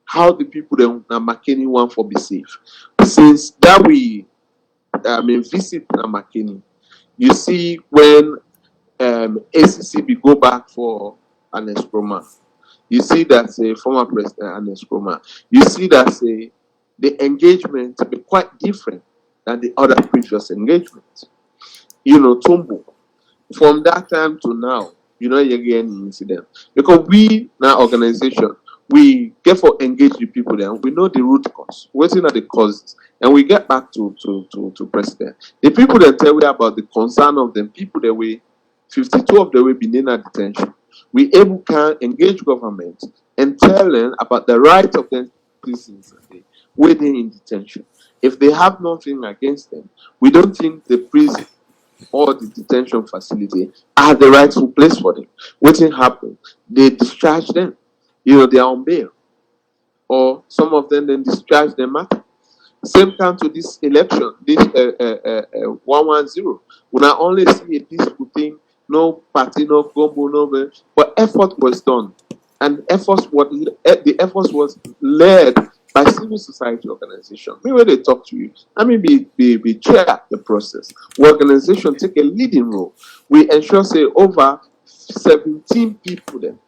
how the people then McKinney want for be safe. Since that we visit McKinney, you see when ACCB go back for an escroma, you see that former president an escroma, you see that the engagement be quite different than the other previous engagements. Tumbo. From that time to now, you get any incident. Because we, now organization, we get for engage the people there. We know the root cause. Waiting at the causes. And we get back to president. The people that tell me about the concern of them, people that we 52 of them will be in detention. We able can engage government and tell them about the right of them citizens waiting in detention. If they have nothing against them, we don't think the prison or the detention facility are the rightful place for them. What happen? They discharge them. They are on bail. Or some of them then discharge them matter. Same time to this election, this 110. When I only see a peaceful thing, no party, no gumbo, no, but effort was done. And the effort was led by civil society organization. Maybe when they talk to you, be chair the process. Organization take a leading role. We ensure say over 17 people then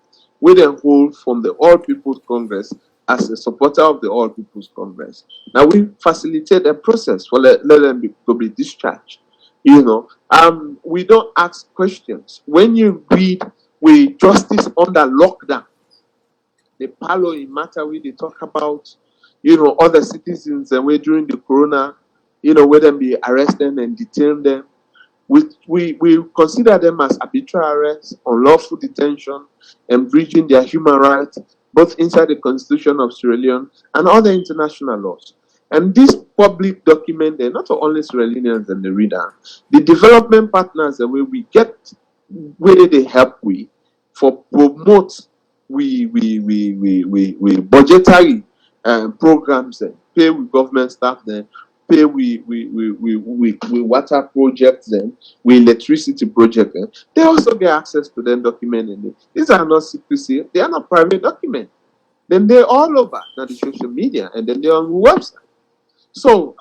we then hold from the All People's Congress as a supporter of the All People's Congress. Now we facilitate the process for let them be discharged. We don't ask questions. When you read with justice under lockdown, the Palo in matter we they talk about, other citizens and we during the corona, where them be arrested and detain them. We consider them as arbitrary arrests, unlawful detention, and breaching their human rights, both inside the Constitution of Sierra Leone and other international laws. And this public document, they're not only Sierra Leoneans and the reader, the development partners the way we get, where they help we for promote we budgetary programs and pay with government staff then pay we water projects then we electricity project then they also get access to them document in it. These are not secrecy, they are not private documents. Then they're all over now the social media and then they're on the website. So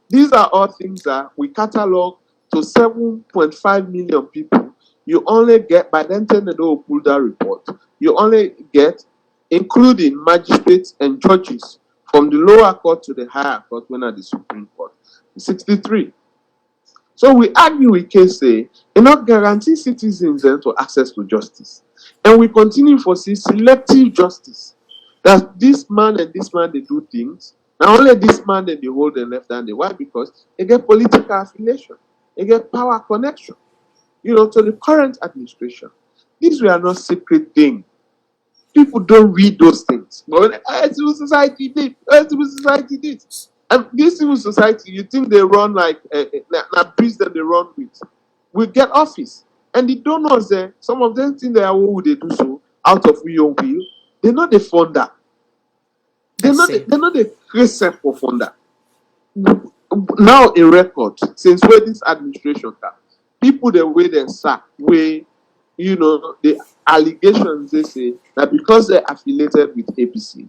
these are all things that we catalog to 7.5 million people. You only get by then they don't pull that report. You only get, including magistrates and judges from the lower court to the higher court when at the Supreme Court, 63. So we argue with case say, it not guarantee citizens then to access to justice. And we continue for selective justice. That this man and this man they do things. Now only this man then they hold the left hand. Why? Because they get political affiliation. They get power connection. To the current administration. These were not secret things. People don't read those things. But when civil society did, civil society did. And this civil society, you think they run like a breeze that they run with. We get office. And the donors there, some of them think they are what would they do so out of your will. They're not the funder. They're not the creator for funder. Now in record, since where this administration comes, people the way they sack, where the allegations they say that because they're affiliated with APC,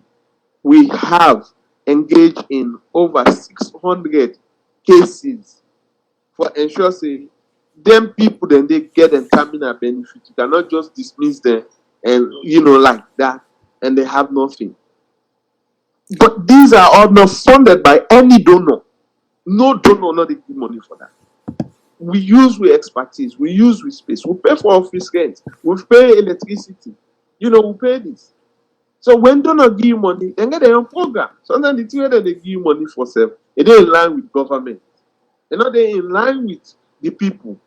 we have engaged in over 600 cases for ensure say them people then they get them terminal benefit. You cannot just dismiss them and like that and they have nothing. But these are all not funded by any donor. No donor not give money for that. We use with expertise, we use with space, we pay for office rent, we pay electricity, we pay this. So when donor give you money, they get their own program. Sometimes the thing that they give you money for self, it ain't in line with government. They're in line with the people.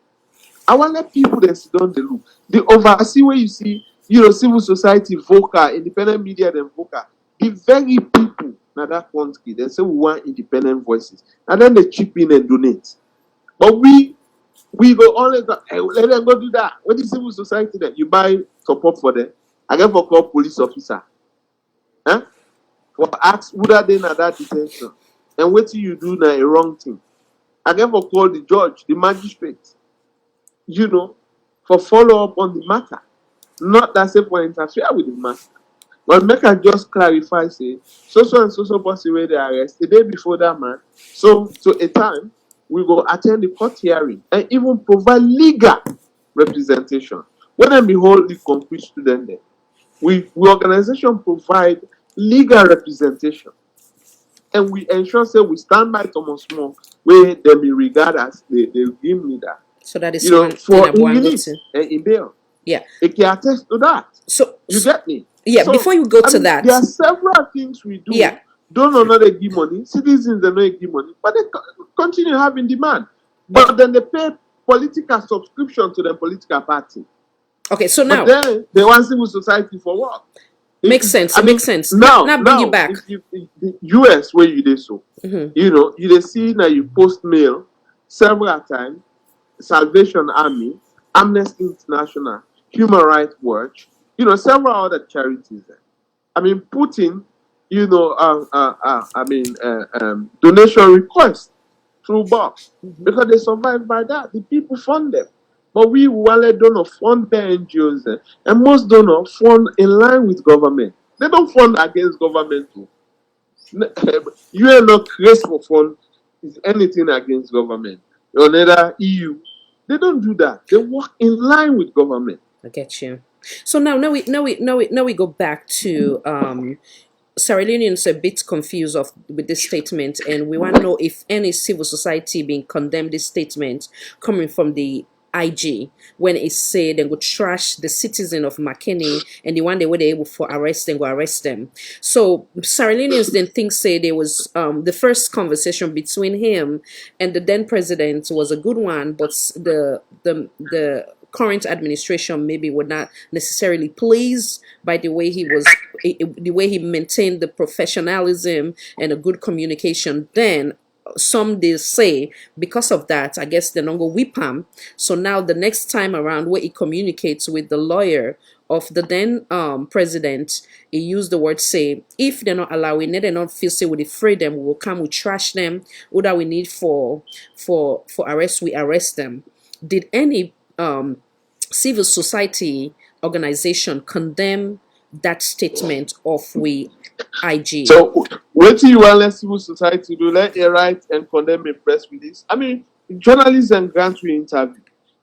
I want let people that sit down the look. The oversee where you see, civil society vocal, independent media, then vocal. The very people now that country, they say we want independent voices. And then they chip in and donate. But we go always go, hey, let them go do that. What is civil society that you buy support for them? I get for call police officer. Huh? For ask whether they na that detention. And what do you do now a wrong thing? I get for call the judge, the magistrate, for follow up on the matter. Not that say for interfere with the matter. But make I just clarify, say, so and so person where they arrest the day before that man. So a time we go attend the court hearing and even provide legal representation. When I behold the concrete student there, we organization provide legal representation. And we ensure say we stand by Thomas More where they be regard as the game leader. So that is for in release and in bail. Yeah. It can attest to that. So you get me? Yeah, so, before you go to that. There are several things we do. Yeah. Don't not give money. Citizens they not give money, but they continue having demand. But then they pay political subscription to the political party. Okay, so now but then they want civil society for what? Makes sense. It makes sense. Now bring you back. If the US where you did so, you see now you post mail several times. Salvation Army, Amnesty International, Human Rights Watch, several other charities. I mean, Putin, donation requests through box because they survive by that. The people fund them. But we don't fund the NGOs and most don't fund in line with government. They don't fund against government too. You are not crazy for fund is anything against government. Or neither EU. They don't do that. They work in line with government. I get you. So now we go back to Sierra Leoneans a bit confused with this statement, and we want to know if any civil society being condemned this statement coming from the IG when it said they would trash the citizen of McKinney and the one they were able for arrest and go arrest them. So Sierra Leoneans then say there was the first conversation between him and the then president was a good one, but the current administration maybe were not necessarily pleased by the way he maintained the professionalism and a good communication then. Some they say because of that, I guess they don't go whip him. So now the next time around where he communicates with the lawyer of the then president, he used the word say, if they're not allowing it, they don't feel say with the freedom, we will come, we trash them, what that we need for arrest, we arrest them. Did any civil society organization condemn that statement of we IG? So what do you want let civil society do? Let it write and condemn a press release. I mean, journalists and grant we interview.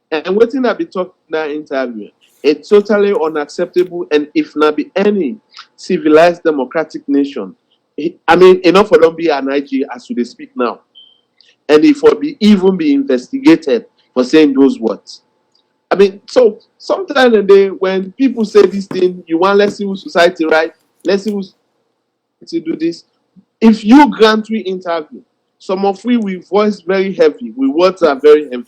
And what thing that be talking in that interview, it's totally unacceptable. And if not be any civilized democratic nation, I mean, enough for them be an IG as we speak now. And if for be even be investigated for saying those words. I mean, so sometimes in the day when people say this thing, you want let civil society write, let civil to do this. If you grant we interview, some of we voice very heavy, we words are very heavy.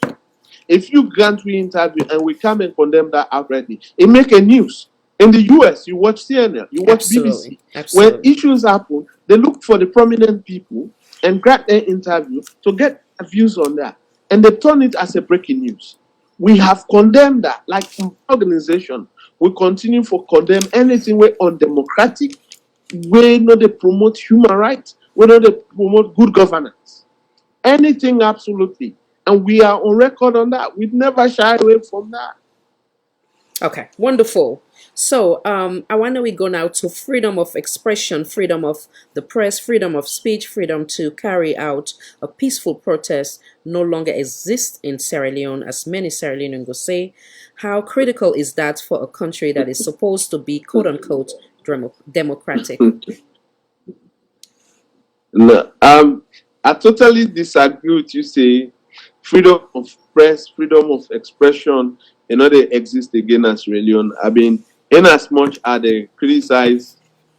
If you grant we interview and we come and condemn that outrightly, it make a news. In the US, you watch CNN, you watch BBC. Absolutely. When issues happen, they look for the prominent people and grant their interview to get views on that. And they turn it as a breaking news. We have condemned that, like organization. We continue to condemn anything we're undemocratic, we know they promote human rights, we know they promote good governance. Anything absolutely And we are on record on that. We'd never shy away from that. Okay, wonderful. So I wonder we go now to freedom of expression, freedom of the press, freedom of speech, freedom to carry out a peaceful protest no longer exists in Sierra Leone, as many Sierra Leoneans will say. How critical is that for a country that is supposed to be quote unquote democratic? No, I totally disagree with you. Say freedom of press, freedom of expression, they exist again as Sierra Leone. I mean, in as much as they criticize,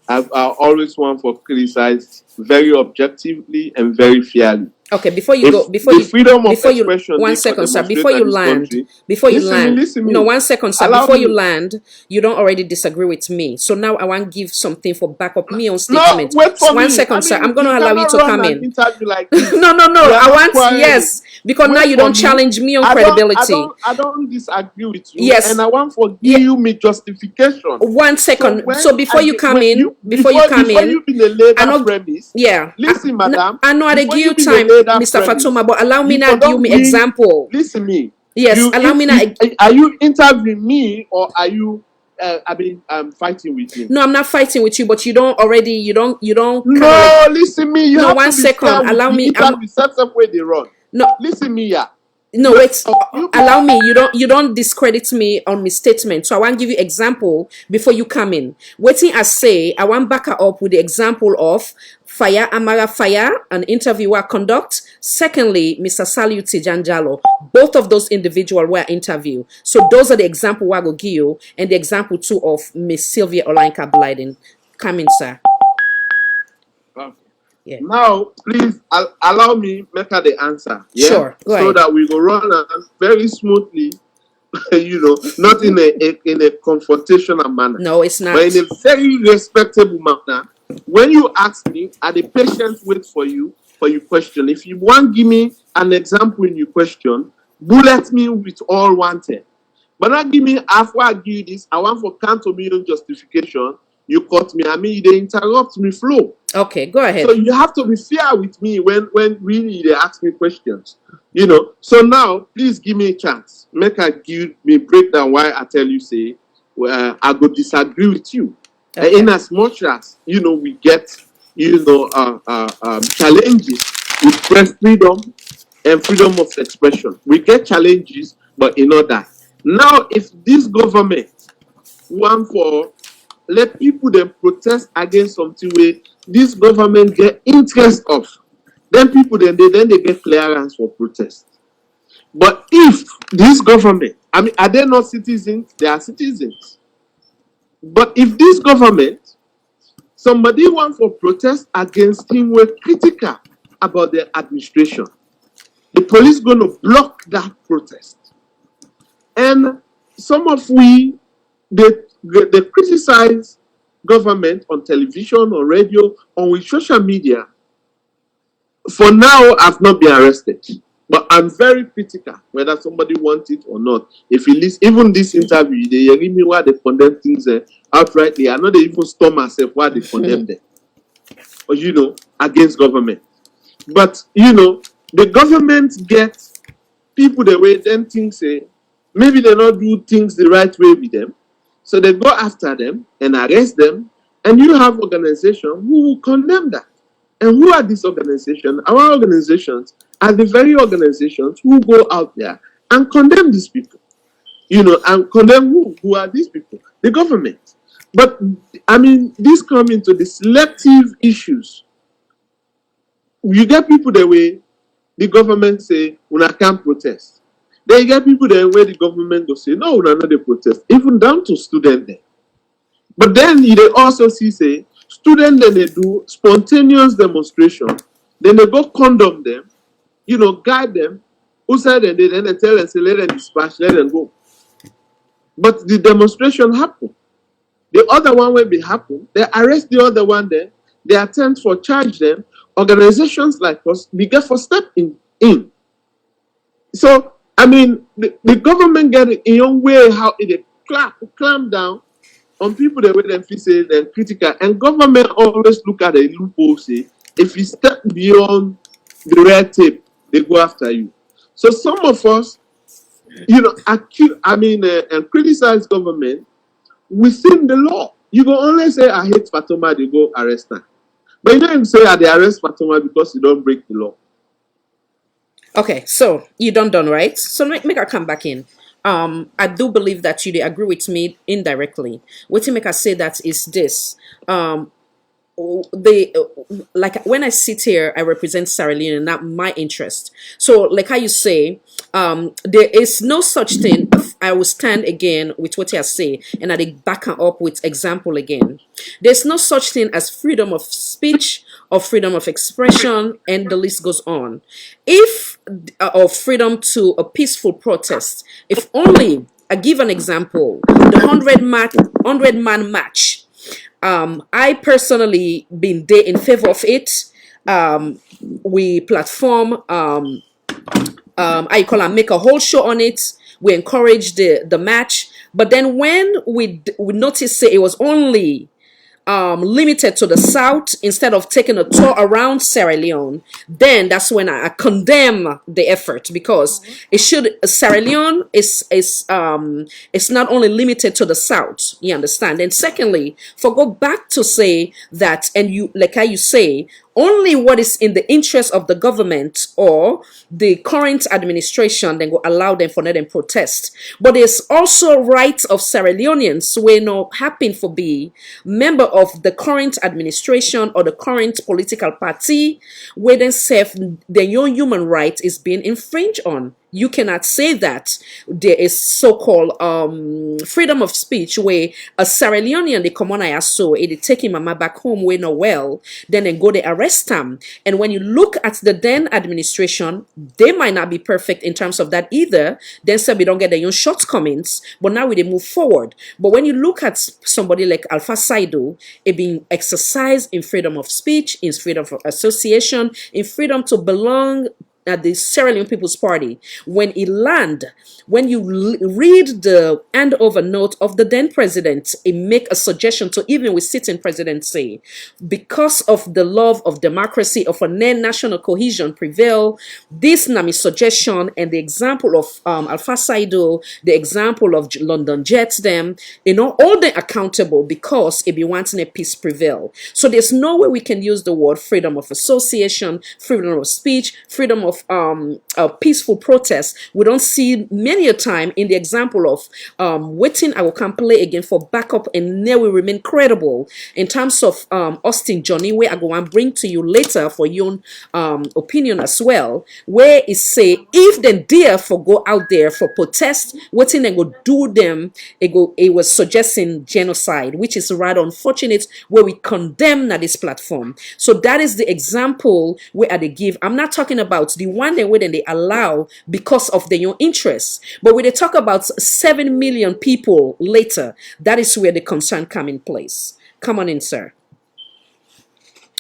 I always want for criticize very objectively and very fairly. Okay, before you go, before you, freedom of before you, expression, one second, sir. Before you land, listen me. No, 1 second, sir. Allow before me. you land, you don't already disagree with me. So now I want to give something for back up me on statement. No, wait for 1 me. second, sir. I'm going to allow you to run come an in. Interview like this. No. I want quiet. yes, because Wait now you for don't me. challenge me on credibility. I don't disagree with you. Yes. And I want for give you me justification. 1 second. So before you come in, before you be the later premise. Yeah. Listen, madam. I know I give you time, Mr. Fatoma, but allow me now give me example. Listen me. Yes, allow me now. Are you interviewing me or are you fighting with me? No, I'm not fighting with you, but you don't. No, listen me. You no, have 1 to be second. fair Allow with me. the interview. Set up where they run. No, listen me, yeah. No, wait. Allow me. You don't discredit me on my statement. So I want to give you example before you come in. Waiting, I say I want back her up with the example of Fire Amara Fire, an interviewer conduct. Secondly, Mr. Saliu Tijanjalo. Both of those individuals were interviewed. So those are the example I will give you, and the example too of Miss Sylvia Olainka Blyden. Come in, sir. Yeah. Now, please allow me make her the answer. Yeah? Sure. Go ahead. That we go run very smoothly, not in a confrontational manner. No, it's not. But in a very respectable manner. When you ask me, are the patients wait for your question? If you want give me an example in your question, bullet me with all wanted. But not give me after I give you this, I want for count of million justification. You cut me. I mean, they interrupt me flow. Okay, go ahead. So you have to be fair with me when really they ask me questions. So now, please give me a chance. Make her give me breakdown why I tell you, say, I go disagree with you. Okay. In as much as, we get, challenges with press freedom and freedom of expression. We get challenges, but that. Now, if this government want for let people then protest against something where this government get interest of, then people then they get clearance for protest. But if this government, are they not citizens? They are citizens. But if this government, somebody want for protest against him were critical about their administration, the police going to block that protest. And some of they criticize government on television, on radio, on with social media. For now, I've not been arrested. But I'm very critical whether somebody wants it or not. If you listen, even this interview, they hear me why they condemn things outrightly. I know they even storm myself why they condemn them. Or, against government. But, the government gets people the way them things say, maybe they not do things the right way with them. So they go after them and arrest them, and you have organizations who will condemn that. And who are these organizations? Our organizations are the very organizations who go out there and condemn these people. And condemn who? Who are these people? The government. But, this come into the selective issues. You get people the way the government say, I can't protest. Then you get people there where the government will say, no, we're not the protest, even down to students there. But then they also see, say, students then they do spontaneous demonstration, then they go condemn them, guide them, who said then they tell them, say, let them dispatch, let them go. But the demonstration happened. The other one will be happen, they arrest the other one there, they attempt for charge them, organizations like us, we get for step in. So, the government get in your way how it clamp down on people that way them feel say they're critical. And government always look at a loophole, say, if you step beyond the red tape, they go after you. So some of us, and criticize government within the law. You go only say, I hate Fatoma, they go arrest her. But you don't even say, they arrest Fatoma because you don't break the law. Okay, so you done, right? So make her come back in. I do believe that you agree with me indirectly. What you make her say that is this. Like when I sit here, I represent Sierra Leone, not my interest. So like how you say, there is no such thing. I will stand again with what you say, and I back up with example again. There's no such thing as freedom of speech or freedom of expression, and the list goes on. If or freedom to a peaceful protest, if only I give an example, the 100-man match. I personally been there in favor of it. We platform, I call and make a whole show on it. We encourage the match. But then when we noticed it was only limited to the south instead of taking a tour around Sierra Leone, then that's when I condemn the effort, because Sierra Leone is not only limited to the south, you understand. And secondly, go back to say that, and you like how you say, only what is in the interest of the government or the current administration then go allow them for let them protest. But there's also rights of Sierra Leoneans who not happen for be member of the current administration or the current political party where then say their own human right is being infringed on. You cannot say that there is so-called freedom of speech where a Sierra Leonean, they come on I saw it, they take him mama back home where no well, then they go they arrest him. And when you look at the then administration, they might not be perfect in terms of that either. Then say we don't get their own shortcomings, but now we they move forward. But when you look at somebody like Alpha Saido, it being exercised in freedom of speech, in freedom of association, in freedom to belong at the Sierra Leone People's Party, when he land, when you read the handover note of the then president, it make a suggestion to even with sitting president say, because of the love of democracy, of a national cohesion prevail, this nami suggestion and the example of Alpha Saido, the example of London Jets, them, all them accountable because it be wanting a peace prevail. So there's no way we can use the word freedom of association, freedom of speech, freedom of a peaceful protest. We don't see many a time in the example of waiting I will come play again for backup, and there will remain credible in terms of Austin Johnny, where I go and bring to you later for your opinion as well, where it say if they dare for go out there for protest, waiting they go do them, it was suggesting genocide, which is rather unfortunate, where we condemn at this platform. So that is the example where they give. I'm not talking about the one way then they allow because of their own interests, but when they talk about 7 million people later, that is where the concern come in place. Come on in, sir.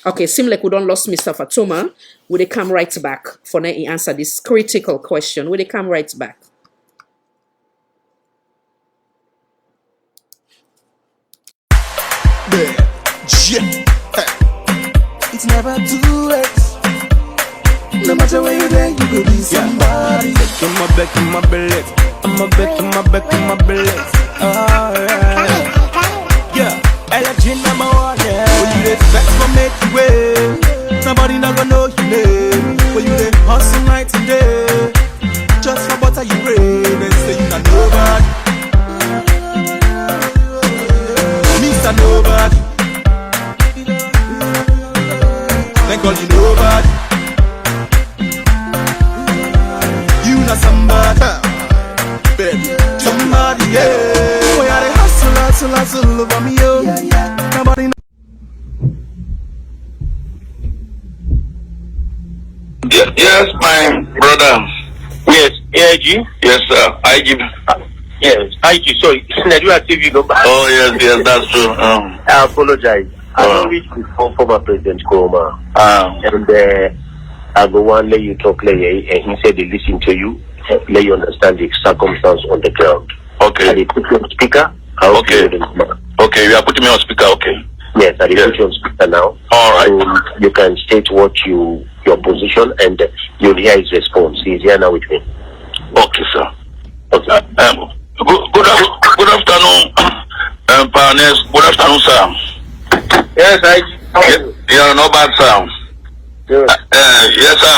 Okay, seem like we don't lost Mr. Fatoma. Will they come right back for now he answer this critical question? Will they come right back? It's never too late. No matter where you're there, you could be somebody. Back in my belly. I'm a back in my belly. Alright. Yeah, LG number one. Yeah. When you expect for make you way, nobody not gonna know your name. When you hustle night and day, just for butter you rain and say you not nobody. Mr. Nobody. Thank God you nobody. You not somebody. Somebody, yeah. Boy, I hustle over me, yo. Nobody. Yes, my brother. Yes, AIG? Yes, sir. IG. Yes, IG. Sorry, it's Nigeria TV number. Oh, yes, that's true. I apologize. I don't reach before former President Kuruma. And I go one let you talk, and he said they listen to you, let you understand the circumstance on the ground. Okay. And they put you on speaker. Okay. Okay, we are putting me on speaker. Okay. Yes, I will put you on speaker now. All right. So you can state what your position, and you'll hear his response. He's here now with me. Okay, sir. Okay. Good afternoon, partners. Good afternoon, sir. Yes, Yeah, no bad, sir. Yes, sir.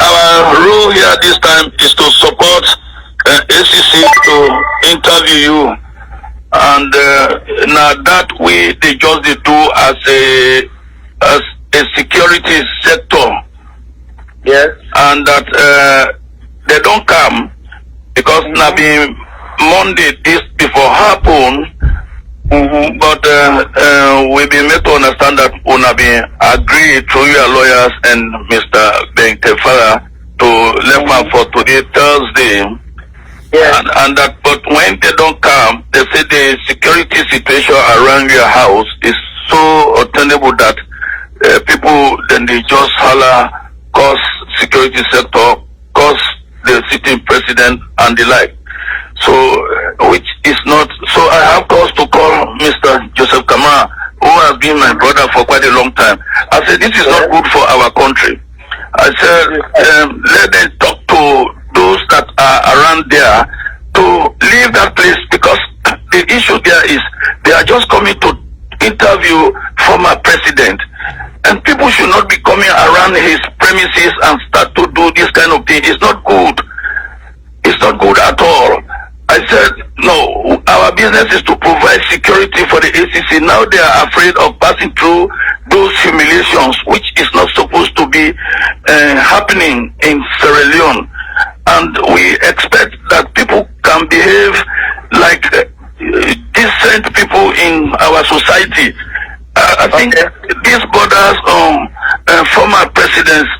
Our role here this time is to support ACC to interview you, and now that they just do as a security sector. Yes. And that they don't come because now being Monday this before happen. But we been made to understand that we have been agreed through your lawyers and Mr. Bentefara to left for today, Thursday. Yes. And that, but when they don't come, they say the security situation around your house is so untenable that people then they just holler, cause security sector, cause the sitting president and the like. So, which is not, so I have cause to call Mr. Joseph Kamara, who has been my brother for quite a long time. I said, this is not good for our country. I said, let them talk to those that are around there to leave that place, because the issue there is they are just coming to interview former president, and people should not be coming around his premises and start to do this kind of thing. It's not good. It's not good at all. I said, no, our business is to provide security for the ACC. Now they are afraid of passing through those humiliations, which is not supposed to be happening in Sierra Leone. And we expect that people can behave like decent people in our society. I think this borders on former presidents,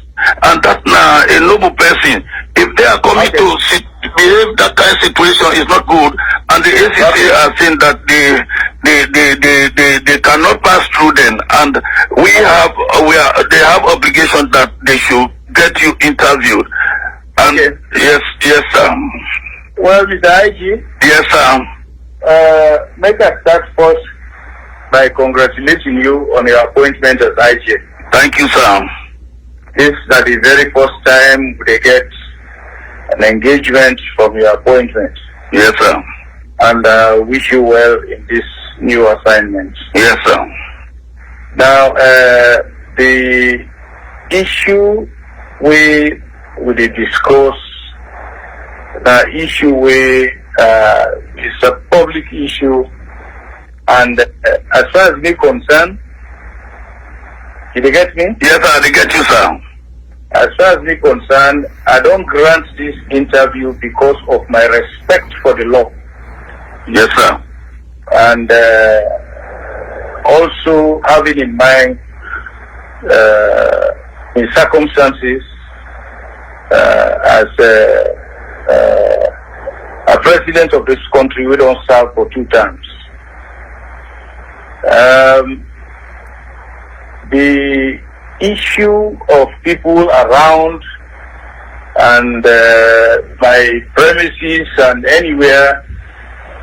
and that now a noble person, if they are coming to behave that kind of situation, is not good. And the ACC are saying that they cannot pass through them, and they have obligation that they should get you interviewed. And yes, sir. Well, Mr. IG. Yes, sir. Make us start first by congratulating you on your appointment as IG. Thank you, sir. This is the very first time they get an engagement from your appointment. Yes, sir. And wish you well in this new assignment. Yes, sir. Now, the issue we discuss, the issue is a public issue, and as far as me concerned, did you get me? Yes, sir, I get you, sir. As far as me concerned, I don't grant this interview because of my respect for the law. Yes, sir. And also having in mind in circumstances as a president of this country, we don't serve for 2 terms. The issue of people around and my premises and anywhere,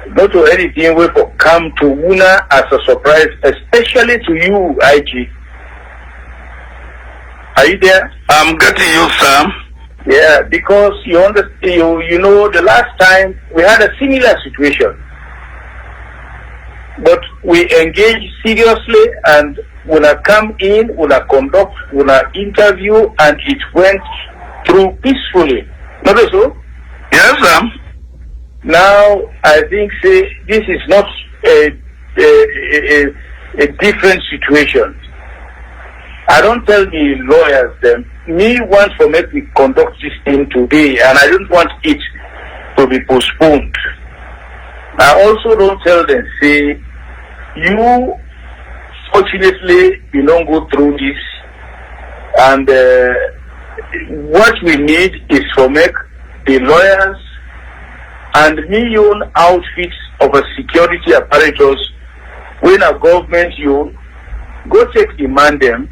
not to anything will come to Wuna as a surprise, especially to you, IG. Are you there? I'm getting you, sir. Yeah, because you understand, you know, the last time we had a similar situation, but we engaged seriously, and when I come in, when I conduct, when I interview, and it went through peacefully. Not so? Yes, sir. Now, I think, this is not a different situation. I don't tell the lawyers them. Me wants to make me conduct this thing today, and I don't want it to be postponed. I also don't tell them, you fortunately you don't go through this, and what we need is to make the lawyers and me own outfits of a security apparatus. When a government you go take demand them,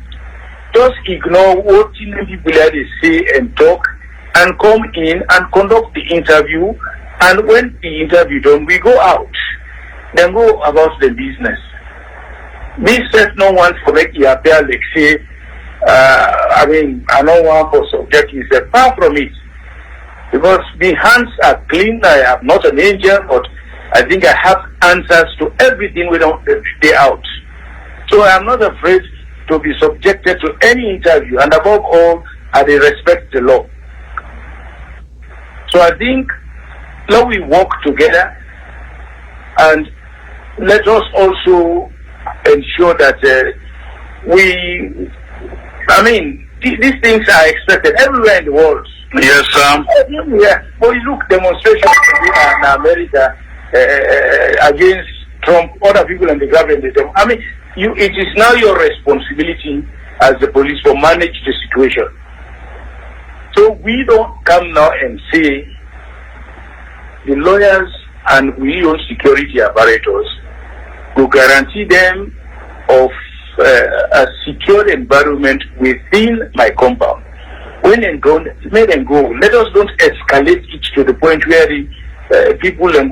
just ignore what people they say and talk, and come in and conduct the interview, and when the interview done, we go out. then go about the business. Me said no one for make you appear like say, I don't want for subject myself. Far from it. Because my hands are clean, I am not an angel, but I think I have answers to everything we don't stay out. So I am not afraid to be subjected to any interview, and above all, I respect the law. So I think let we work together, and let us also ensure that these things are expected everywhere in the world. Yes, sir. Yeah, but you look, demonstrations in America against Trump, other people in the government. It is now your responsibility as the police to manage the situation. So we don't come now and say the lawyers and we own security apparatus to guarantee them of a secure environment within my compound. When they go, let them go. Let us don't escalate it to the point where the people will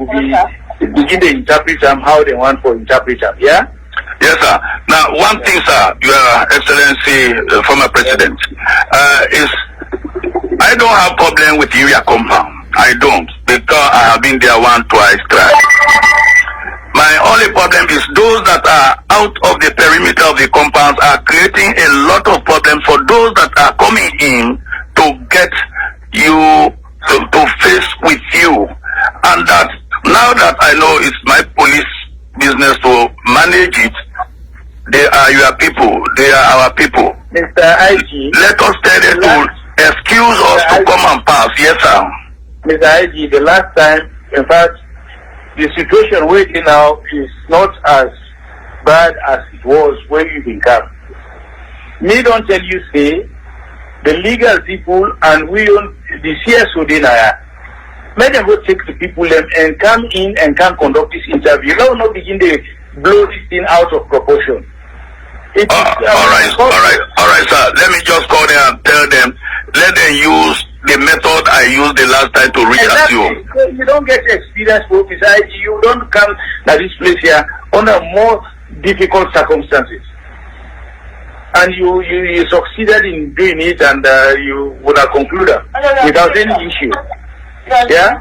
begin to interpret them how they want to interpret them. Yeah? Yes, sir. Now, one thing, sir, Your Excellency, former President, is I don't have problem with your compound. I don't, because I have been there twice. My only problem is those that are out of the perimeter of the compounds are creating a lot of problems for those that are coming in to get you to face with you. And that now that I know it's my police business to manage it, they are your people, they are our people. Mr. IG, let us tell them to excuse us to come and pass. Yes, sir. Mr. IG, the last time, in fact, the situation waiting now is not as bad as it was when you became. Me don't tell you say the legal people and we own the CSO dinner. Let them go take the people and come in and can conduct this interview. Let us not begin to blow this thing out of proportion. All right, sir. Let me just call them and tell them, let them use the method I used the last time to reach out to you. You don't get experience for officer. You don't come to this place here under more difficult circumstances. And you succeeded in doing it, and you would have concluded without any issue. Yeah?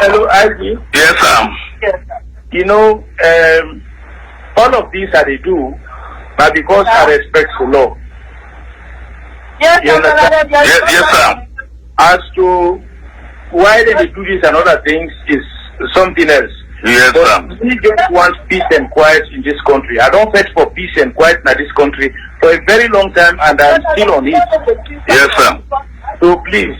Hello, IG? Yes, sir. Yes, sir. You know, all of these that they do, but because I respect the law. Yes, sir. As to why they do this and other things is something else. Yes, sir. We just want peace and quiet in this country. I don't fight for peace and quiet in this country for a very long time, and I'm still on it. Yes, sir. So please,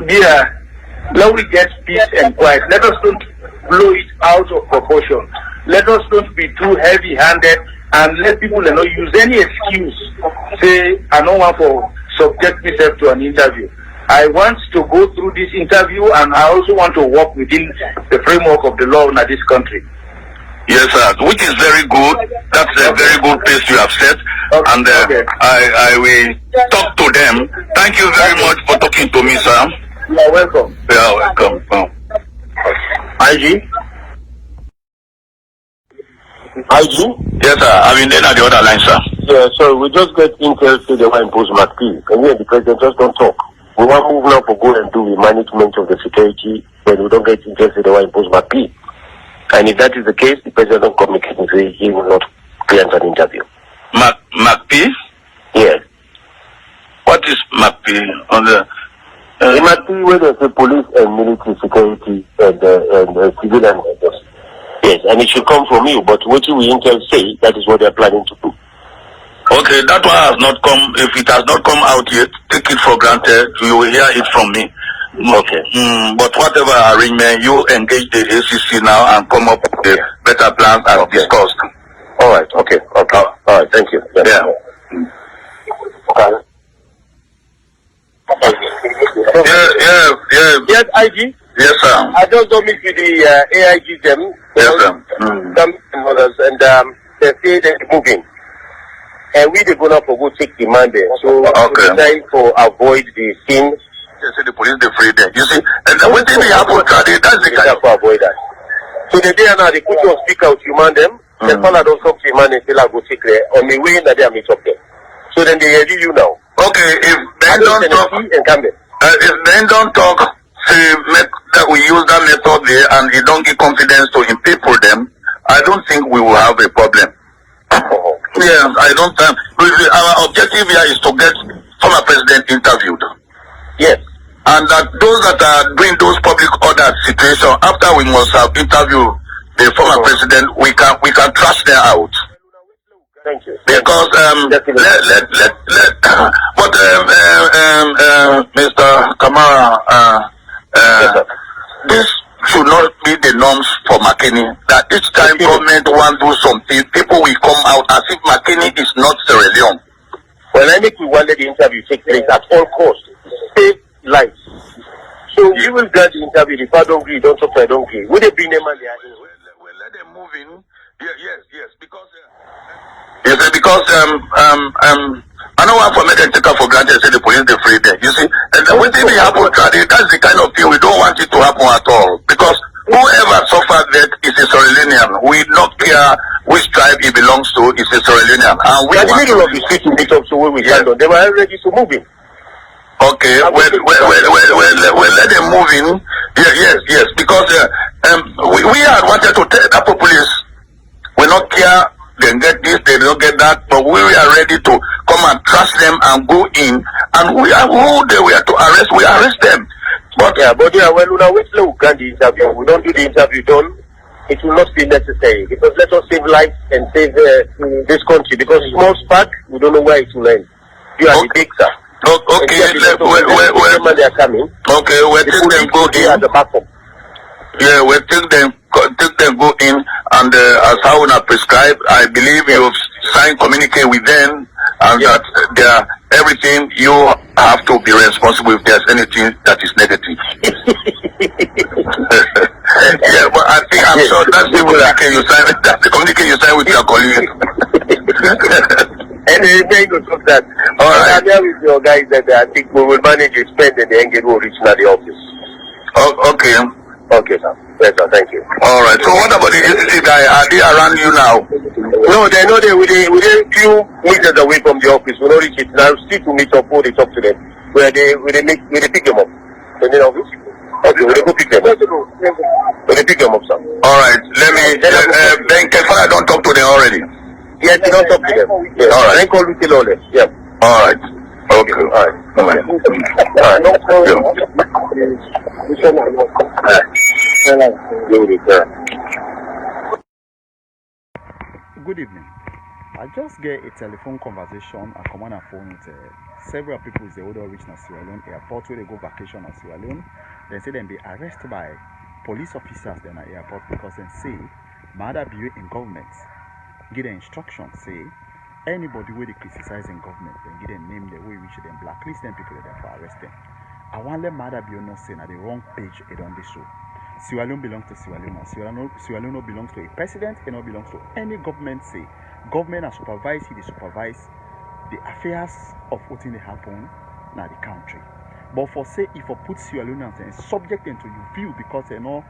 dear, let we get peace and quiet. Let us don't blow it out of proportion. Let us don't be too heavy-handed, and let people not use any excuse. Say, I don't want to subject myself to an interview. I want to go through this interview, and I also want to work within the framework of the law in this country. Yes, sir. Which is very good. That's a very good place you have set. Okay. And I will talk to them. Thank you very much for talking to me, sir. You are welcome. You are welcome. IG? IG? Yes, sir. I mean, then at the other line, sir. Yeah, so we just get intel to the one impose McP. And here the president just don't talk. We want to move now to go and do the management of the security when we don't get intel to the one impose McP. And if that is the case, the president don't communicate and say he will not grant an interview. McP? Yes. What is McP on the... The McP, where there's the police and military security and civilian matters. Yes, and it should come from you, but what you intel say, that is what they are planning to do. Okay, that one has not come. If it has not come out yet, take it for granted. You will hear it from me. Okay. But whatever arrangement, you engage the ACC now and come up with better plans as discussed. All right, okay. All right, thank you. Yeah. Okay. Yeah. Yes, IG? Yes, sir. I just don't meet with the AIG them. Yes, sir. Some others, and they say they're moving. And we the gonna go take the man there. So we try to avoid the scene. They say the police they free there. You see, and the way they happen, that's the kind of avoid that. So the day now they put you on speaker with you man them. The father don't talk to you man and say I go secret on the way that they are meet up there. So then they hear you now. Okay, if they don't talk, if they don't talk, say make that we use that method there, and it don't give confidence to in people them, I don't think we will have a problem. Yeah, I don't think our objective here is to get former president interviewed. Yes. And that those that are doing those public order situations, after we must have interviewed the former president, we can trash them out. Thank you. Because but Mr. Kamara, this should not be the norms for McKinney. That each time government want to do something, people will come out as if McKinney is not Sierra Leone. Well, I make we wanted the interview take place at all costs, save lives. So you will get the interview. If I don't agree, don't talk. I don't agree. Would it be name and let them move in. Yes, because. You see, because I don't want for me to take up for granted say the police they free there. You see, and when thing happen, that's the kind of thing we don't want it to happen at all. Because whoever suffered that is a Sierra Leonean. We not care which tribe he belongs to, is a Sierra Leonean. And we are in the middle of the street to meet up so we stand on. They were ready to move in. Okay, well, let them move in. Yes, because we had wanted to tell the police we not care. They get this, they don't get that, but we are ready to come and trust them and go in, and we are who they were to arrest, we arrest them. But well, now wait till we get the interview. We don't do the interview done. It will not be necessary because let us save lives and save this country. Because small spark, we don't know where it will end. You are the big sir. Okay, they are coming. Okay, we take them go in at the backup. Yeah, we take them go in, and as how we prescribe, I believe you've signed communicate with them, and that they are everything. You have to be responsible if there's anything that is negative. Yeah, but I'm sure that's the communique you sign. That's the communique you sign with your colleagues. And then you talk that. All right. I'm here with your guys that I think we will manage to spend and then get reach at the office. Okay. Okay, sir. Yes, sir. Thank you. All right. So what about the ACC guy? Are they around you now? No, they're not there. We're a few meters away from the office. We don't reach it now. Still to meet up. They talk to them. Where they pick them up. So they office. Okay, we go pick them up. We pick them up, sir. All right. Let me. Then Kefala don't talk to them already. Yes, you don't talk to them. Yes. All right. Then call Lucy Lole. Yeah. All right. Okay. All right. All right. Good evening. I just get a telephone conversation. I come on a phone with several people. They would reach Sierra Leone airport where they go vacation on Sierra Leone. They say them be arrested by police officers then at airport because they say Mada be in government. Get the instruction say anybody where they criticize in government, then get a name the way which them blacklist them people there for arrest them. I want them Mada be not saying at the wrong page it on the show. Sierra Leone belongs to Sierra Leone. Sierra Leone belongs to a president and not belongs to any government. Say government has supervised, they supervise the affairs of what in the happen now the country. But for say if I put Sierra Leoneans and subject them to your view because they no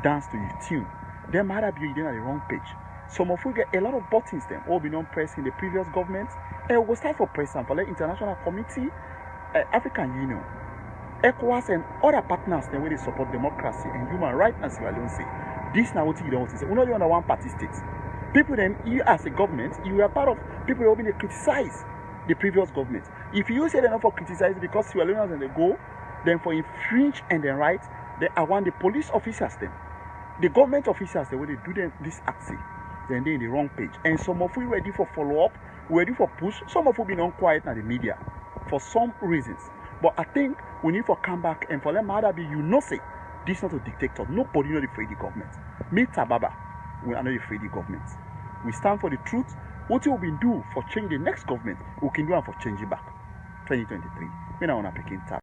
dance to your tune, then Mada be then at the wrong page. Some of you get a lot of buttons them all been on press in the previous government and we'll start for president for the international committee, African Union, ECOWAS and other partners then where they support democracy and human rights and Sierra Leone say this now what you don't want to say. We're not under one party state. People then you as a government, you are part of people who have been criticize the previous government. If you say they're not for criticize because Sierra Leoneans and they go, then for infringe and then right, they are one the police officers then. The government officers the way they do them this act then they're in the wrong page. And some of you ready for follow-up, ready for push. Some of you been on quiet in the media for some reasons. But I think we need to come back and for them Mada be you know say this not a dictator. Nobody not afraid the government. Me Tababa, we are not afraid the government. We stand for the truth. What you will do for change the next government, we can do and for change it back. 2023. Me now wanna pick in tab.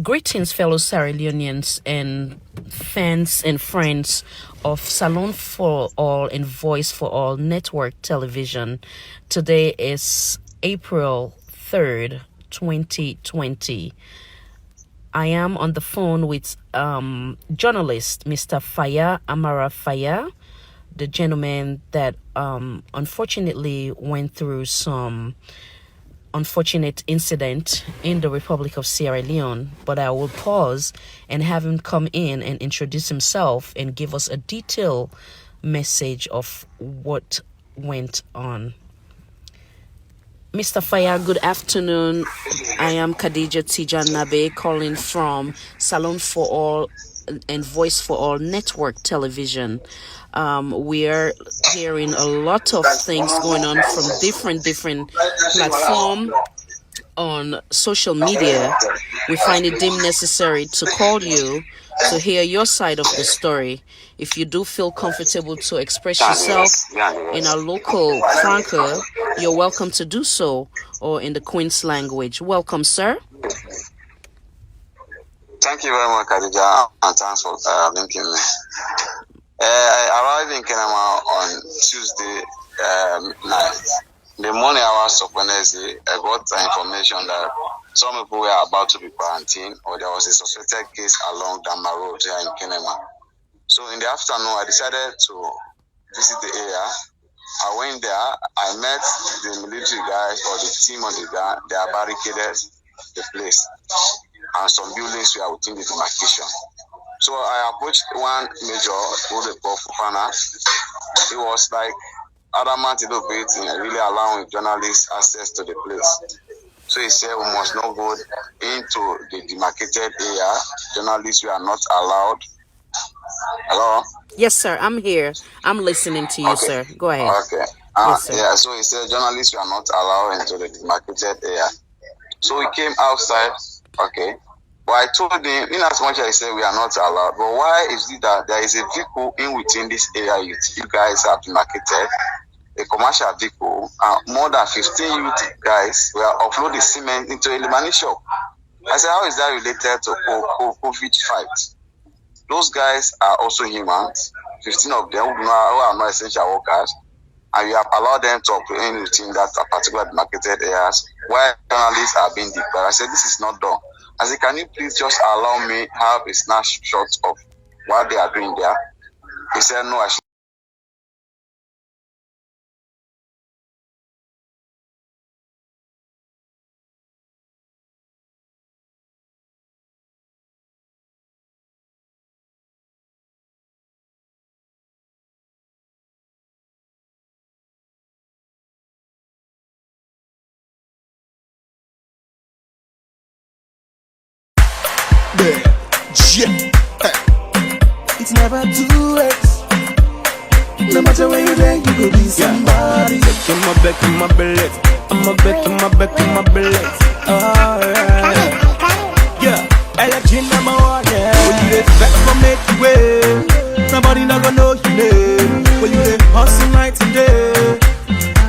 Greetings, fellow Sierra Leoneans and fans and friends of Salon for All and Voice for All Network Television. Today is April 3rd, 2020. I am on the phone with journalist Mr. Faya Amara Faya, the gentleman that unfortunately went through some unfortunate incident in the Republic of Sierra Leone. But I will pause and have him come in and introduce himself and give us a detailed message of what went on. Mr. Faya, good afternoon. I am Khadija Tijan Nabe calling from Salon for All and Voice for All Network Television. We're hearing a lot of things going on from different platforms on social media. We find it deemed necessary to call you to hear your side of the story. If you do feel comfortable to express yourself in our local Franca, you're welcome to do so, or in the Queen's language. Welcome, sir. Thank you very much, Khadija, and thanks for linking me. I arrived in Kenema on Tuesday night. The morning hours of Wednesday, I got information that some people were about to be quarantined, or there was a suspected case along Dama Road here in Kenema. So in the afternoon, I decided to visit the area. I went there. I met the military guys or the team on the ground. They are barricaded the place, and some buildings were within the demarcation. So I approached one major who they call Fufana. He was like adamant a little bit in really allowing journalists access to the place. So he said we must not go into the demarcated area. Journalists were not allowed. Hello? Yes, sir. I'm here. I'm listening to you, Okay. sir. Go ahead. Okay. Yes, sir. Yeah, so he said journalists were not allowed into the demarcated area. So we came outside. Okay. But I told him, in as much as I said we are not allowed, but why is it that there is a vehicle in within this area you guys have demarcated, a commercial vehicle, more than 15 youth guys were offloading cement into a Limani shop. I said, how is that related to COVID fight? Those guys are also humans, 15 of them who are not essential workers, and you have allowed them to operate within that particular demarcated areas where journalists are being declared. I said, this is not done. I said, can you please just allow me have a snapshot of what they are doing there? He said, no, I should. It's never too late. No matter where you're there, you could be somebody. In my back, in my belly. I'm my back, in my back, in my belly. Alright. Yeah, I like you number one, yeah. When you expect for make you way, nobody not gonna know your name. When you hustle night and day,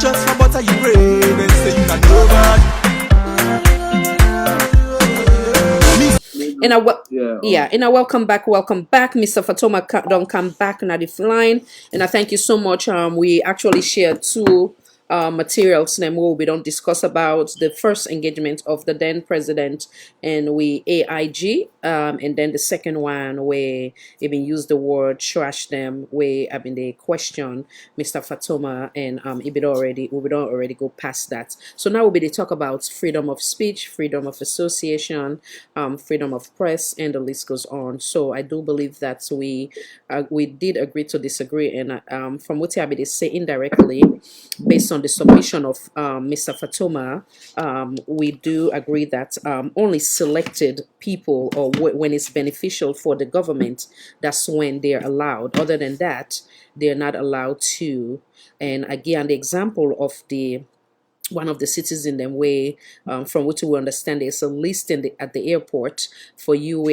just for butter you rain. They say you got nobody. And I welcome back, Mr. Fatoma. Don't come back on the line, and I thank you so much. We actually shared two materials them where we don't discuss about the first engagement of the then president and we AIG, and then the second one where even use the word trash them, where I mean they question Mr. Fatoma, and we don't already go past that. So now we talk about freedom of speech, freedom of association, freedom of press, and the list goes on. So I do believe that we did agree to disagree, and from what I say indirectly, based on the submission of Mr. Fatoma, we do agree that only selected people, or when it's beneficial for the government, that's when they're allowed. Other than that, they're not allowed to. And again, the example of the one of the cities in them way, from what we understand, there's a list at the airport for you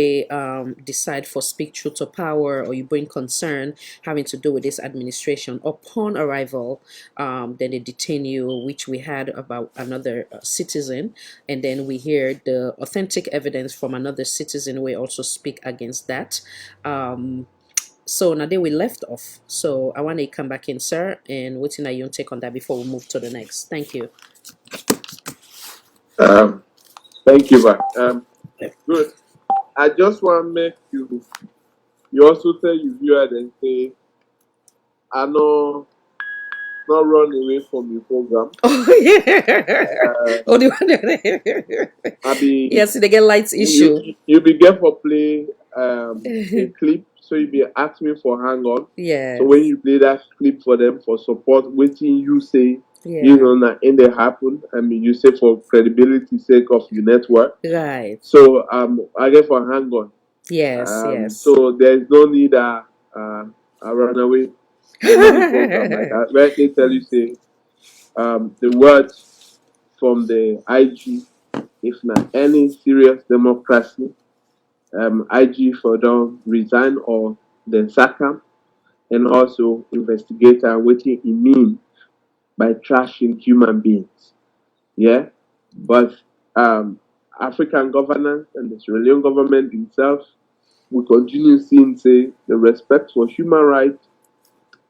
decide for speak truth to power, or you bring concern having to do with this administration. Upon arrival, then they detain you, which we had about another citizen, and then we hear the authentic evidence from another citizen we also speak against that. So now then we left off. So I want to come back in, sir, and waiting that you take on that before we move to the next. Thank you. Thank you, Mark. Good. I just want to make you also tell your viewer and say, I know not run away from your program. Oh, yeah. Yes, they get lights issue. You be get for play a clip, so you be ask me for hang on. Yes. So when you play that clip for them for support, waiting you say, Yeah. you know, now in they happen. I mean, you say for credibility sake of your network. Right. So I get for hang on. Yes, yes. So there's no need a runaway program like that. Where they tell you say the words from the IG, if not any serious democracy, IG for don't resign or then sack him, and also investigate what he mean by trashing human beings. Yeah, but African governance and the Sierra Leone government themselves will continue seeing say the respect for human rights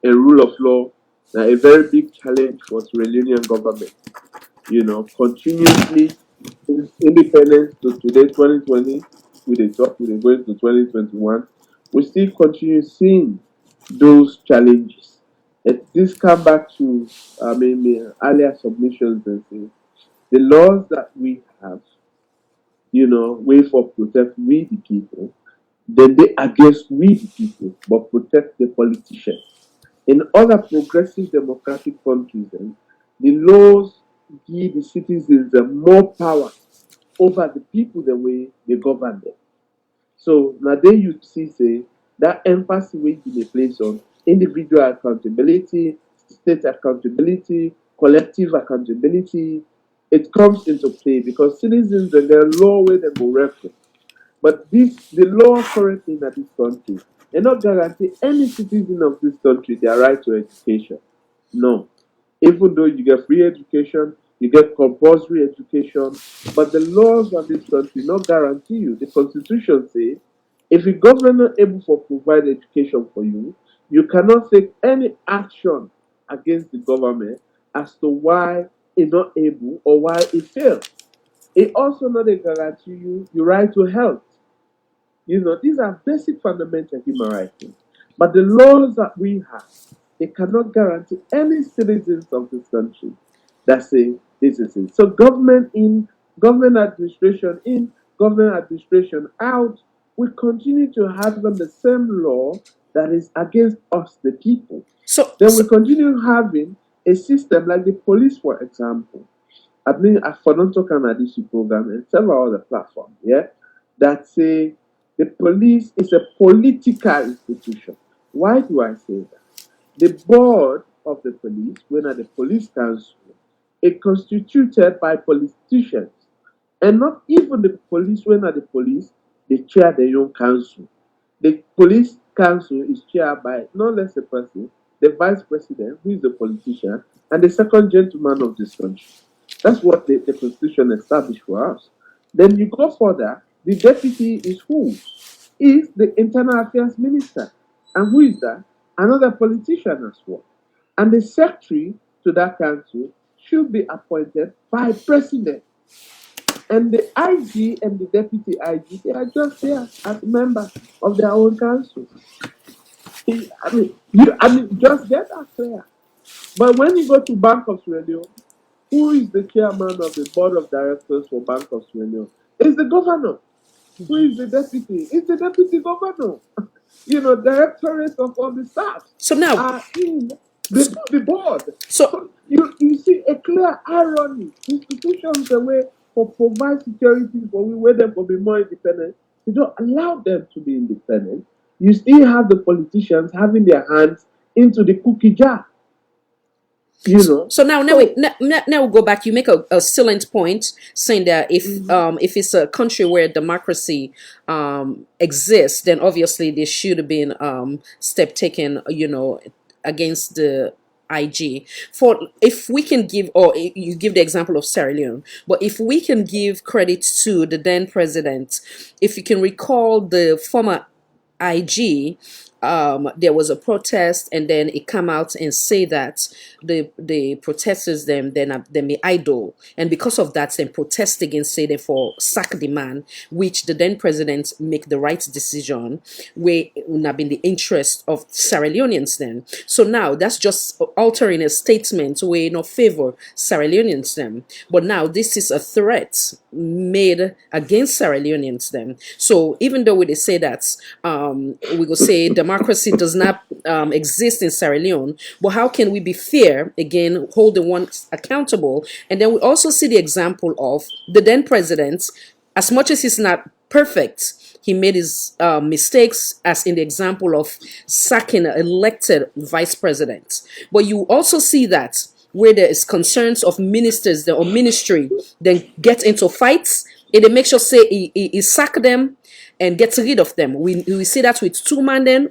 and rule of law now a very big challenge for Sierra Leonean government. You know, continuously independence to today 2020, we they talk we they going to 2021, we still continue seeing those challenges. This come back to earlier submissions and say the laws that we have, you know, way for protect we the people, then they against we the people, but protect the politicians. In other progressive democratic countries, the laws give the citizens more power over the people the way they govern them. So now there you see say that emphasis will be placed on individual accountability, state accountability, collective accountability. It comes into play because citizens and their law where they go reference. But the law currently in this country, they not guarantee any citizen of this country their right to education. No. Even though you get free education, you get compulsory education, but the laws of this country not guarantee you. The constitution says if a governor able to provide education for you, you cannot take any action against the government as to why it's not able or why it failed. It also not a guarantee you your right to health. You know, these are basic fundamental human rights. But the laws that we have, they cannot guarantee any citizens of this country that say this is it. So government in, government administration in, government administration out, we continue to have them the same law that is against us, the people. Then we continue having a system like the police, for example. I mean, for not talking about this program and several other platforms, yeah, that say the police is a political institution. Why do I say that? The board of the police, when at the police council, is constituted by politicians, and not even the police. When at the police, they chair their own council. The police council is chaired by no less a person, the vice president, who is a politician, and the second gentleman of this country. That's what the constitution established for us. Then you go further, the deputy is who? Is the internal affairs minister. And who is that? Another politician as well. And the secretary to that council should be appointed by president. And the IG and the deputy IG, they are just there as members of their own council. I mean, just get that clear. But when you go to Bank of Sierra Leone, who is the chairman of the board of directors for Bank of Sierra Leone? It's the governor. Who is the deputy? It's the deputy governor. You know, directors of all the staff. So now are in the board. So you see a clear irony. Institutions the way for provide security for we where them will be more independent. You don't allow them to be independent. You still have the politicians having their hands into the cookie jar. You know. So now we go back. You make a salient point saying that if it's a country where democracy exists, then obviously there should have been step taken, against the IG. For if we can give, or you give the example of Sierra Leone, but if we can give credit to the then president, if you can recall the former IG, there was a protest, and then it come out and say that the protesters them be idle, and because of that, then protest against say they for sack the man, which the then president make the right decision, where it would have been the interest of Sierra Leoneans then. So now that's just altering a statement where not favor Sierra Leoneans then, but now this is a threat made against Sierra Leoneans then. So even though we say that we go say democracy does not exist in Sierra Leone, but how can we be fair, again, hold the ones accountable? And then we also see the example of the then president, as much as he's not perfect, he made his mistakes, as in the example of sacking an elected vice president. But you also see that where there is concerns of ministers or ministry, then get into fights, and they make sure say he sack them and gets rid of them. We see that with two man then.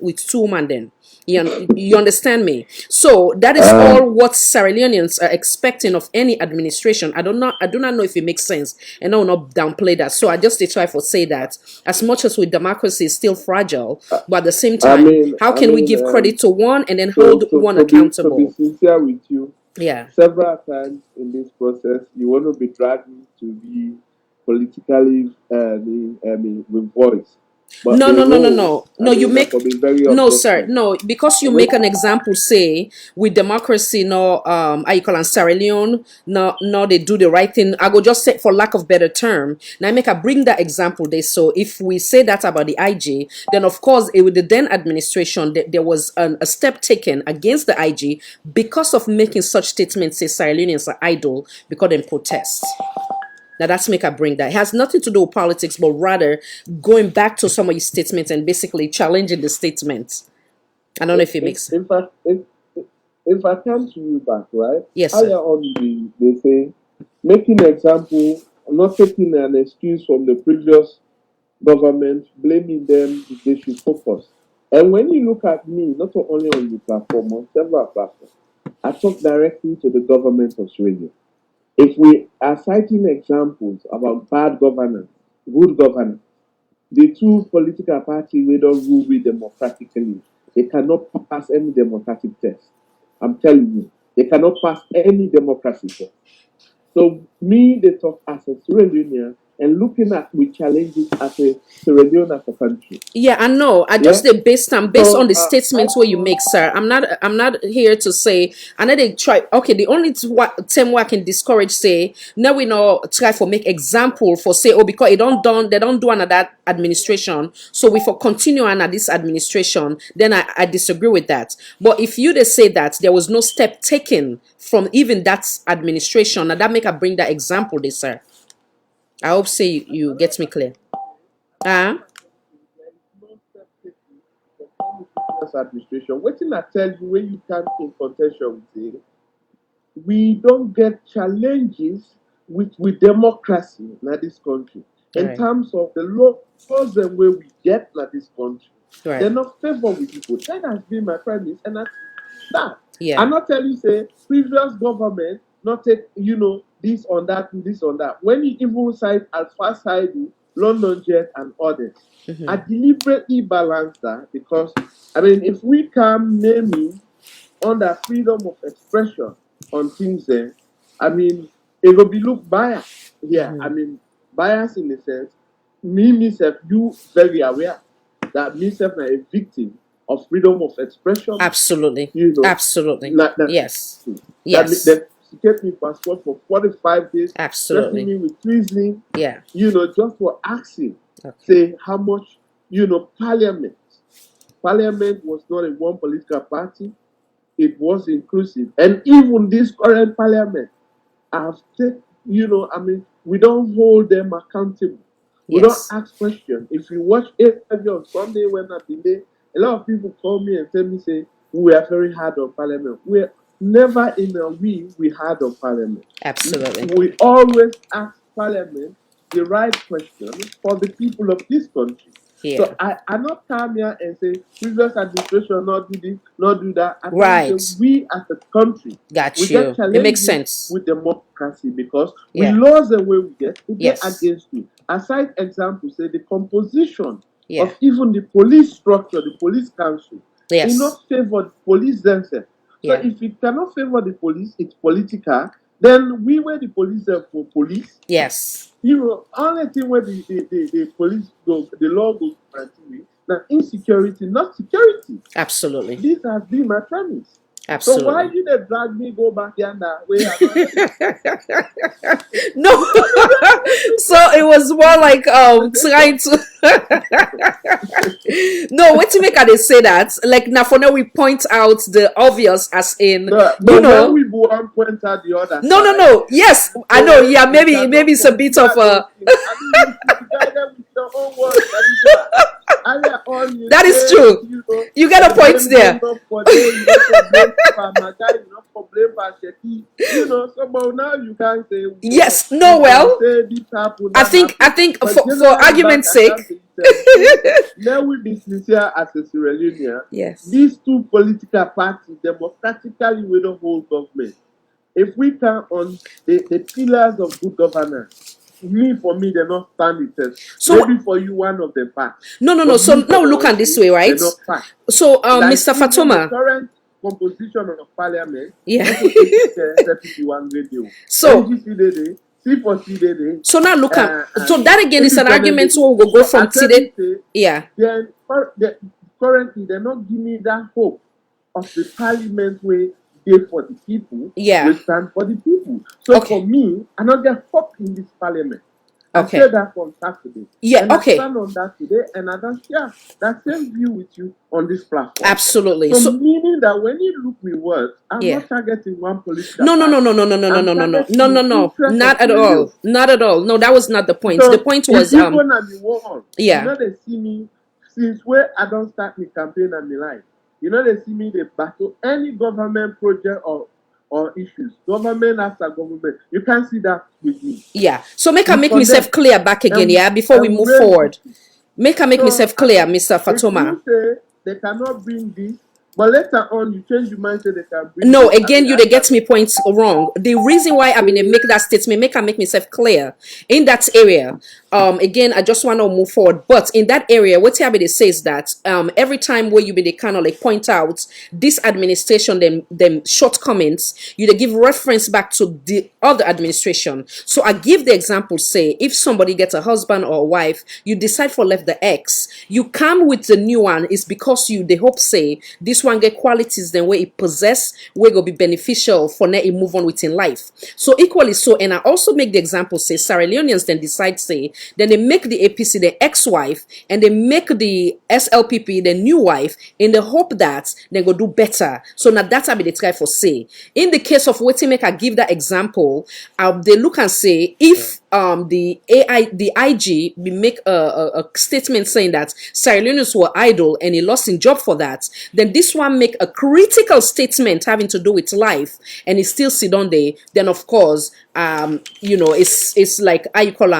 You understand me? So that is all what Sierra Leoneans are expecting of any administration. I do not know if it makes sense, and I will not downplay that. So I just try to say that as much as with democracy is still fragile, but at the same time, how can we give credit to one and then hold one accountable? To be sincere with you, yeah, several times in this process, you want to be dragged to be politically with voice. But no. You make no, sir. objective. No, because you make an example. Say with democracy, no, how you call it, Sierra Leone, no, they do the right thing. I go just say for lack of better term. Now I bring that example there. So if we say that about the IG, then of course with the then administration, there was a step taken against the IG because of making such statements. Say Sierra Leoneans are idle because they protest. Now that's make I bring that. It has nothing to do with politics, but rather going back to some of your statements and basically challenging the statements. I don't know if it makes sense. In fact, if I come to you back, right? Yes, sir. Higher on they say, making an example, not taking an excuse from the previous government, blaming them, they should focus. And when you look at me, not only on the platform, on several platforms, I talk directly to the government of Australia. If we are citing examples about bad governance, good governance, the two political parties we don't rule with democratically, they cannot pass any democratic test. I'm telling you, they cannot pass any democracy test. So me, they talk as a Sierra Leonean and looking at with challenges as a Sierra Leone as a country. Yeah, I know. I just based on the statements where you make, sir. I'm not here to say. I know they try. Okay, the only term where I can discourage say now we know try for make example for say because they don't do another administration, so we for continue under this administration. Then I disagree with that. But if you they say that there was no step taken from even that administration, now that make I bring that example, this sir. I hope say you get me clear. Administration. Waiting I tell you when you come in contention with it, we don't get challenges with democracy in this country. In terms of the laws and way we get in this country, they're not favor with people. That has been my premise, and that's that. Yeah. I'm not telling you say previous government not take this on that and this on that. When you even cite as far side London Jet and others, I deliberately balance that because if we can name it under freedom of expression on things there, it will be look biased. Yeah, bias in the sense, myself, you very aware that myself are a victim of freedom of expression. Absolutely. Absolutely. Yes. Yes. That kept me passport for 45 days. Absolutely. Me with treason. Yeah. Just for asking, say how much, Parliament was not a one political party. It was inclusive. And even this current Parliament, I've taken, we don't hold them accountable. We don't ask questions. If you watch every on Sunday when I've been there, a lot of people call me and tell me, say, we are very hard on Parliament. never in a we had a parliament. Absolutely. We always ask parliament the right question for the people of this country. Yeah. So I not come here and say previous administration not do this, not do that. I Right. think that we as a country Got we you. get It challenges makes sense. with democracy because Yeah. we laws the way we get Yes. against you. Aside example, say the composition Yeah. of even the police structure, the police council, Yes. it not favor the police themselves. So Yeah. if it cannot favor the police, it's political. Then we were the police for police. Yes. You know, only thing where the police go, the law goes guarantee now insecurity, not security. Absolutely. This has been my premise. Absolutely. So why did they drag me go back yonder? No. So it was more like trying to no, what to make they say that? Like now for now we point out the obvious as in But you know when we go and point out the other no. Yes, I know, yeah, maybe it's a bit of a that is true. You got a point there. You know, so but now you can't say yes, no, well, I think for argument's sake. Let we be sincere as a Sierra Leonean. Yes. These two political parties democratically with the whole government. If we can on the pillars of good governance, for me, they're not stand the test. So maybe for you, one of the facts. No. So now look at this way, right? So, like Mr. Fatoma. The current composition of parliament. Yeah. So. So now look at so that again is an argument where we will go from today. Yeah. Then currently they're not giving that hope of the parliament way they for the people. Yeah. We stand for the people. So for me, I not get hope in this parliament. Okay. I said that on Saturday. Yeah. And okay. I stand on that today, and I don't share that same view with you on this platform. Absolutely. So meaning that when you look me words, I'm not targeting one political No. Not at all. Not at all. No, that was not the point. So the point was yeah. You know they see me since where I don't start my campaign and my life. You know they see me they battle any government project or issues. Government after government. You can't see that with me. Yeah. So make myself clear back again, yeah, before we move forward. Make myself clear, Mr. Fatoma. If you say they cannot bring this, but later on you change your mind, say they can bring no, this, again, you they get me points wrong. The reason why I'm gonna make that statement, make myself clear in that area. Again, I just want to move forward, but in that area, what Tiabede says that every time where you be they kind of like point out this administration, them shortcomings, you they give reference back to the other administration. So I give the example, say if somebody gets a husband or a wife, you decide for left the ex, you come with the new one is because you they hope say this one get qualities then where it possess where go be beneficial for now it move on within life. So equally so, and I also make the example say Sierra Leoneans then decide say then they make the APC the ex-wife and they make the SLPP the new wife in the hope that they go do better. So now that's how they try for say. In the case of waiting make I give that example, they look and say if the IG we make a statement saying that Sierra Leoneans were idle and he lost his job for that, then this one make a critical statement having to do with life and he still sit on there, then of course you know it's like how you call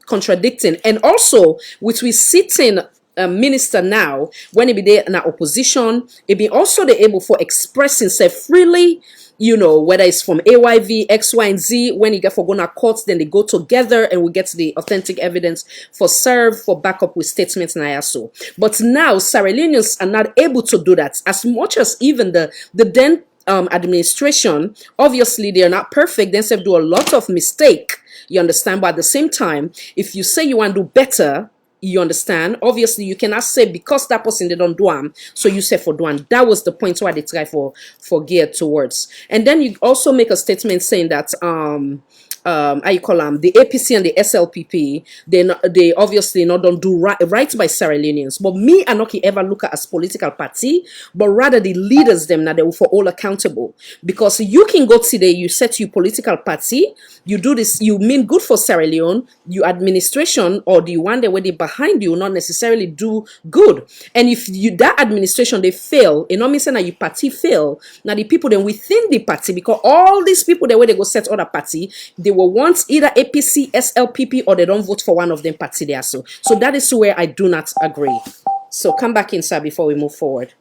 contradicting. And also with we sitting minister now when he be there in opposition, he be also the able for expressing himself freely, you know, whether it's from AYV, X, Y, and Z, when you get for going to court, then they go together and we get the authentic evidence for serve, for backup with statements and ISO. But now Sierra Leoneans are not able to do that as much as even the then administration, obviously they're not perfect, they have do a lot of mistake, you understand, but at the same time, if you say you want to do better, you understand, obviously you cannot say because that person they don't do them, so you say for doing. That was the point why they try for geared towards. And then you also make a statement saying that how you call them, the APC and the SLPP, they obviously not don't do right by Sierra Leoneans. But me and Noki ever look at as political party, but rather the leaders them that they will for all accountable. Because you can go today, you set your political party, you do this, you mean good for Sierra Leone, your administration or the one that where they behind you not necessarily do good. And if you that administration they fail, it not mean saying that your party fail. Now the people then within the party, because all these people the way they go set other party, they will want either APC, SLPP, or they don't vote for one of them party there. So that is where I do not agree. So come back in, sir, before we move forward.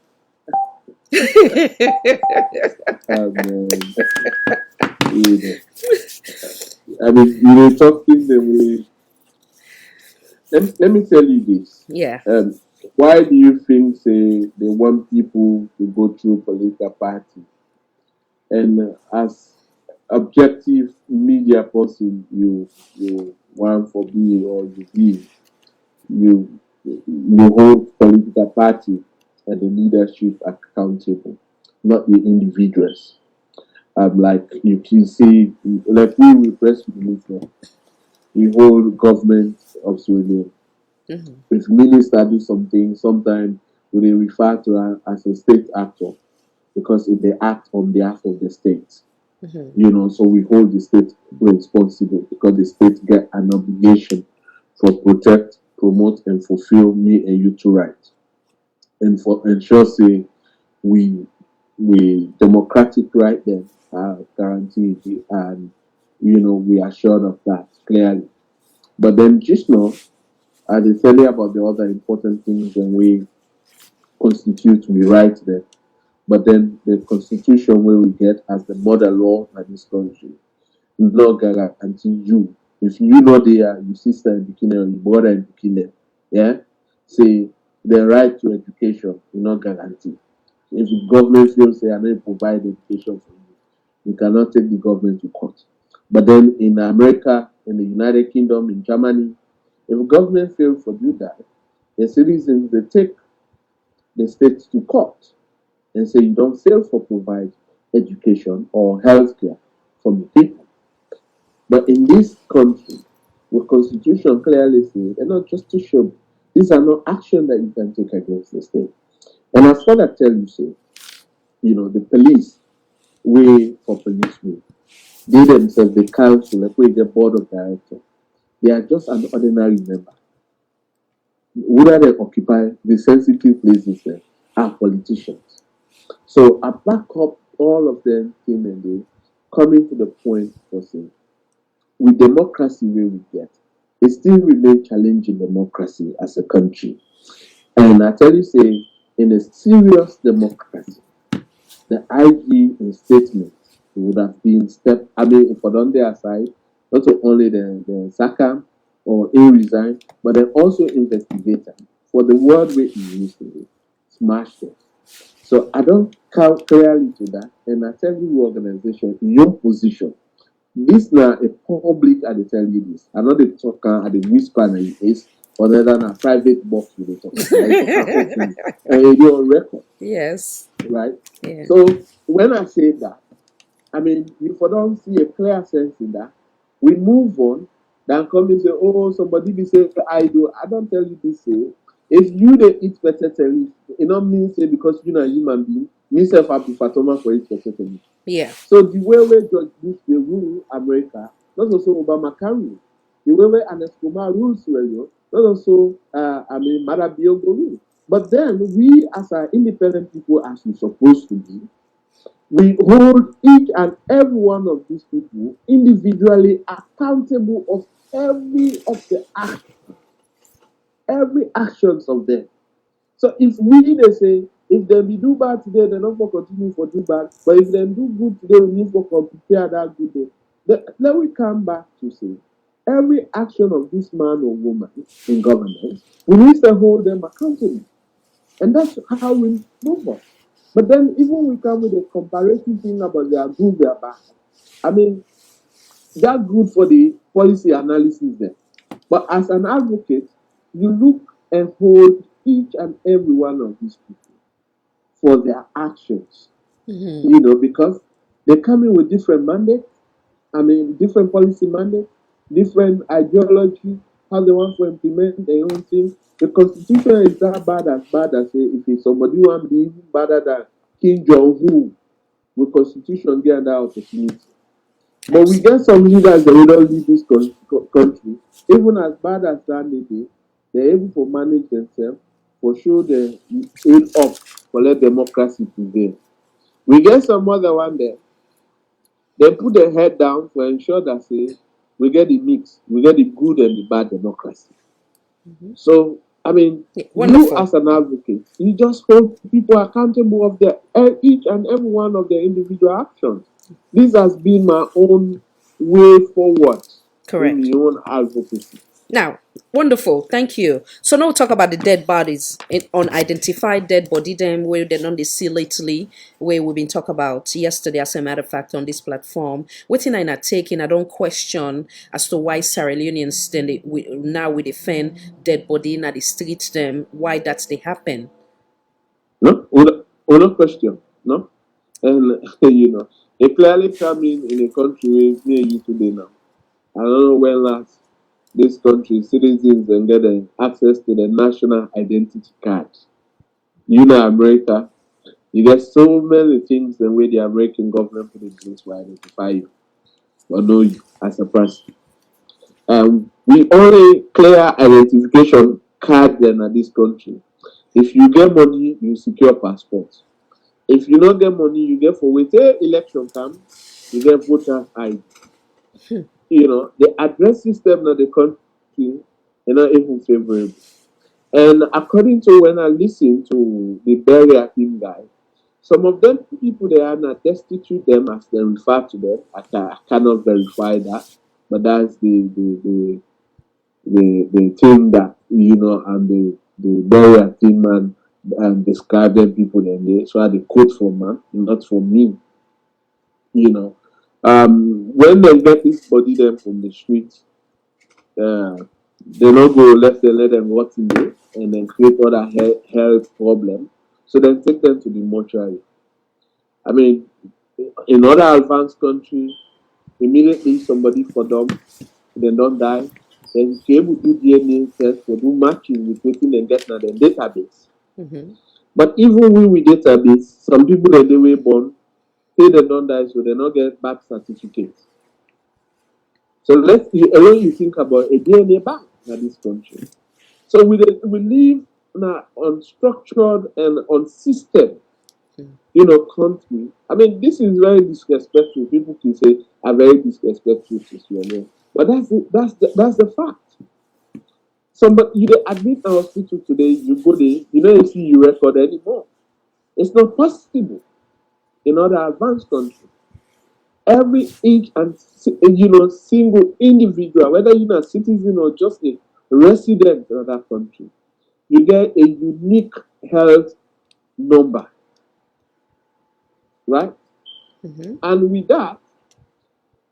I mean, you were talking the way. Let me tell you this. Yeah. Why do you think say they want people to go through political party? And as objective media person, you want for be or you be, you hold political party and the leadership accountable, not the individuals. Like you can see, like we press release, we hold government of Sweden. Mm-hmm. If minister do something, sometimes we refer to her as a state actor because they act on behalf of the state. Mm-hmm. So we hold the state responsible because the state get an obligation for protect, promote, and fulfill me and you two rights, and for ensure say we democratic right then are guaranteed, and we are sure of that clearly. But then just now, I did tell you about the other important things when we constitute, we write there. But then the constitution where we get as the mother law in this country, no guarantee you. If you know there, your sister in Bikini or your brother in Bikini, yeah, say the right to education, you not guarantee. If the government feels say I don't provide education for you, you cannot take the government to court. But then in America, in the United Kingdom, in Germany, if the government fails to do that, the citizens they take the state to court and say you don't fail to provide education or health care for the people. But in this country, the constitution clearly says they're not justiciable. These are not actions that you can take against the state. And as far as I tell you, say, the police, way for policemen, they themselves, the council, like we the board of directors, they are just an ordinary member. Whether they occupy the sensitive places there are politicians. So I back up all of them thing and they coming to the point for saying with democracy where we get, it still remains challenging democracy as a country. And I tell you, say, in a serious democracy, the IG in statement would have been if I don't there aside, not only the SACAM or a resign, but then also investigate them for the word way he used to be, smash them. So I don't count clearly to that, and I tell you, organization in your position. This now a public, I tell you this. I know they talk at the whisper in your face, other than a private box with the talk. And you're on record. Yes. Right? Yeah. So when I say that, I mean, if I don't see a clear sense in that, we move on, then come and say, oh, somebody be say, I do. I don't tell you this, say, if you they eat better tariff, it not mean say because you're a human being, myself happy Fatoma for eat better tariff. Yeah. So the way we George Bush they rule America, not also Obama carry. The way Anescoma rules Sierra, not also Marabio go rule. But then we as our independent people, as we're supposed to be, we hold each and every one of these people individually accountable of every actions of them. So if we they say if they be do bad today, they don't for continue for do bad. But if they do good today, we need for prepare that good day. Then we come back to say every action of this man or woman in government, we need to hold them accountable. And that's how we move on. But then even we come with a comparative thing about their good, their bad. I mean, that's good for the policy analysis there. But as an advocate, you look and hold each and every one of these people for their actions. Mm-hmm. Because they come in with different mandates, I mean, different policy mandates, different ideology, how they want to implement their own thing. The constitution is that bad as if it's somebody want to be even better than King Jong-un, with constitution get that opportunity. But we get some leaders that will not lead this country, even as bad as that may be, they're able to manage themselves, for sure they aid up for let democracy prevail. We get some other one there. They put their head down to ensure that say we get the mix, we get the good and the bad democracy. So I mean, you as an advocate, you just hold people accountable of their each and every one of their individual actions. This has been my own way forward in my own advocacy. Now, wonderful, thank you. So now we'll talk about the dead bodies, unidentified dead body them where they're not see lately, where we've been talking about yesterday, as a matter of fact, on this platform. Within I not taking, I don't question as to why Sierra Leoneans then now we defend dead body in the streets them, why that's they happen. No, no question, no, and it clearly coming in a country where near you today now. I don't know when last this country citizens and getting access to the national identity card. America, you get so many things the way the American government put in place to identify you or know you as a person. We only clear identification card then at this country. If you get money, you secure passport. If you don't get money, you get for wait election come, you get voter ID. The address system of the country is not even favorable. And according to when I listen to the barrier team guy, some of them people they are not destitute them as they refer to them. I cannot verify that, but that's the thing that and the barrier team and describe them people then they so I the quote from man, not from me. When they get this body them from the street, they not go let them rot in there and then create other health problem. So then take them to the mortuary. I mean, in other advanced countries, immediately somebody for them, they don't die, then you able to do DNA test for do matching with within them get na the database. But even with database, some people that they were born, say they don't die, so they don't get birth certificates. So alone you think about a DNA bank in this country. So we live now unstructured and unsystem, country. I mean, this is very disrespectful. People can say are very disrespectful to Sierra, but that's the fact. Somebody you admit in hospital today, you go there, you don't see you record anymore. It's not possible in other advanced countries. Every each and single individual, whether you're a citizen or just a resident of that country, you get a unique health number, right? And with that,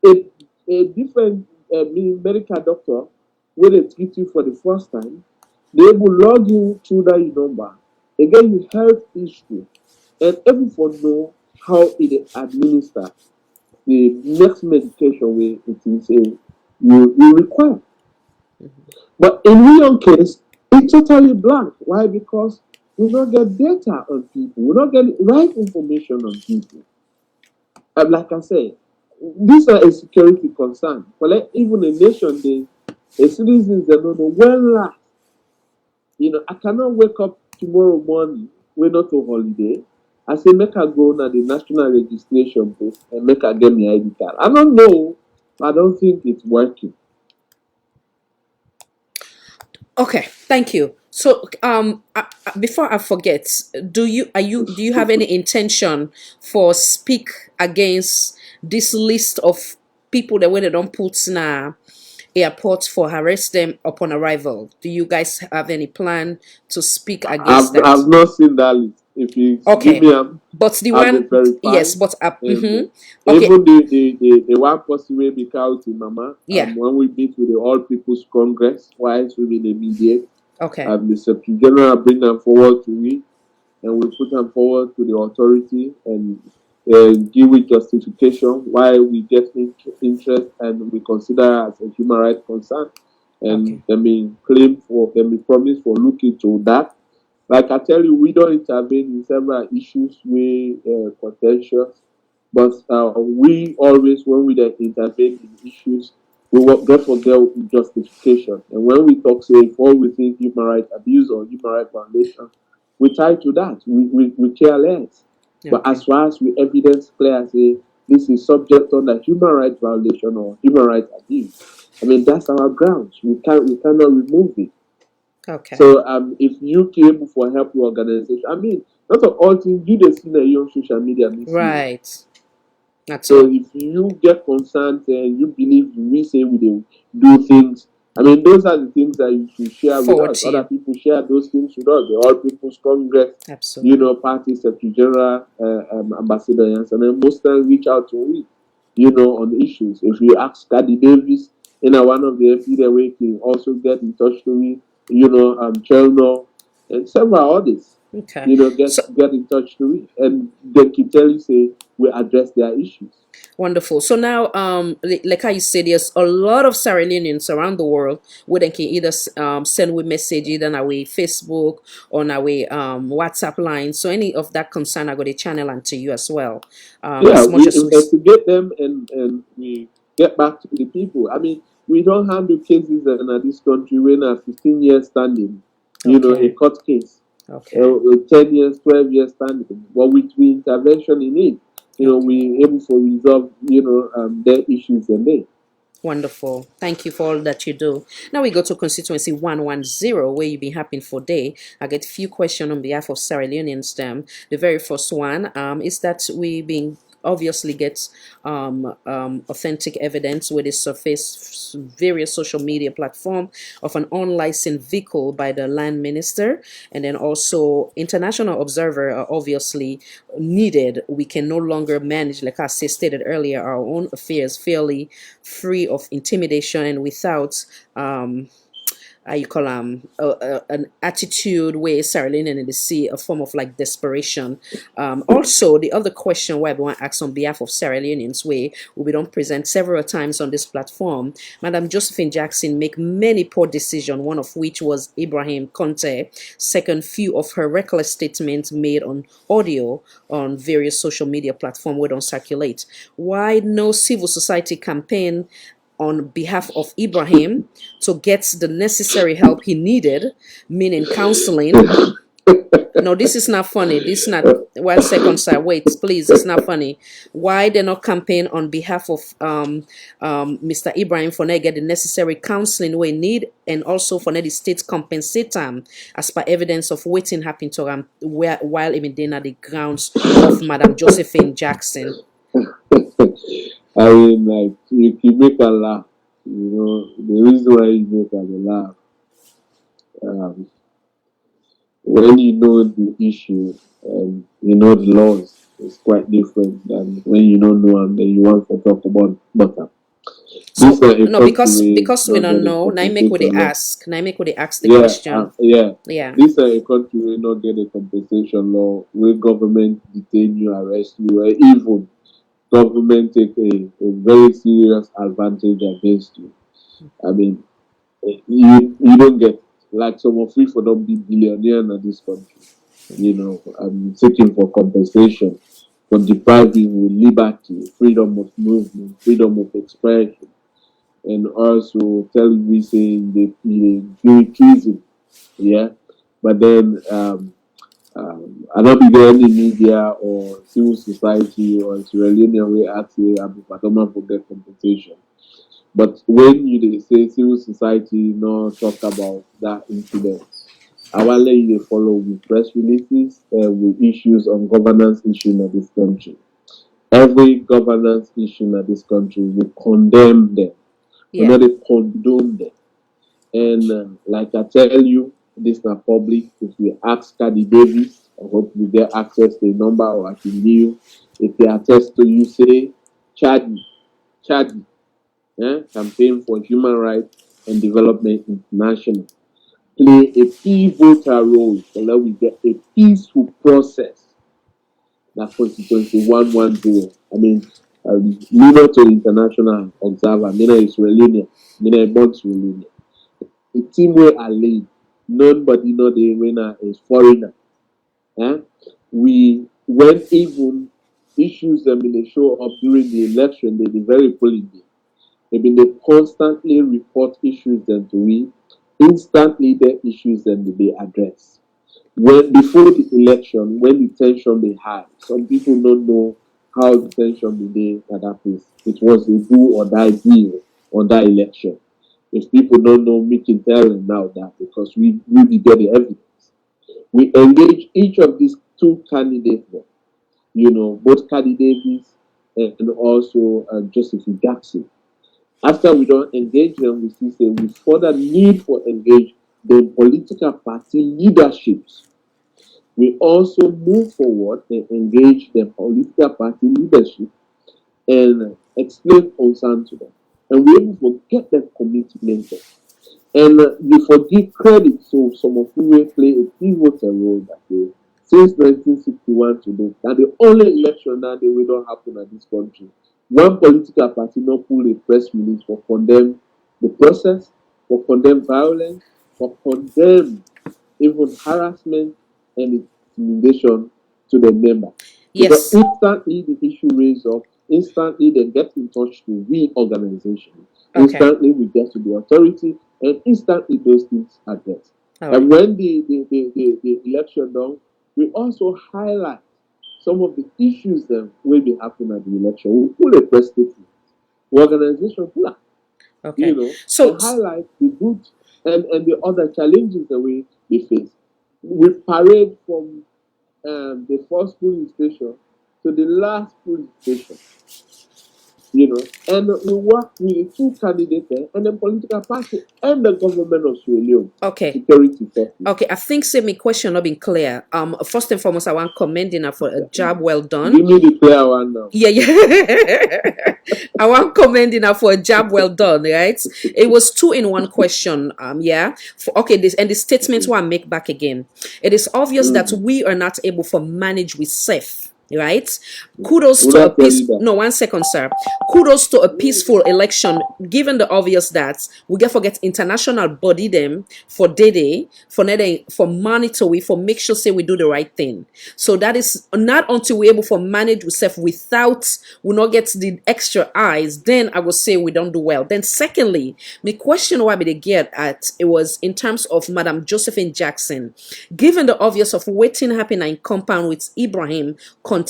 a different medical doctor, when they treat you for the first time, they will log you through that number. Again, your health history, and everyone know how it administer the next medication where it is you require. But in real case, it's totally blank. Why? Because we don't get data on people. We don't get right information on people. Like I said, these are a security concern. But like even a nation, the citizens they don't know when last. I cannot wake up tomorrow morning, we're not on holiday. I say make I go na the national registration post and make I get my ID card. I don't know. I don't think it's working. Okay, thank you. So, before I forget, do you have any intention for speak against this list of people that when they don't put na airport for arrest them upon arrival? Do you guys have any plan to speak against that? I've not seen that list. If you give me but the I'll one verify. yes, but Okay. okay. Even the one person will be counting, Mama. Yeah. When we meet with the All People's Congress, whilst we will mediate. Okay. The Secretary General bring them forward to we, and we put them forward to the authority, and give it justification why we get interest and we consider as a human rights concern. And they may claim for, they may promise for look into that. Like I tell you, we don't intervene in several issues we contentious, but we always, when we then intervene in issues, we will get for their justification. And when we talk, say, before we think human rights abuse or human rights violation, we tie to that. We care less. But as far as we evidence clear, say this is subject under human rights violation or human rights abuse. I mean, that's our grounds. We cannot remove it. Okay. So if you came for help your organization, I mean, not of all things you just see on social media. Right. So if you get concerned and you believe we say we do things, I mean, those are the things that you should share with Forward us. to you. Other people share those things with us. The All People's Congress, Absolutely. Party Secretary General, Ambassador Jansen, and most times reach out to me, on issues. If you ask Caddy Davis, one of the FD we can also get in touch to me, Chelno, and several others. Okay. Get in touch to me, and they can tell you, say, we address their issues. Wonderful. So now, like how you said, there's a lot of Sierra Leoneans around the world where they can either send we message either on our Facebook or on our WhatsApp line. So any of that concern, I got a channel and to you as well. Yeah, we investigate them and we get back to the people. I mean, we don't handle cases in this country when a 15 years standing, a court case. 10 years, 12 years standing. But with intervention in it, we able to resolve, their issues and they. Wonderful. Thank you for all that you do. Now we go to constituency 110, where you've been happening for day. I get a few questions on behalf of Sierra Leoneans. The very first one is that we've been obviously get authentic evidence where they surface various social media platform of an unlicensed vehicle by the land minister, and then also international observer are obviously needed. We can no longer manage, like I stated earlier, our own affairs fairly free of intimidation and without you call an attitude where Sierra Leone and they see a form of like desperation. Also, the other question where I want to ask on behalf of Sierra Leoneans, where we don't present several times on this platform, Madam Josephine Jackson make many poor decisions, one of which was Ibrahim Conte. Second, few of her reckless statements made on audio on various social media platforms where don't circulate. Why no civil society campaign on behalf of Ibrahim to get the necessary help he needed, meaning counseling? No, this is not funny. This is not, 1 second, sir. Wait, please. It's not funny. Why they not campaign on behalf of Mr. Ibrahim for not get the necessary counseling we need, and also for not the state compensate him as per evidence of waiting happened to him while even then at the grounds of Madam Josephine Jackson? I mean, like, you make her laugh. The reason why you make her laugh, when you know the issue and you know the laws, it's quite different than when you don't know and then you want to talk about butter. So, no, because we don't know. Now make what they ask. Now make what they ask the question. Yeah. This is a country where not get a compensation law, where government detain you, arrest you, or even government take a very serious advantage against you. I mean, you don't get, like some of we for don't be billionaire in this country. I'm seeking for compensation for depriving with liberty, freedom of movement, freedom of expression, and also telling me saying they treason. Yeah, but then I don't be there any media or civil society or Sierra Leone way actually Fatoma for get compensation. But when you say civil society not talk about that incident, I will let you follow with press releases with issues on governance issue in this country. Every governance issue in this country, we condemn them. We not condone them. And like I tell you, this is not public. If we ask Caddy Davis, I hope you get access to a number or I can give you. If they attest to you, say, Chadi, Campaign for Human Rights and Development International, play a pivotal role so that we get a peaceful process that constituency 110. I mean, me not an international observer, me not Israeli, me not born Israeli. The team where I lead, nobody know the winner is foreigner. Eh? We when even issues them in the show up during the election, they be very polling. They constantly report issues them to we. Instantly the issues them to be addressed. When before the election, when the tension be high, some people don't know how the tension be there at that place. It was a do or die deal on that election. If people don't know, we can tell them now that because we get the evidence. We engage each of these two candidates, both candidates and also Joseph Jackson. After we don't engage them, we still say we further need for engage the political party leaderships. We also move forward and engage the political party leadership and explain concern to them. And we able to get them commitment. And you forgive credit, so some of you will play a pivotal role that day. Since 1961 to date, and the only election that day will not happen in this country. One political party not pull a press release for condemn the process, for condemn violence, for condemn even harassment and intimidation to the member. Because instantly the issue raised up, instantly they get in touch to the organization. Okay. Instantly we get to the authority, and instantly those things are addressed. Right. And when the election done, we also highlight some of the issues that will be happening at the election. We pull a press statement. The organization pull up. Okay. So highlight the good and the other challenges that we face. We parade from the first polling station to the last polling station. And we work with the two candidates and the political party and the government of Sierra Leone. Okay. Security forces. Okay, I think say my question not been clear. First and foremost, I want commending her for a job well done. Give me the clear one now. Yeah. I want commending her for a job well done, right? It was 2 in 1 question. The statement one make back again. It is obvious that we are not able to manage with safe. Right? Kudos to a peaceful. No, 1 second, sir. Kudos to a peaceful election, given the obvious that we get forget international body them for day for monitor we for make sure say we do the right thing. So that is not until we're able to manage ourselves without we not get the extra eyes, then I will say we don't do well. Then secondly, my question why they get at it was in terms of Madam Josephine Jackson, given the obvious of waiting happening in compound with Ibrahim Conte,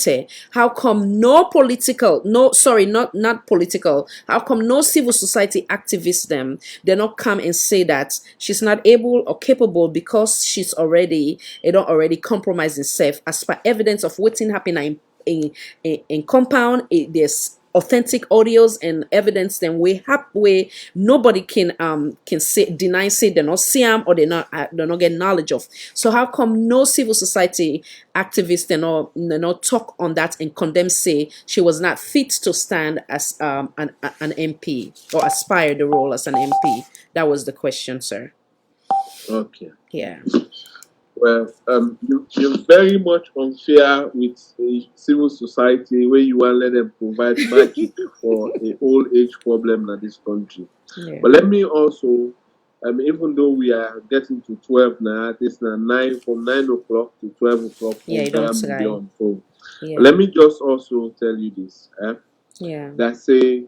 how come not political, how come no civil society activists them, they not come and say that she's not able or capable because she's already compromised herself as per evidence of what's happening in compound. There's authentic audios and evidence then we have where nobody can say deny say they not see them or they not get knowledge of. So how come no civil society activists they not talk on that and condemn say she was not fit to stand as an MP or aspire the role as an MP? That was the question, sir. Okay. Yeah. Well, you're very much unfair with the civil society where you want to let them provide magic for a old age problem in this country. Yeah. But let me also, even though we are getting to 12 now, this now 9 from 9 o'clock to 12 o'clock. Yeah, you don't say. So yeah. Let me just also tell you this. Yeah. That say,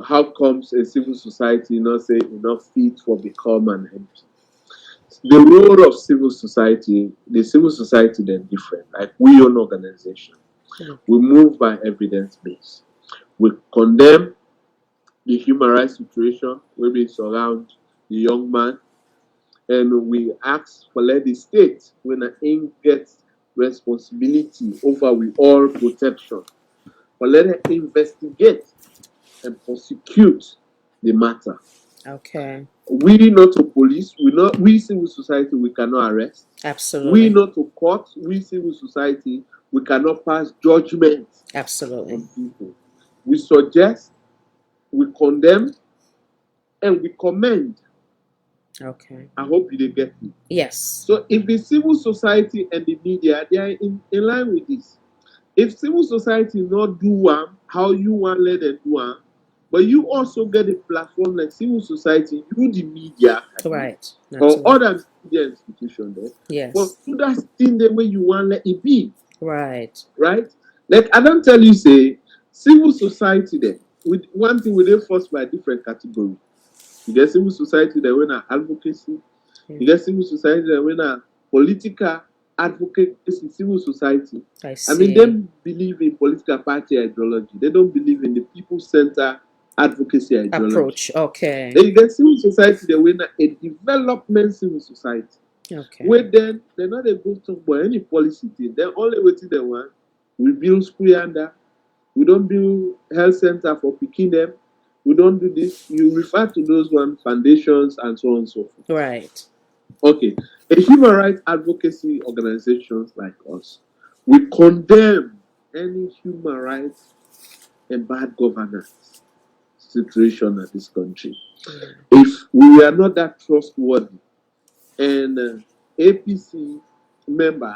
how comes a civil society not say enough fit for become an MP? The role of civil society, the civil society, they're different. Like we own organization. We move by evidence base. We condemn the human rights situation where we surround the young man, and we ask for let the state when an aim gets responsibility over we all protection, for let it investigate and prosecute the matter. Okay. We not to police, we civil society, we cannot arrest. Absolutely. We not to court, we civil society, we cannot pass judgment. Absolutely. On people. We suggest, we condemn, and we commend. Okay. I hope you did get me. Yes. So if the civil society and the media, they are in line with this. If civil society not do how you want let them do but you also get a platform like civil society, you the media, Right. or Naturally. other media institution there. But Yes. do that thing the way you want let it be. Right. Right? Like I don't tell you say civil society there. With one thing we dey forced by different category. You get civil society that when advocacy, you get civil society that when political advocacy, civil society. I mean, they believe in political party ideology. They don't believe in the people center advocacy ideology. Approach. Okay. Then you get civil society that when a development civil society. Okay. Where then they're not able to talk about any policy thing. They're only waiting they want. We build school under. We don't build health center for picking them. We don't do this. You refer to those one foundations and so on and so forth. Right. Okay. A human rights advocacy organizations like us, we condemn any human rights and bad governance situation in this country. If we are not that trustworthy, and APC member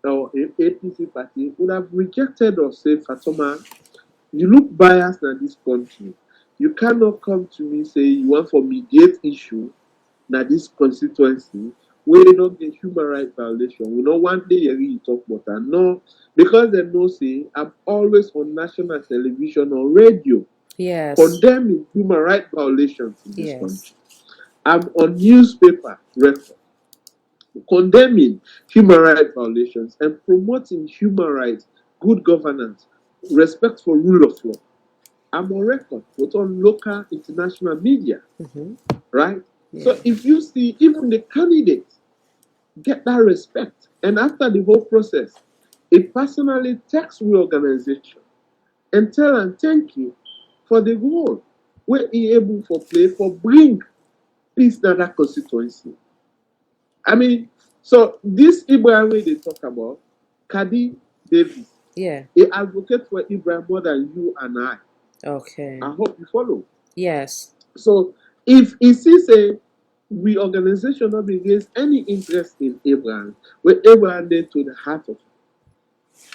or APC party would have rejected us, say, Fatoma, you look biased in this country. You cannot come to me say you want for mediate issue na this constituency where you don't get human rights violation. We know one day you talk about that. No, because they know say I'm always on national television or radio condemning human rights violations in this country. I'm on newspaper record condemning human rights violations and promoting human rights, good governance, respect for rule of law. I'm on record, both on local, international media, right? So if you see even the candidates get that respect, and after the whole process, it personally text the organization and tell them thank you for the role where he able for play for bring peace to that constituency. I mean, so this Ibrahim way they talk about, Kadi Davis, he advocate for Ibrahim more than you and I. Okay. I hope you follow. Yes. So if he sees a we organization not against any interest in Abraham, where Abraham led to the heart of it.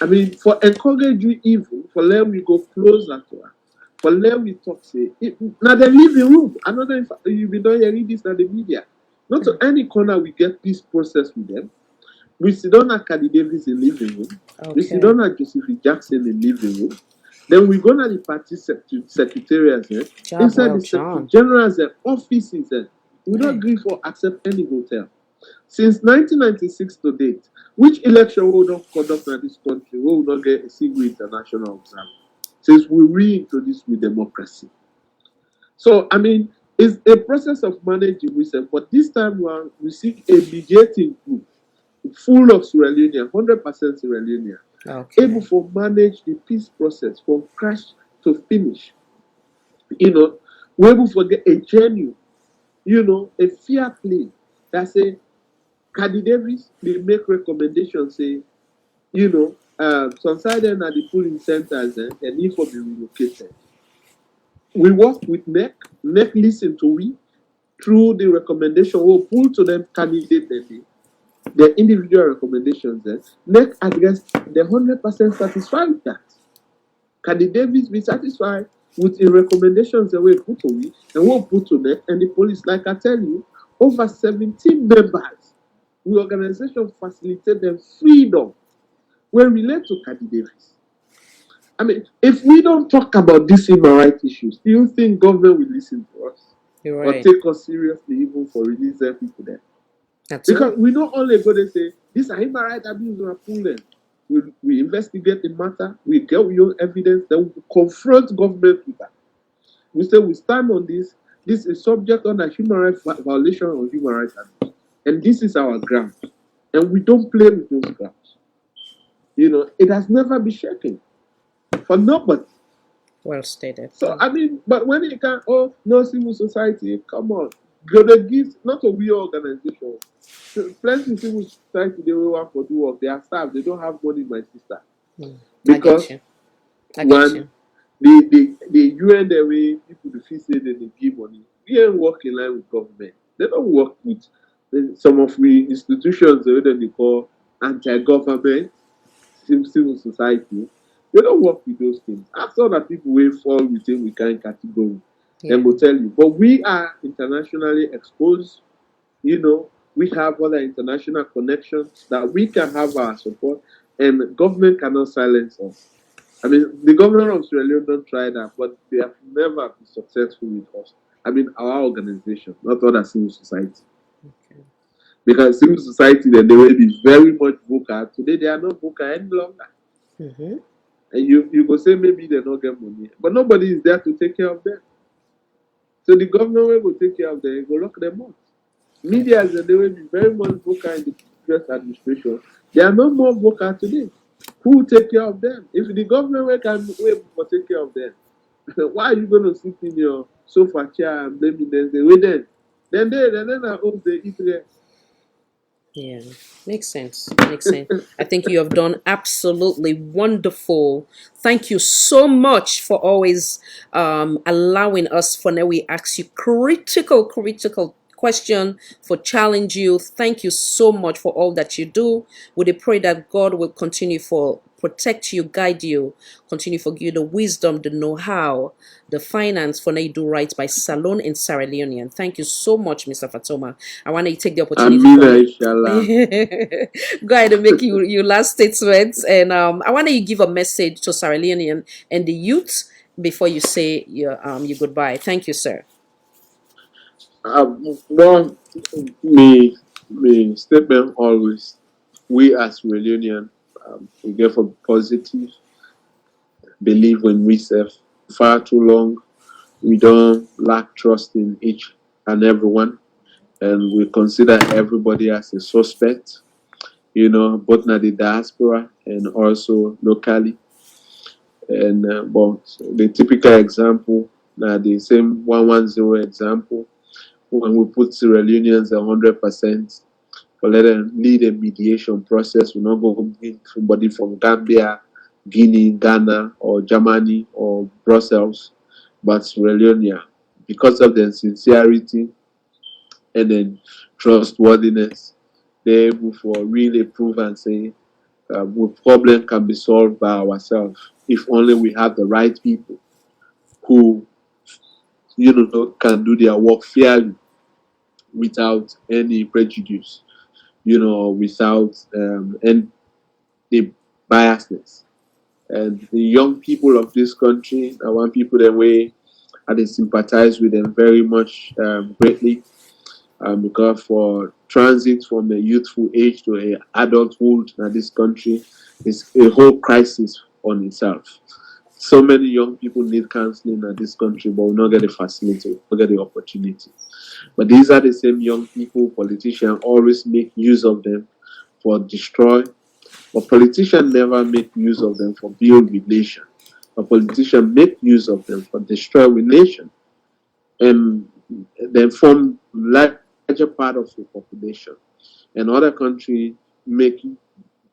I mean, for encourage you evil, for let we go closer to her, for let we talk say now they leave the room. Another you be done hearing this na the media. Not to any corner we get peace process with them. We sit down at Kadi Davis in living room. We sit down at Joseph Jackson in living room. Then we go to the party secretariats inside the secretary generals and offices. We don't agree for accept any hotel. Since 1996 to date, which election we don't conduct in this country, we will not get a single international observer. Since we reintroduce with democracy. So, I mean, it's a process of managing research, but this time we seek a mediating group full of Sierra Leonean, 100% Sierra Leonean, able to manage the peace process from crash to finish. You know, we're able to get a genuine, a fair play that say, Kadi Davis, they make recommendations, say, some side at the polling centers, they need to be relocated. We work with NEC listen to we through the recommendation, we'll pull to them candidate the individual recommendations. NEC address the 100% satisfied with that. Kadi Davis be satisfied with the recommendations that we put to we and we'll put to NEC and the police. Like I tell you, over 17 members, the organization facilitate them freedom when relate to Kadi Davis. I mean, if we don't talk about these human rights issues, do you think government will listen to us? You're or right. take us seriously even for releasing people there? Because we not only go to say, these are human rights abuse and pull them. We investigate the matter, we get your evidence, then we confront government with that. We say we stand on this is subject on a human rights violation or human rights abuse. And this is our ground. And we don't play with those grounds. It has never been shaken. For nobody. Well stated. So I mean, but when it can no civil society, come on. Gonna give not a real organization. Plenty of civil society they will work for do work. They are staff, they don't have money, my sister. Because I get you. the UN the way people feel say they give money. We ain't work in line with government. They don't work with some of the institutions that they call anti-government civil society, they don't work with those things. After that, people will fall within we kind category. Yeah. They will tell you. But we are internationally exposed. We have other international connections that we can have our support, and government cannot silence us. I mean, the government of Sierra Leone don't try that, but they have never been successful with us. I mean, our organization, not other civil society. Okay. Because civil society, then they will be very much vocal. Today, they are not vocal any longer. Mm-hmm. And you go say maybe they don't get money, but nobody is there to take care of them. So the government will take care of them, will lock them up. Media, they will be very much vocal in the previous administration. They are no more vocal today. Who will take care of them? If the government can take care of them, why are you going to sit in your sofa chair and blaming them? They wait then I hope they eat there. Yeah, makes sense. Makes sense. I think you have done absolutely wonderful. Thank you so much for always allowing us for now. We ask you critical question for challenge you. Thank you so much for all that you do. We pray that God will continue for protect you, guide you, continue for you the wisdom, the know-how, the finance for now you do right by Salon in Sierra Leone. Thank you so much, Mr. Fatoma. I want to take the opportunity go ahead and make your last statements, and I want to give a message to Sierra Leonean and the youth before you say your goodbye. Thank you, sir. Well, me statement always. We as Sierra Leonean, we get for positive believe when we serve. Far too long, we don't lack trust in each and everyone, and we consider everybody as a suspect. Both in the diaspora and also locally. And but the typical example, the same 110 example, when we put Sierra Leoneans 100%, or let them lead a mediation process, we not go bring somebody from Gambia, Guinea, Ghana, or Germany, or Brussels, but Sierra Leone, because of their sincerity and then trustworthiness, they're able for really prove and say the problem can be solved by ourselves if only we have the right people who can do their work fairly without any prejudice, without any biasness. And the young people of this country, I want people that way, I sympathize with them very much greatly. Because for transit from a youthful age to a adulthood in this country is a whole crisis on itself. So many young people need counseling in this country, but will not get the facility, will not get the opportunity. But these are the same young people politicians always make use of them for destroy. But politicians never make use of them for build relation. But politicians make use of them for destroy relation. And then form larger part of the population. And other countries make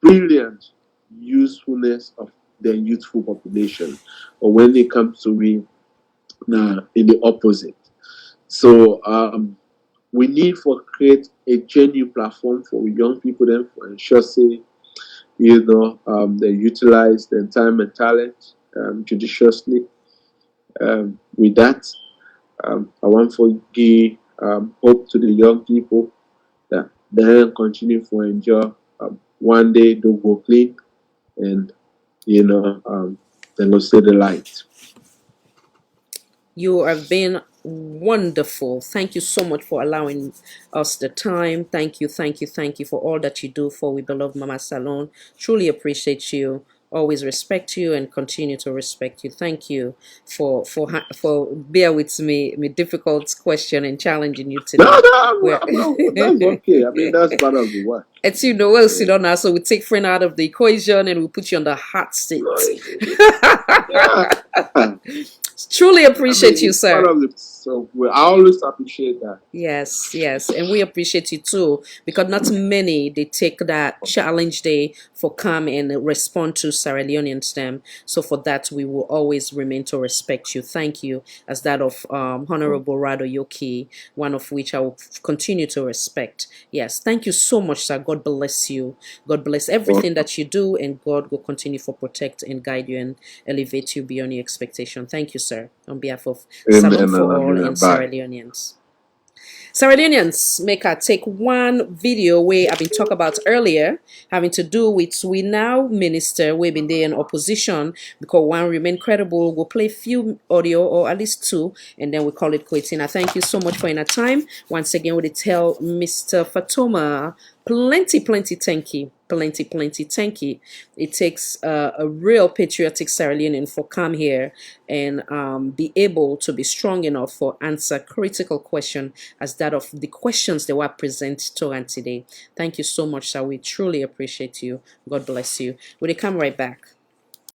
brilliant usefulness of their youthful population. Or when it comes to in the opposite. So we need for create a genuine platform for young people then for ensure say, they utilize their time and talent judiciously. With that, I want to give hope to the young people that they continue to enjoy. One day they'll go clean, and they'll see the light. You have been wonderful. Thank you so much for allowing us the time. Thank you for all that you do for We Beloved Mama Salon. Truly appreciate you. Always respect you and continue to respect you. Thank you for bear with me difficult question and challenging you today. No, that's okay. I mean, that's part of the work. It's we'll sit on now, so we take friend out of the equation and we put you on the hot seat. Truly appreciate you, sir. So I always appreciate that. Yes, yes, and we appreciate you too, because not many they take that challenge day for come and respond to Sierra Leoneans them. So for that, we will always remain to respect you. Thank you, as that of Honorable Rado Yoki, one of which I will continue to respect. Yes, thank you so much, sir. God bless you. God bless everything that you do, and God will continue to protect and guide you and elevate you beyond your expectation. Thank you, sir, on behalf of Salon for All and Sierra Leoneans. Sierra Leoneans, make I take one video where I've been talking about earlier, having to do with we now minister, we've been there in opposition, because one remain credible, we'll play few audio or at least two, and then we call it quitting. I thank you so much for your time. Once again, we tell Mr. Fatoma, plenty thank you. Plenty thank you. It takes a real patriotic Sierra Leonean for come here and be able to be strong enough for answer critical question as that of the questions they were present to us today. Thank you so much, sir. We truly appreciate you. God bless you. We'll come right back.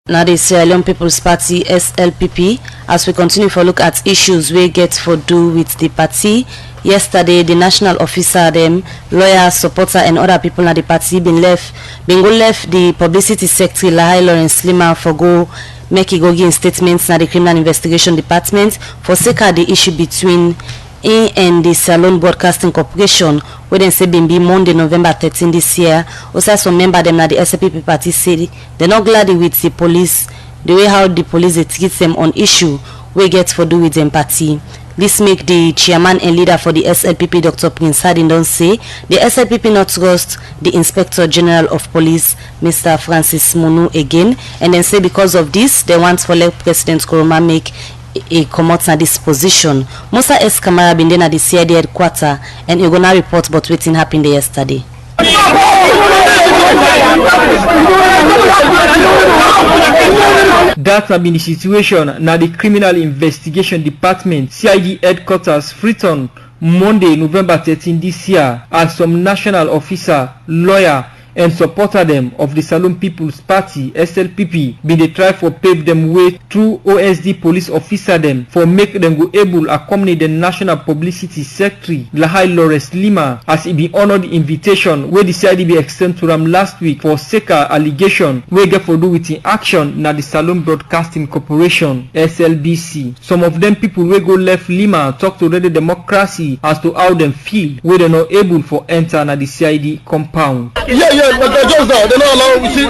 Now the Sierra Leone People's Party SLPP, as we continue to look at issues we get for do with the party. Yesterday, the national officer, them lawyers, supporter, and other people at the party been left the publicity secretary Lahai Lawrence Lima for go make go give statements na the criminal investigation department for sake of the issue between and the Salon Broadcasting Corporation, where they say been be Monday, November 13 this year. Also, some member them na the SLPP party say they're not glad with the police, the way how the police they treat them on issue we get for do with them party. This make the chairman and leader for the SLPP, Dr. Prince Hardin, don't say the SLPP not trust the Inspector General of Police, Mr. Francis Munu, again, and then say because of this, they want for let President Koroma make a come out na this position. Musa S. Kamara been there at the CID headquarters, and you're gonna report about what happened there yesterday. That have been the situation now the Criminal Investigation Department CID headquarters Freetown Monday November 13 this year, as some national officer, lawyer and supporter them of the Salon People's Party SLPP been they try for pave them way through OSD police officer them for make them go able accompany the national publicity secretary Lahai Lawrence Lima as he be honored the invitation where the CID be extended to them last week for Seka allegation where get for do with in action na the Salon Broadcasting Corporation SLBC. Some of them people where go left Lima talk to the democracy as to how them feel where they not able for enter na the CID compound. Yeah, but they're just there. They're not allowed. You see,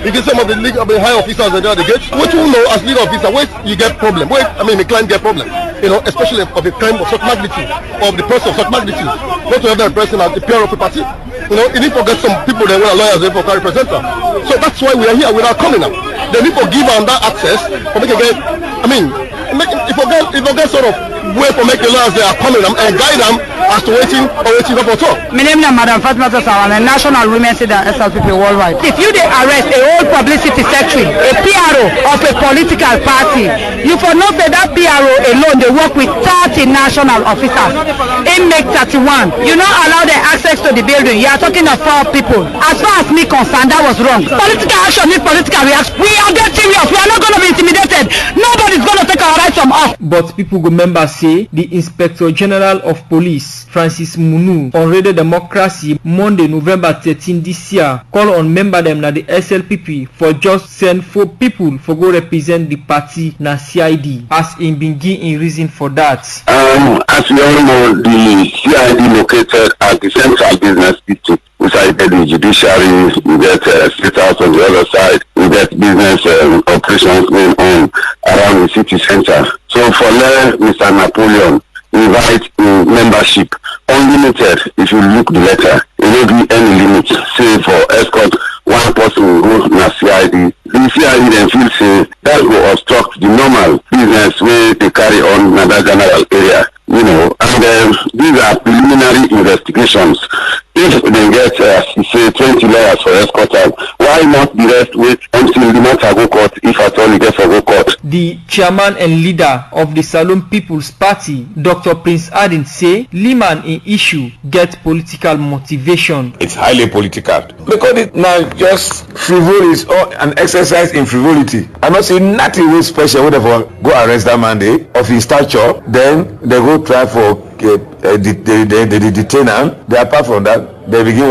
even some of the high officers are there at the gate. What you know as leader officer, where you get problem. Where the client get problem. You know, especially of a crime of such magnitude, of the person of such magnitude. Not to have that person as the PR of the party. You know, you need to get some people there where lawyers there for carry presenter. So that's why we are here. We are coming up. They need to give them that access for make again. I mean, if you get sort of way for make the lawyers they are coming and guide them as to waiting up for talk. My name is Madam Fatoma and a national women's leader SLPP worldwide. If you they arrest a whole publicity secretary, a PRO of a political party, you for not say that PRO alone they work with 30 national officers. It make 31. You not allow them access to the building. You are talking of 4 people. As far as me concerned, that was wrong. Political action needs political reaction. We are getting serious. We are not going to be intimidated. Nobody's going to take our rights from us. But people go remember say the Inspector General of Police Francis Munu on Radio Democracy Monday November 13 this year call on member them na the SLPP for just send 4 people for go represent the party na CID as in been in reason for that. As we all know, the CID located at the central business district. We cited the judiciary, we get state house on the other side, we get business operations going on around the city center. So for Mr. Napoleon invite membership unlimited. If you look the letter, it will be any limit. Say for escort one person go to CID. The CID then feel say that will obstruct the normal business where they carry on in that general area. You know, and these are preliminary investigations. If they get, say, 20 lawyers for escorters, why not the rest wait until the matter go court, if at all it gets a go court? The chairman and leader of the Salon People's Party, Dr. Prince Hardin, say Liman in issue get political motivation. It's highly political. Because it now just frivolous or an exercise in frivolity. I'm not saying nothing was special, whatever, go arrest that man there. of his stature, then they go try for they detain him. Then apart from that, they begin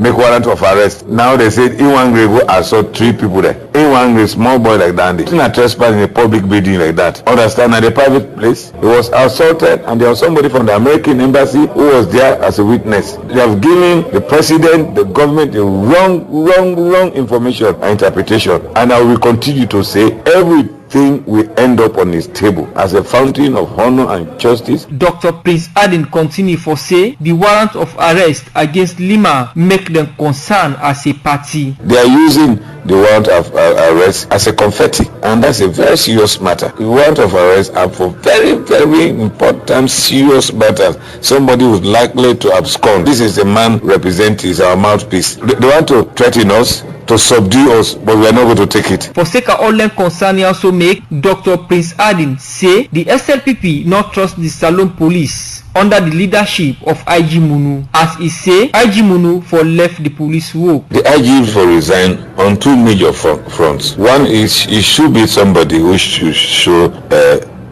make warrant of arrest. Now they said in one grave go assault 3 people there. In one grave, small boy like that, they not trespass in a public building like that. Understand? At a private place, he was assaulted, and there was somebody from the American embassy who was there as a witness. They have given the president, the government, the wrong information and interpretation, and I will continue to say everything will end up on his table as a fountain of honor and justice. Dr. Prince Adin continue for say the warrant of arrest against Lima make them concerned as a party. They are using the warrant of arrest as a confetti, and that's a very serious matter. The warrant of arrest are for very, very important, serious matters. Somebody who's likely to abscond. This is the man representing our mouthpiece. They want to threaten us, to subdue us, but we are not going to take it. For sake of all them concern, he also make Dr. Prince Adin say the SLPP not trust the Salon police under the leadership of IG Munu, as he say IG Munu for left the police work. The IG for resign on 2 major fronts. One is he should be somebody who should show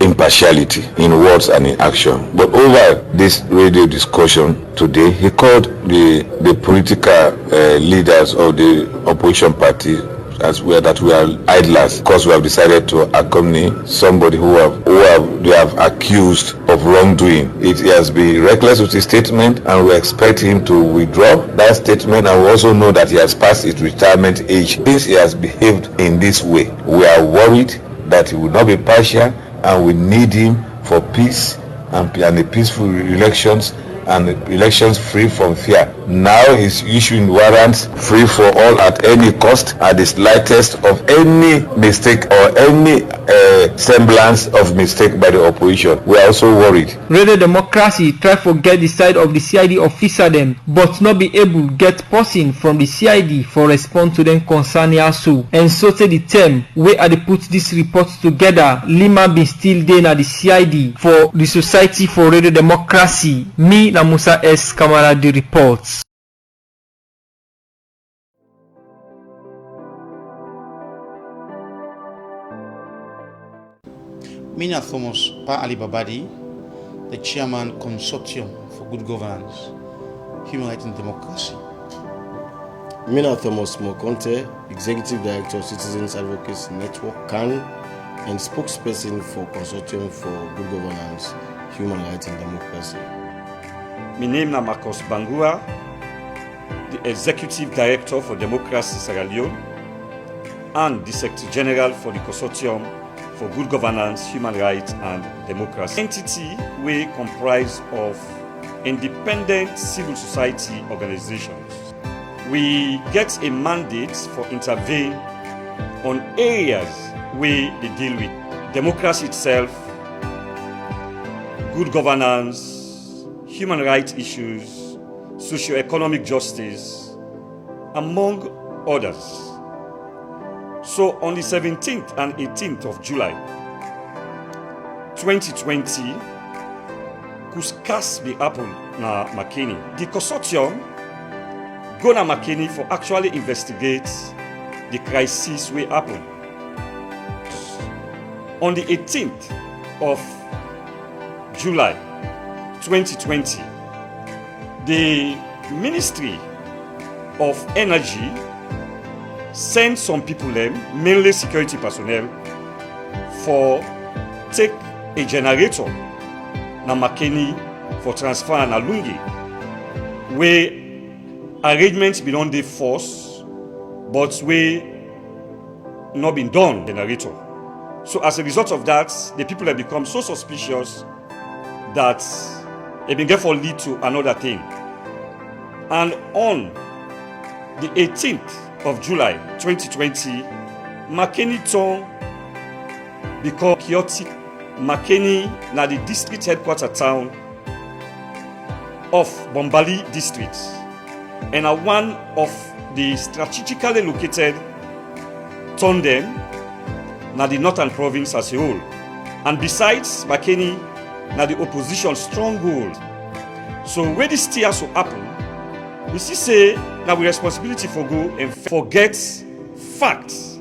impartiality in words and in action. But over this radio discussion today, he called the political leaders of the opposition party as well that we are idlers, because we have decided to accompany somebody who they have accused of wrongdoing. It has been reckless with his statement, and we expect him to withdraw that statement, and we also know that he has passed his retirement age. Since he has behaved in this way, we are worried that he will not be partial, and we need him for peace and the peaceful elections, and elections free from fear. Now he's issuing warrants free for all at any cost, at the slightest of any mistake or any semblance of mistake by the opposition. We are also worried. Radio Democracy try to get the side of the CID officer them, but not be able get person from the CID for respond to them concerning also. And so say the term where they put this report together, Lima be still there at the CID for the Society for Radio Democracy. Me na Musa S. Kamara the reports. Mina Thomas Pa Ali Babadi, the Chairman Consortium for Good Governance, Human Rights and Democracy. Mina Thomas Mokonte, Executive Director of Citizens Advocacy Network, CAN, and spokesperson for Consortium for Good Governance, Human Rights and Democracy. My name is Marcos Bangura, the Executive Director for Democracy Sierra Leone, and the Secretary General for the Consortium for Good Governance, Human Rights and Democracy. Entity we comprise of independent civil society organizations. We get a mandate for intervene on areas where they deal with democracy itself, good governance, human rights issues, socio-economic justice, among others. So on the 17th and 18th of July 2020, kuskas be happen na Makeni. The consortium go na Makeni for actually investigate the crisis we happen. On the 18th of July 2020, the Ministry of Energy send some people, mainly security personnel, for take a generator na Makeni for transfer na Lungi, where arrangements be on the force, but we not been done generator. So as a result of that, the people have become so suspicious that it been therefore lead to another thing. And on the 18th of July 2020, Makeni town become chaotic. Makeni na the district headquarter town of Bombali district, and are one of the strategically located town them na the northern province as a whole. And besides, Makeni na the opposition stronghold. So where this tears will happen, we see say now we responsibility for go and forget facts.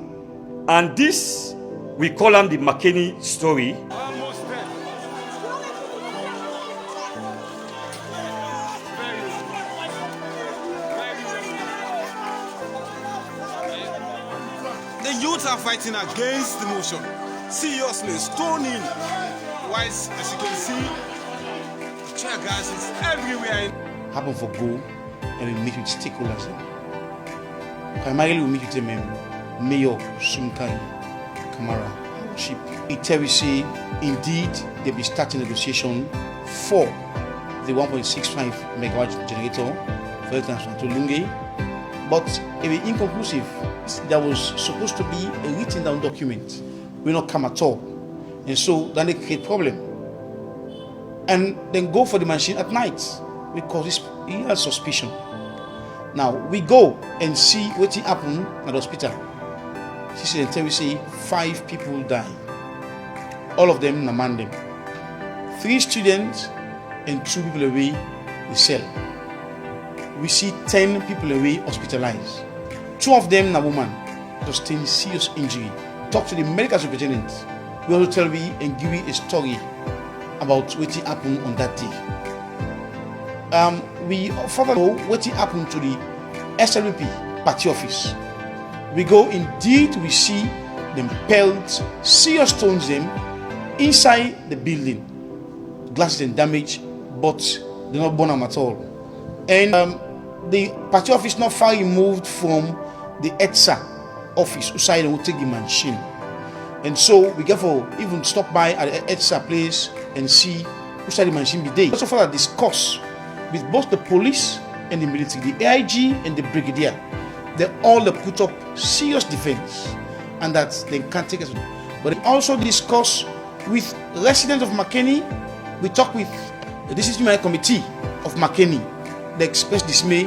And this we call them the Makeni story. youth are fighting against the motion. Seriously, stoning. Whilst, as you can see, tear gas is everywhere. Happen for go and we meet with stakeholders. Primarily we meet with the Mayor Sumkai Kamara Chief. We say indeed they'll be starting negotiation for the 1.65 megawatt generator for the transfer to Lunge, but it was inconclusive. There was supposed to be a written down document, will not come at all, and so then they create problem. And then go for the machine at night because it's a suspicion. Now we go and see what happened at the hospital. She said, until we say 5 people die, all of them naman them. 3 students and 2 people away the cell. We see 10 people away hospitalized. 2 of them na woman sustained serious injury. Talk to the medical superintendent. We also tell we and give you a story about what happened on that day. We further know what happened to the SLP party office. We go indeed, we see them pelt serious stones them inside the building. Glasses and damage, but they're not burn them at all. And the party office not far removed from the ETSA office, outside and will take the machine. And so we get for even stop by at the ETSA place and see outside the machine be there. Also further discuss with both the police and the military, the AIG and the brigadier. They all put up serious defense and that they can't take us. But they also discuss with residents of McKinney. We talk with the disciplinary committee of McKinney. They express dismay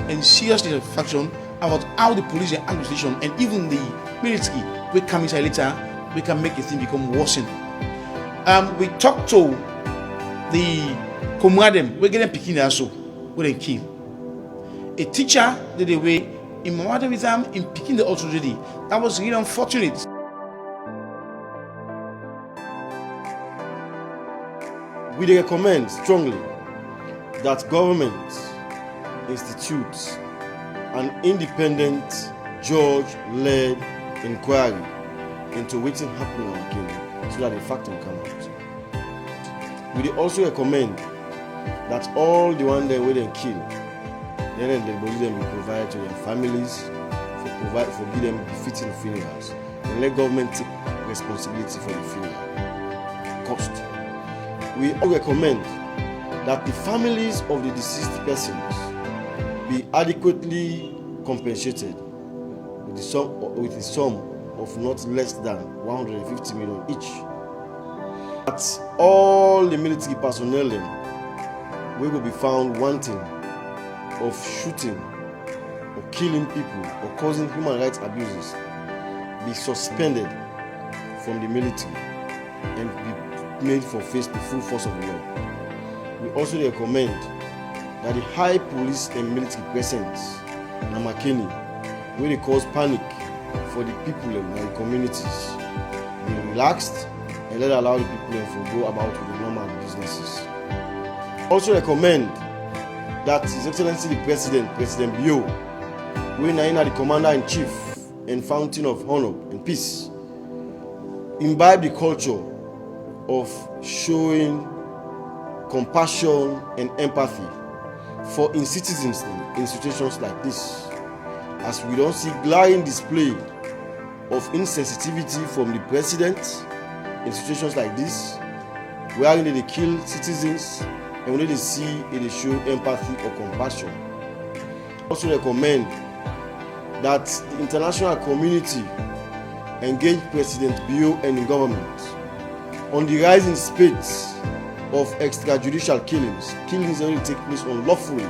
and serious dissatisfaction about how the police and administration and even the military will come inside later. We can make the thing become worsen. We talk to the comrades. We get them picking also. We then kill. A teacher did away in Mamada with them in picking the also already. That was really unfortunate. We recommend strongly that government institutes an independent judge-led inquiry into what happened on McKinney so that the fact will come out. We also recommend that all the one they will then kill, then the body them be provided to their families for give them befitting funerals, and let government take responsibility for the funeral cost. We all recommend that the families of the deceased persons be adequately compensated with the sum of not less than 150 million each. That all the military personnel will be found wanting of shooting or killing people or causing human rights abuses be suspended from the military and be made for face the full force of the law. We also recommend that the high police and military presence in McKinney will cause panic for the people and the communities be relaxed and let allow the people to go about with the normal businesses. Also recommend that His Excellency the President Bio, when the Commander-in-Chief and Fountain of Honor and Peace, imbibe the culture of showing compassion and empathy for in citizens in situations like this, as we don't see glaring display of insensitivity from the President in situations like this, where they kill citizens and when they see they show empathy or compassion. Also recommend that the international community engage President Bio and the government on the rising spate of extrajudicial killings that only take place unlawfully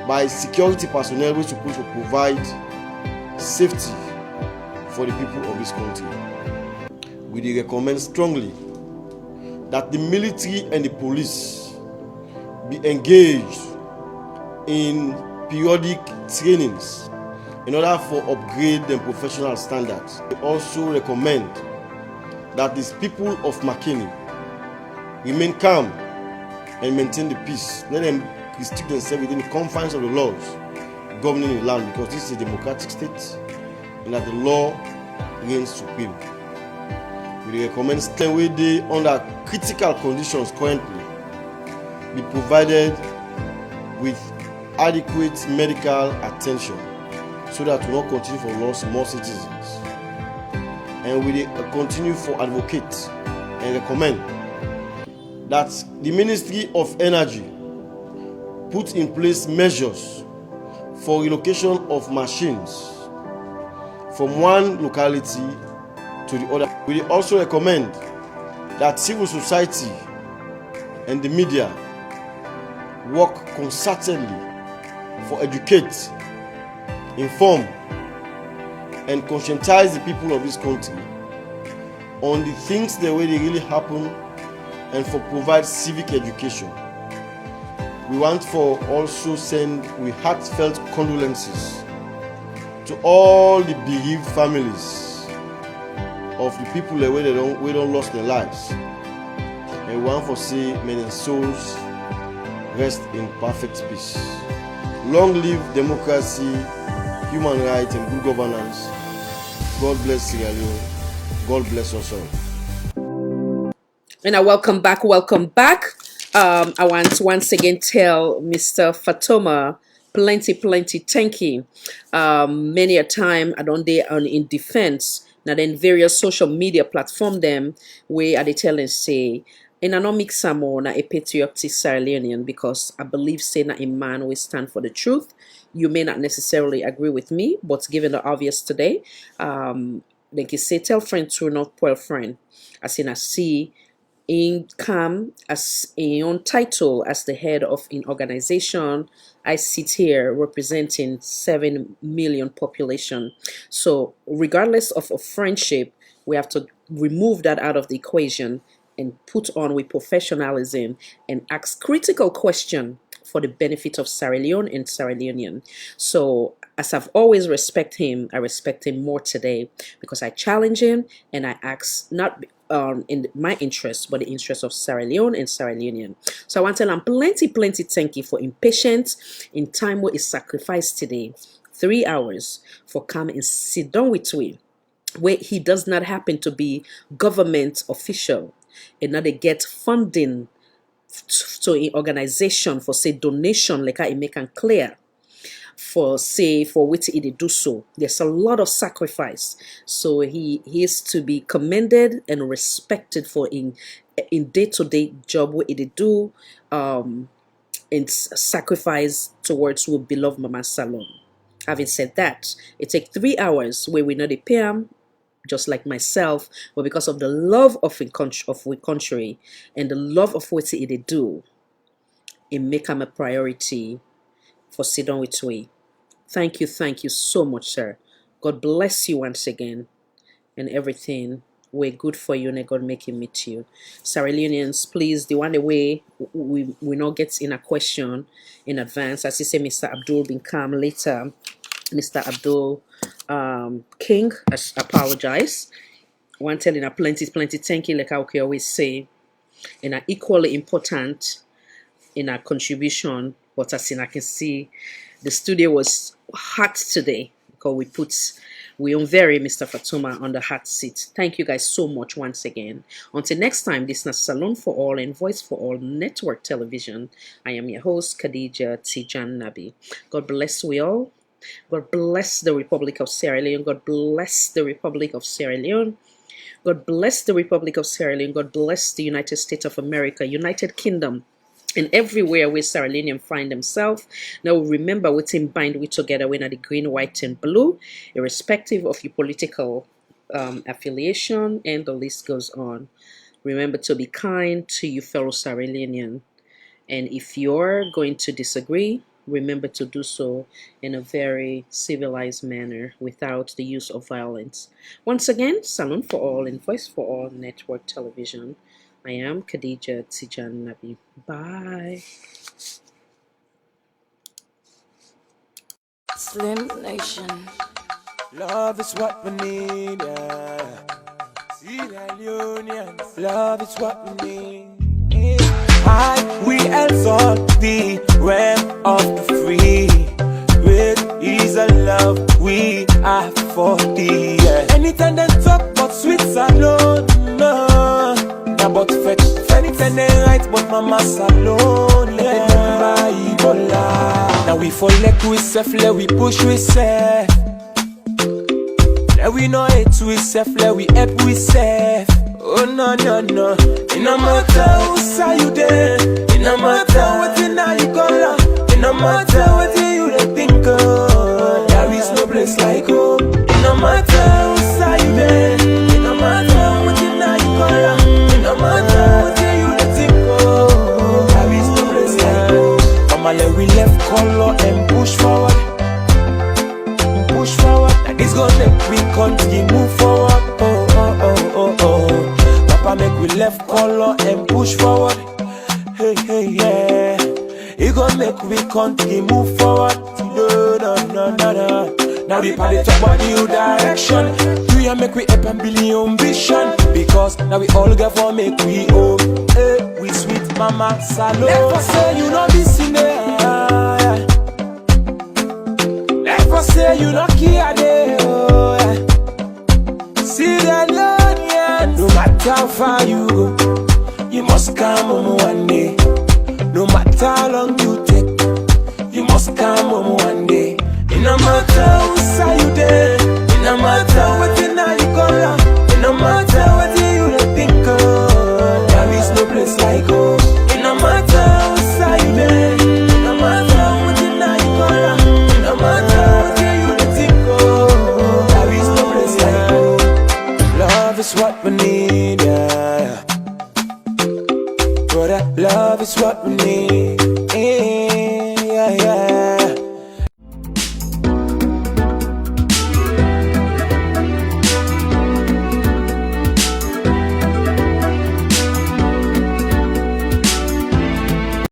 by security personnel who are supposed to provide safety for the people of this country. We recommend strongly that the military and the police be engaged in periodic trainings in order for upgrade their professional standards. We also recommend that these people of McKinney remain calm and maintain the peace. Let them restrict themselves within the confines of the laws governing the land, because this is a democratic state and that the law reigns supreme. We recommend staying with the under critical conditions currently be provided with adequate medical attention so that we will not continue for loss more citizens. And we continue for advocate and recommend that the Ministry of Energy put in place measures for relocation of machines from one locality to the other. We also recommend that civil society and the media work concertedly for educate, inform, and conscientize the people of this country on the things the way they really happen and for provide civic education. We want for also send with heartfelt condolences to all the bereaved families of the people that we don't lost their lives. And we want for say many souls rest in perfect peace. Long live democracy, human rights, and good governance. God bless Sierra Leone. God bless us all. And welcome back. I want to once again tell Mr. Fatoma plenty thank you. Many a time I don't dey on in defense. Now then various social media platform them where they tell and say in a no mix more na a patriotic Sierra Leonean because I believe say na a man will stand for the truth. You may not necessarily agree with me, but given the obvious today, like you say, tell friend to not poor friend. As in I see in come as a own title as the head of an organization. I sit here representing 7 million population. So regardless of a friendship, we have to remove that out of the equation and put on with professionalism and ask critical question for the benefit of Sierra Leone and Sierra Leonean. So as I've always respect him, I respect him more today because I challenge him and I ask not in my interest, but the interest of Sierra Leone and Sierra Leonean. So I want to tell him plenty thank you for impatience in time where he sacrificed today 3 hours for come and sit down with me, where he does not happen to be government official and now they get funding to an organization for say donation like I make it clear for say for which he do so. There's a lot of sacrifice, so he is to be commended and respected for in day-to-day job what he do and sacrifice towards our beloved Mama Salon. Having said that, it take 3 hours where we know the pay him just like myself, but because of the love of we country and the love of what he do, it make him a priority for sit down with we. Thank you so much, sir. God bless you once again, and everything we're good for you, and God make him meet you. Sierra Leoneans, please, the one way we not get in a question in advance. As you say, Mr. Abdul been come later. Mr. Abdul King, I apologize. One telling a plenty thank you, like I always say, and are equally important in our contribution. But as in I can see, the studio was hot today because we unvary Mr. Fatoma on the hot seat. Thank you guys so much once again. Until next time, this is Salon for All and Voice for All Network Television. I am your host, Khadija Tijan Nabi. God bless we all. God bless the Republic of Sierra Leone. God bless the Republic of Sierra Leone. God bless the Republic of Sierra Leone. God bless the United States of America, United Kingdom, and everywhere where Sierra Leoneans find themselves. Now remember what's in bind we together when are the green, white, and blue, irrespective of your political affiliation, and the list goes on. Remember to be kind to your fellow Sierra Leonean. And if you're going to disagree, remember to do so in a very civilized manner without the use of violence. Once again, Salon for All and Voice for All Network Television. I am Khadija Tijan Nabi. Bye. Slim Nation. Love is what we need, yeah. Sierra Leoneans. Love is what we need. We exalt the realm of the free. Great is the love we have for thee. Yeah. Anytime they talk but sweets alone, no. Now but fetch, anytime they right but mama's alone. Let them buy Ebola. Now we fall like we self, let we push we self. Let we know it we self, let we help we self. Oh no no no. It no matter who say you there. It no matter what you know you call. It no matter what you think of. There is no place like home. It no matter who say you there. It no matter what you know you call. It no matter what you think of. There is no place like home. Mama, let we left color and push forward. Push forward. And this gonna make we continue move forward. Oh oh oh oh oh. Papa make we left color and push forward. Hey hey yeah. It gonna make we continue move forward. No no no no no. Now we party talk about new direction. Do you make we up and build your ambition? Because now we all get for make we home. Hey, we sweet mama salon. Never say you know this in there. Never say you not care there. Oh, yeah. See that onions. No matter how far you go, you must come home one day. No matter how long you take, you must come home one day. It no matter who say you there. It no matter what you know you call. It no matter what you think of. There is no place like home. It no matter who say you there. It no matter what you know you call. It no matter what you think of. There is no place like home. Love is what we need, yeah. Brother, love is what we need, yeah, yeah.